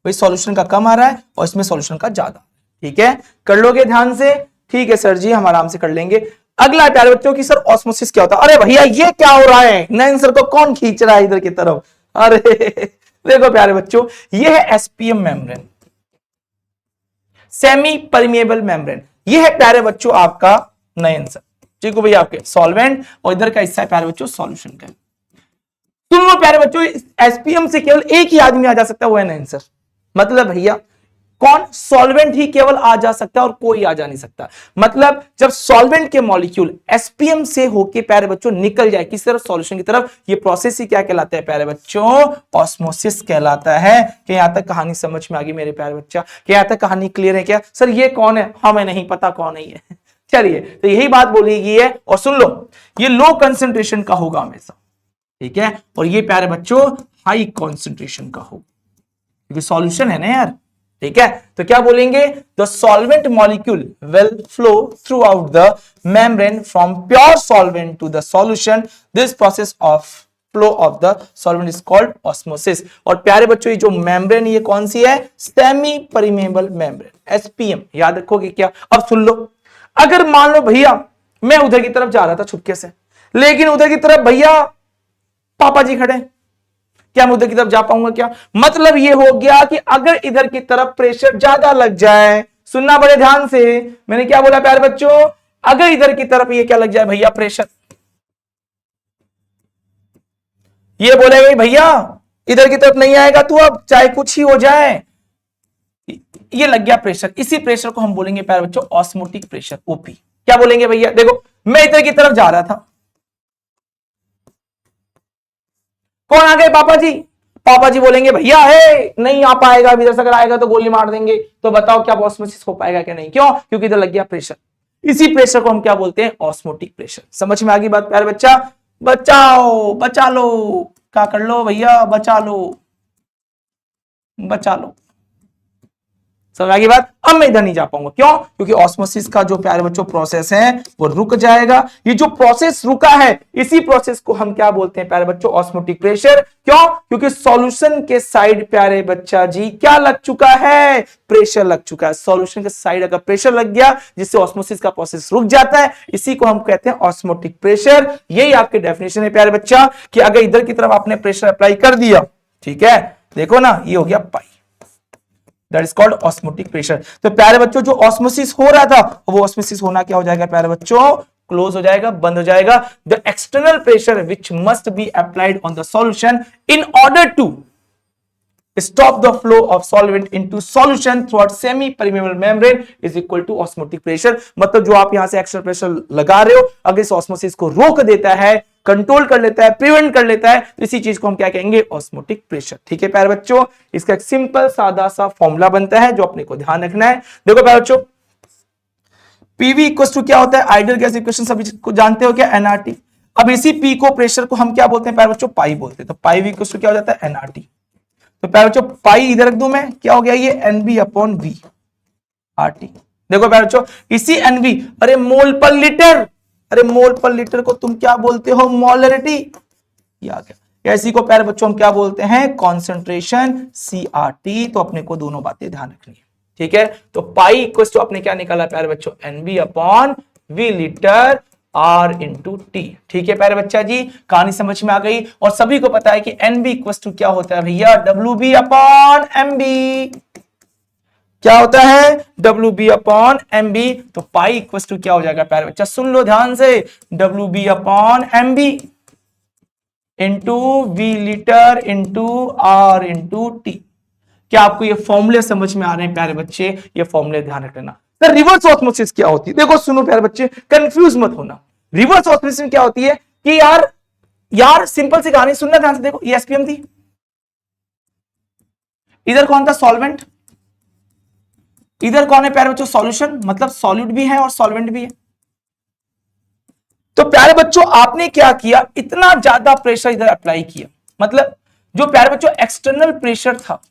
सॉल्यूशन का कम आ रहा है और इसमें सॉल्यूशन का ज्यादा, ठीक है। कर लोगे ध्यान से? ठीक है सर जी, हम आराम से कर लेंगे। अगला प्यारे बच्चों की सर ऑस्मोसिस क्या होता है? अरे भैया ये क्या हो रहा है? नयन सर को कौन खींच रहा है इधर की तरफ? अरे देखो प्यारे बच्चों ये है SPM membrane, semi permeable membrane. ये है प्यारे बच्चों आपका नयन सर, ठीक है भैया, आपके सॉल्वेंट और इधर का हिस्सा है प्यारे बच्चों सॉल्यूशन का। तुम लोग प्यारे बच्चों SPM से केवल एक ही आदमी आ जा सकता है, वो है नयन सर। मतलब भैया कौन? सॉल्वेंट ही केवल आ जा सकता है और कोई आ जा नहीं सकता। मतलब जब सॉल्वेंट के मॉलिक्यूल SPM से होके प्यारे बच्चों निकल जाए किस तरफ? सॉल्यूशन की तरफ, ये प्रोसेस ही क्या कहलाता है प्यारे बच्चों? ऑस्मोसिस कहलाता है। कि यहां तक कहानी समझ में आ गई मेरे प्यारे बच्चा? कि यहां तक कहानी क्लियर है क्या? सर ये कौन है? हमें नहीं पता कौन है ये। चलिए तो यही बात बोली गई है। और सुन लो, ये लो कंसेंट्रेशन का होगा हमेशा, ठीक है। और ये प्यारे बच्चों हाई कॉन्सेंट्रेशन का होगा, क्योंकि सॉल्यूशन है ना यार, ठीक है। तो क्या बोलेंगे? The solvent molecule will flow throughout the membrane from pure solvent to the solution. This process of flow of the solvent is called osmosis. और प्यारे बच्चों ये जो मेम्ब्रेन ये कौन सी है? Semi permeable membrane, SPM। याद रखोगे क्या? अब सुन लो, अगर मान लो भैया मैं उधर की तरफ जा रहा था छुपके से, लेकिन उधर की तरफ भैया पापा जी खड़े, क्या मैं उधर की तरफ जा पाऊंगा क्या? मतलब ये हो गया कि अगर इधर की तरफ प्रेशर ज्यादा लग जाए, सुनना बड़े ध्यान से, मैंने क्या बोला प्यारे बच्चों? अगर इधर की तरफ ये क्या लग जाए भैया? प्रेशर। ये बोलेगा भैया इधर की तरफ नहीं आएगा तू, अब चाहे कुछ ही हो जाए, ये लग गया प्रेशर। इसी प्रेशर को हम बोलेंगे प्यारे बच्चों ऑस्मोटिक प्रेशर, OP। क्या बोलेंगे भैया? देखो मैं इधर की तरफ जा रहा था, कौन आ गए? पापा जी। पापा जी बोलेंगे भैया है नहीं आ पाएगा, इधर से अगर आएगा तो गोली मार देंगे। तो बताओ क्या ऑस्मोसिस हो पाएगा क्या? नहीं। क्यों? क्योंकि इधर लग गया प्रेशर। इसी प्रेशर को हम क्या बोलते हैं? Osmotic pressure. समझ में आ गई बात प्यारे बच्चा? बचाओ, बचा लो, क्या कर लो भैया? बचा लो, बचा लो। समझ आ गई बात? अब मैं इधर नहीं जा पाऊंगा, क्यों? क्योंकि ऑस्मोसिस का जो प्यारे बच्चों प्रोसेस है वो रुक जाएगा। ये जो प्रोसेस रुका है इसी प्रोसेस को हम क्या बोलते हैं प्यारे बच्चों? Osmotic pressure. क्यों? क्योंकि सॉल्यूशन के साइड प्यारे बच्चा जी क्या लग चुका है? प्रेशर लग चुका है। सॉल्यूशन के साइड अगर प्रेशर लग गया जिससे ऑस्मोसिस का प्रोसेस रुक जाता है, इसी को हम कहते हैं ऑस्मोटिक प्रेशर। यही आपके डेफिनेशन है प्यारे बच्चा कि अगर इधर की तरफ आपने प्रेशर अप्लाई कर दिया, ठीक है, देखो ना ये हो गया pi, that is called osmotic pressure. तो प्यारे बच्चों जो ऑस्मोसिस हो रहा था वो ऑस्मोसिस होना क्या हो जाएगा प्यारे बच्चों, क्लोज हो जाएगा, बंद हो जाएगा। The external pressure which must be applied on the solution in order to stop the flow of solvent into solution throughout semi permeable membrane is equal to osmotic pressure। मतलब जो आप यहां से एक्स्ट्रा प्रेशर लगा रहे हो अगर इस ऑस्मोसिस को रोक देता है, कंट्रोल कर लेता है, प्रिवेंट कर लेता है, तो इसी चीज को हम क्या कहेंगे, ऑस्मोटिक प्रेशर। ठीक है प्यारे बच्चों, इसका एक सिंपल सादा सा फॉर्मूला बनता है जो अपने को ध्यान रखना है। देखो प्यारे बच्चों, पीवी इक्वल टू क्या होता है, आइडियल गैस इक्वेशन सभी को जानते हो क्या, एनआरटी। अब इसी पी को प्रेशर को हम क्या बोलते हैं प्यारे बच्चों, पाई बोलते हैं। तो पाई वी इक्वल टू क्या हो जाता है, एनआरटी। तो प्यारे बच्चों पाई इधर रख दूं मैं, क्या हो गया ये NB upon V R T. देखो प्यारे बच्चों इसी एनबी, अरे मोल पर लीटर, अरे मोल पर लीटर को तुम क्या बोलते हो, मोलरिटी। ये आ गया। इसी को प्यारे बच्चों हम क्या बोलते हैं, कॉन्सेंट्रेशन, CRT। तो अपने को दोनों बातें ध्यान रखनी है। ठीक है, तो पाई इक्वल टू आपने क्या निकाला प्यारे बच्चों, NB upon V litre R into T. ठीक है प्यारे बच्चा जी, कहानी समझ में आ गई। और सभी को पता है कि NB इक्वल टू क्या होता है भैया, WB अपॉन MB। क्या होता है, WB अपॉन MB। तो पाई इक्वल टू क्या हो जाएगा प्यारे बच्चा, सुन लो ध्यान से, WB upon MB into V litre into R into T. क्या आपको ये फॉर्मूले समझ में आ रहे हैं प्यारे बच्चे, ये फॉर्मूले ध्यान रख लेना। तो रिवर्स ऑस्मोसिस क्या होती है, देखो सुनो प्यारे बच्चे, कंफ्यूज मत होना। रिवर्स ऑस्मोसिस में क्या होती है कि यार सिंपल सी कहानी सुनना ध्यान से। देखो ये एसपीएम थी, इधर कौन था, सॉल्वेंट, इधर कौन है प्यारे बच्चों, सॉल्यूशन, मतलब सॉल्यूट भी है और सॉल्वेंट भी है। तो प्यारे बच्चों आपने क्या किया, इतना ज्यादा प्रेशर इधर अप्लाई किया, मतलब जो प्यारे बच्चों एक्सटर्नल प्रेशर था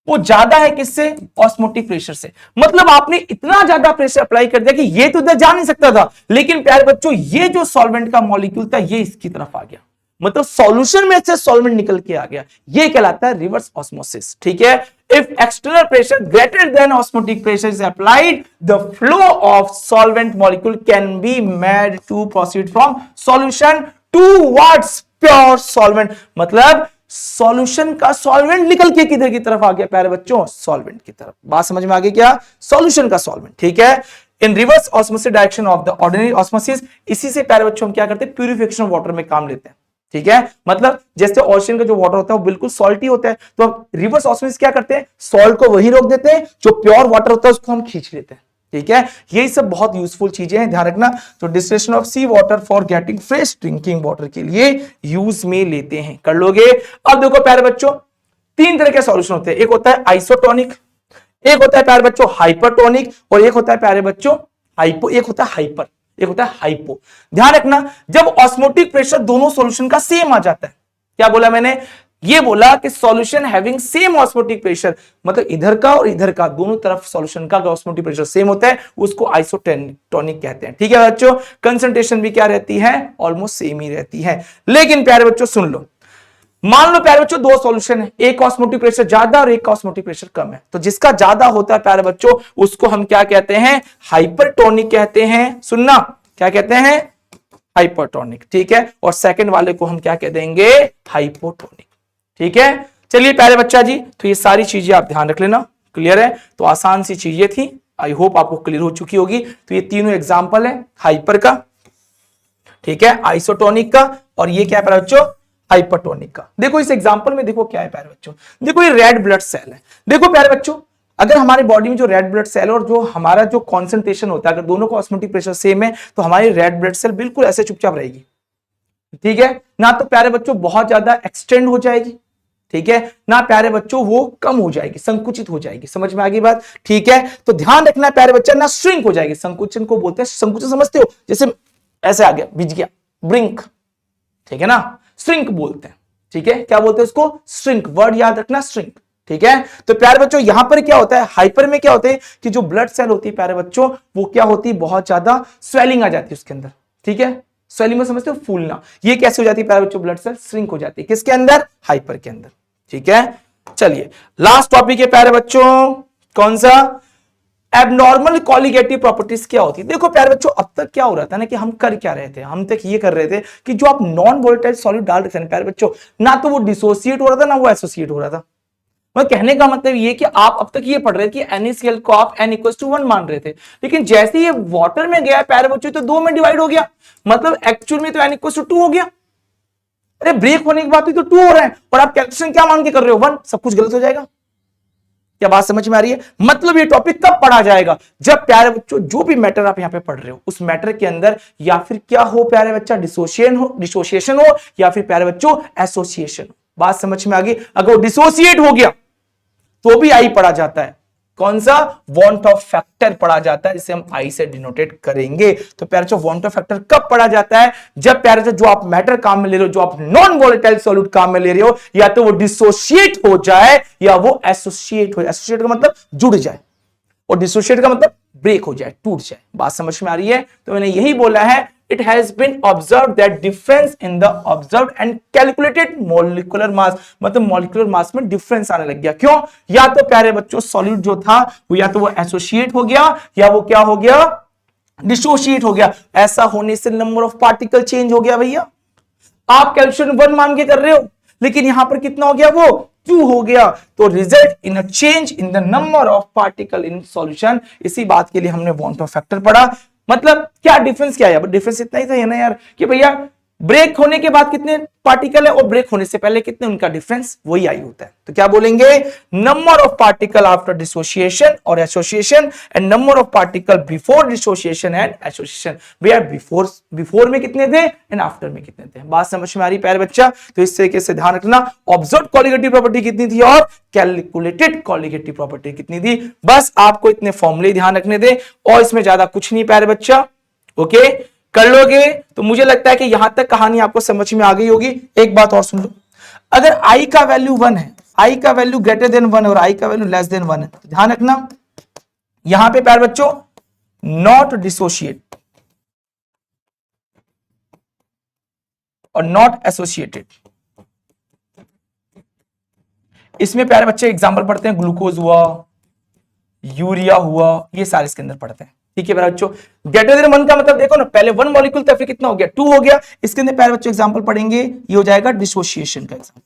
वो ज्यादा है किससे, ऑस्मोटिक प्रेशर से। मतलब आपने इतना ज्यादा प्रेशर अप्लाई कर दिया कि ये तो इधर जा नहीं सकता था, लेकिन प्यारे बच्चों ये जो सॉल्वेंट का मॉलिक्यूल था ये इसकी तरफ आ गया, मतलब सॉल्यूशन में से सॉल्वेंट निकल के आ गया। ये कहलाता है रिवर्स ऑस्मोसिस। ठीक है, if external pressure greater than osmotic pressure is applied, the flow of solvent molecule can be made to proceed from solution towards pure solvent. मतलब सॉल्यूशन का सॉल्वेंट निकल के किधर की तरफ आ गया प्यारे बच्चों, सॉल्वेंट की तरफ। बात समझ में आ गई क्या, सॉल्यूशन का सॉल्वेंट। ठीक है, in reverse osmosis direction of the ordinary osmosis, इसी से प्यारे बच्चों हम क्या करते हैं, प्यूरिफिकेशन ऑफ वाटर में काम लेते हैं। ठीक है, मतलब जैसे ओशन का जो वाटर होता है वो बिल्कुल सॉल्टी होता है, तो हम रिवर्स ऑस्मोसिस क्या करते हैं, सॉल्ट को वहीं रोक देते हैं, जो प्योर वाटर होता है उसको हम खींच लेते हैं। ठीक है, यही सब बहुत यूजफुल चीजें हैं, ध्यान रखना। तो distillation of sea water for getting fresh drinking water के लिए यूज में लेते हैं, कर लोगे। अब देखो प्यारे बच्चों तीन तरह के सॉल्यूशन होते हैं, एक होता है आइसोटोनिक, एक होता है प्यारे बच्चों हाइपरटोनिक, और एक होता है प्यारे बच्चों हाइपो, एक होता है हाइपर, एक होता है हाइपो। ध्यान रखना, जब ऑस्मोटिक प्रेशर दोनों सॉल्यूशन का सेम आ जाता है, क्या बोला मैंने, ये बोला कि solution having same osmotic pressure, मतलब इधर का और इधर का दोनों तरफ सॉल्यूशन का ऑस्मोटिक प्रेशर सेम होता है, उसको आइसोटोनिक कहते हैं। ठीक है बच्चों, कंसंट्रेशन भी क्या रहती है, ऑलमोस्ट सेम ही रहती है। लेकिन प्यारे बच्चों सुन लो, मान लो प्यारे बच्चों दो सॉल्यूशन है, एक ऑस्मोटिक प्रेशर ज्यादा और एक का ऑस्मोटिक प्रेशर कम है, तो जिसका ज्यादा होता है प्यारे बच्चों उसको हम क्या कहते हैं, हाइपरटोनिक कहते हैं। सुनना, क्या कहते हैं, हाइपरटोनिक। ठीक है, और सेकंड वाले को हम क्या कह देंगे, हाइपोटोनिक। ठीक है, चलिए प्यारे बच्चा जी, तो ये सारी चीजें आप ध्यान रख लेना, क्लियर है। तो आसान सी चीजें थी, आई होप आपको क्लियर हो चुकी होगी। तो ये तीनों एग्जांपल है, हाइपर का, ठीक है, आइसोटोनिक का, और ये क्या है प्यारे बच्चों, हाइपरटोनिक का। देखो इस एग्जांपल में देखो क्या है प्यारे बच्चों, देखो ये रेड ब्लड सेल है। देखो प्यारे बच्चों, अगर हमारी बॉडी में जो रेड ब्लड सेल और जो हमारा जो कॉन्सेंट्रेशन होता है, अगर दोनों का ऑस्मोटिक प्रेशर सेम है, तो हमारी रेड ब्लड सेल बिल्कुल ऐसे चुपचाप रहेगी। ठीक है ना, तो प्यारे बच्चों बहुत ज्यादा एक्सटेंड हो जाएगी, ठीक है ना प्यारे बच्चों, वो कम हो जाएगी, संकुचित हो जाएगी। समझ में आ गई बात, ठीक है। तो ध्यान रखना प्यारे बच्चा, ना श्रिंक हो जाएगी, संकुचन को बोलते हैं, संकुचन समझते हो, जैसे ऐसे आ गया, बिज गया, ब्रिंक, ठीक है ना, श्रिंक बोलते हैं। ठीक है, क्या बोलते हैं उसको, श्रिंक, वर्ड याद रखना, श्रिंक। ठीक है, तो प्यारे बच्चों यहां पर क्या होता है, हाइपर में क्या होते हैं कि जो ब्लड सेल होती है प्यारे बच्चों, वो क्या होती है, बहुत ज्यादा स्वेलिंग आ जाती है उसके अंदर। ठीक है, स्वेलिंग में समझते हो, फूलना, ये कैसे हो जाती है प्यारे बच्चों, ब्लड सेल श्रिंक हो जाती है, किसके अंदर, हाइपर के अंदर। ठीक है, चलिए लास्ट टॉपिक है प्यारे बच्चों, कौन सा, एबनॉर्मल कॉलिगेटिव प्रॉपर्टीज क्या होती है। देखो प्यारे बच्चों, अब तक क्या हो रहा था ना कि हम कर क्या रहे थे, हम तक ये कर रहे थे कि जो आप नॉन वोलेटाइल सॉलिड डाल रहे थे प्यारे बच्चों, ना तो वो डिसोसिएट हो रहा था ना वो एसोसिएट हो रहा था, मतलब कहने का मतलब ये कि आप अब तक ये पढ़ रहे थे कि NaCl को आप N=1 मान रहे थे, लेकिन जैसे ये वाटर में गया प्यारे बच्चों तो 2 में डिवाइड हो गया, मतलब एक्चुअल में तो N=2 हो गया। अरे ब्रेक होने के बाद भी तो 2 हो रहा है और आप कैलकुलेशन क्या मान के कर रहे हो 1, सब कुछ गलत हो जाएगा। क्या बात समझ में आ रही है? मतलब ये टॉपिक कब पढ़ा जाएगा? जब प्यारे बच्चों जो भी मैटर आप यहां पे पढ़ रहे हो उस मैटर के अंदर या फिर क्या हो प्यारे बच्चा, डिसोसिएशन हो या फिर प्यारे बच्चों एसोसिएशन हो। बात समझ में आ गई? अगर वो डिसोसिएट हो गया तो भी आई पढ़ा जाता है। कौन सा? वांट ऑफ फैक्टर पढ़ा जाता है, जिसे हम आई से डिनोटेट करेंगे। तो प्यारे बच्चों वांट ऑफ फैक्टर कब पढ़ा जाता है? जब प्यारे बच्चों जो आप मैटर काम में ले रहे हो, जो आप नॉन वोलेटाइल सॉल्यूट काम में ले रहे हो, या तो वो डिसोशिएट हो जाए या वो एसोसिएट हो जाए। एसोसिएट का मतलब जुड़ जाए और डिसोशिएट का मतलब ब्रेक हो जाए, टूट जाए। बात समझ में आ रही है? तो मैंने यही बोला है, it has been observed that difference in the observed and calculated molecular mass, मतलब molecular mass में डिफरेंस आने लग गया। क्यों? या तो प्यारे बच्चों सॉल्यूट जो था वो या तो वो एसोसिएट हो गया या वो क्या हो गया, डिसोसिएट हो गया। ऐसा होने से नंबर ऑफ पार्टिकल चेंज हो गया। भैया आप कैल्कुलेशन 1 मान के कर रहे हो, लेकिन यहां पर कितना हो गया, वो 2 हो गया। तो result in a change in the number of particle in solution. इसी बात के लिए हमने वांट ऑफ फैक्टर पढ़ा। मतलब क्या डिफरेंस क्या है? डिफरेंस इतना ही था ना यार कि भैया ब्रेक होने के बाद कितने पार्टिकल है और ब्रेक होने से पहले कितने, उनका डिफरेंस वही आई होता है। तो क्या बोलेंगे? Number of particle after dissociation और association and number of particle before dissociation and association. भैया बिफोर में कितने थे एंड आफ्टर में कितने थे। बात समझ में आ रही प्यारे बच्चा? तो इस तरीके से ध्यान रखना, ऑब्जर्व कॉलिगेटिव प्रॉपर्टी कितनी थी और कैलकुलेटेड कॉलिगेटिव प्रॉपर्टी कितनी थी। बस आपको इतने फॉर्मूले ध्यान रखने दे और इसमें ज्यादा कुछ नहीं प्यारे बच्चा। ओके कर लोगे तो मुझे लगता है कि यहां तक कहानी आपको समझ में आ गई होगी। एक बात और सुन लो, अगर आई का वैल्यू 1 है, आई का वैल्यू ग्रेटर देन 1 और आई का वैल्यू लेस देन 1 है, तो ध्यान रखना यहां पे प्यारे बच्चों नॉट डिसोशिएट और नॉट एसोसिएटेड। इसमें प्यारे बच्चे एग्जांपल पढ़ते हैं, ग्लूकोज हुआ, यूरिया हुआ, ये सारे इसके अंदर पढ़ते हैं। ठीक है प्यारे बच्चों, ग्रेटर देन 1 का मतलब देखो ना, पहले 1 मॉलिक्यूल था फिर कितना हो गया, 2 हो गया। इसके अंदर प्यारे बच्चों एग्जांपल पढ़ेंगे, ये हो जाएगा डिसोसिएशन का एग्जांपल।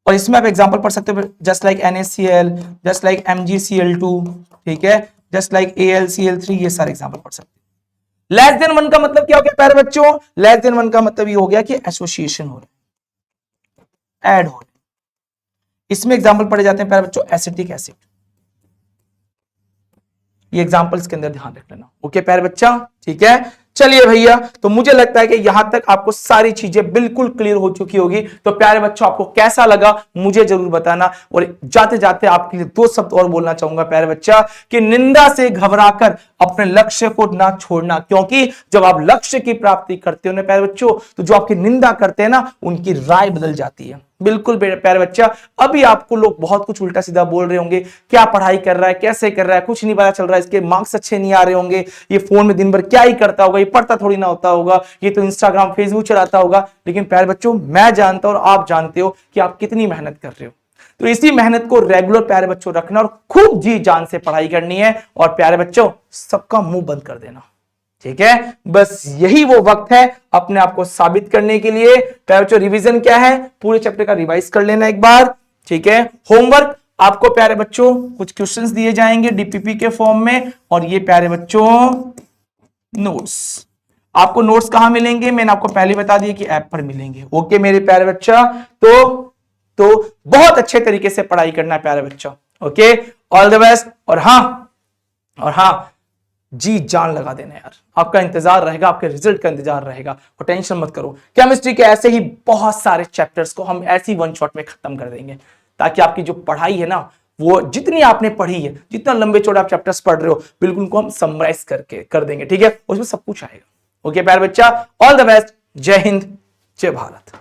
और इसमें आप एग्जांपल पढ़ सकते हो just like NaCl, just like MgCl2, ठीक है, जस्ट लाइक AlCl3, ये सारे एग्जांपल पढ़ सकते हैं। लेस देन 1 का मतलब क्या हो गया प्यारे बच्चों? लेस देन 1 का मतलब ये हो गया कि एसोसिएशन हो रहा है, ऐड हो रहा है। इसमें एग्जांपल पढ़े जाते हैं प्यारे बच्चों एसिटिक एसिड। ये एग्जांपल्स के अंदर ध्यान रख लेना। ओके प्यारे बच्चा, ठीक है। चलिए भैया, तो मुझे लगता है कि यहां तक आपको सारी चीजें बिल्कुल क्लियर हो चुकी होगी। तो प्यारे बच्चों आपको कैसा लगा मुझे जरूर बताना। और जाते जाते आपके लिए 2 शब्द और बोलना चाहूंगा प्यारे बच्चा, कि निंदा से घबराकर अपने लक्ष्य को ना छोड़ना, क्योंकि जब आप लक्ष्य की प्राप्ति करते हो ना प्यारे बच्चों, तो जो आपकी निंदा करते हैं ना उनकी राय बदल जाती है। बिल्कुल प्यारे बच्चा, अभी आपको लोग बहुत कुछ उल्टा सीधा बोल रहे होंगे, क्या पढ़ाई कर रहा है, कैसे कर रहा है, कुछ नहीं पता चल रहा है, इसके मार्क्स अच्छे नहीं आ रहे होंगे, ये फोन में दिन भर क्या ही करता होगा, ये पढ़ता थोड़ी ना होता होगा, ये तो इंस्टाग्राम फेसबुक चलाता होगा। लेकिन प्यारे बच्चों मैं जानता हूं और आप जानते हो कि आप कितनी मेहनत कर रहे हो। तो इसी मेहनत को रेगुलर प्यारे बच्चों रखना और खूब जी जान से पढ़ाई करनी है। और प्यारे बच्चों सबका मुंह बंद कर देना, ठीक है। बस यही वो वक्त है अपने आप को साबित करने के लिए। प्यारे बच्चों रिवीजन क्या है, पूरे चैप्टर का रिवाइज कर लेना एक बार, ठीक है। होमवर्क आपको प्यारे बच्चों कुछ क्वेश्चंस दिए जाएंगे डीपीपी के फॉर्म में, और ये प्यारे बच्चों नोट्स। आपको नोट्स कहां मिलेंगे, मैंने आपको पहले बता दिया कि ऐप पर मिलेंगे। ओके मेरे प्यारे बच्चा, तो बहुत अच्छे तरीके से पढ़ाई करना है प्यारे बच्चा। Okay, all the best. और हाँ जी जान लगा देना यार, आपका इंतजार रहेगा, आपके रिजल्ट का इंतजार रहेगा। और टेंशन मत करो, केमिस्ट्री के ऐसे ही बहुत सारे चैप्टर्स को हम ऐसी 1 शॉट में खत्म कर देंगे, ताकि आपकी जो पढ़ाई है ना, वो जितनी आपने पढ़ी है, जितना लंबे चौड़े आप चैप्टर्स पढ़ रहे हो, बिल्कुल उनको हम समराइज करके कर देंगे, ठीक है। उसमें सब कुछ आएगा। ओके प्यारे बच्चा, ऑल द बेस्ट, जय हिंद, जय भारत।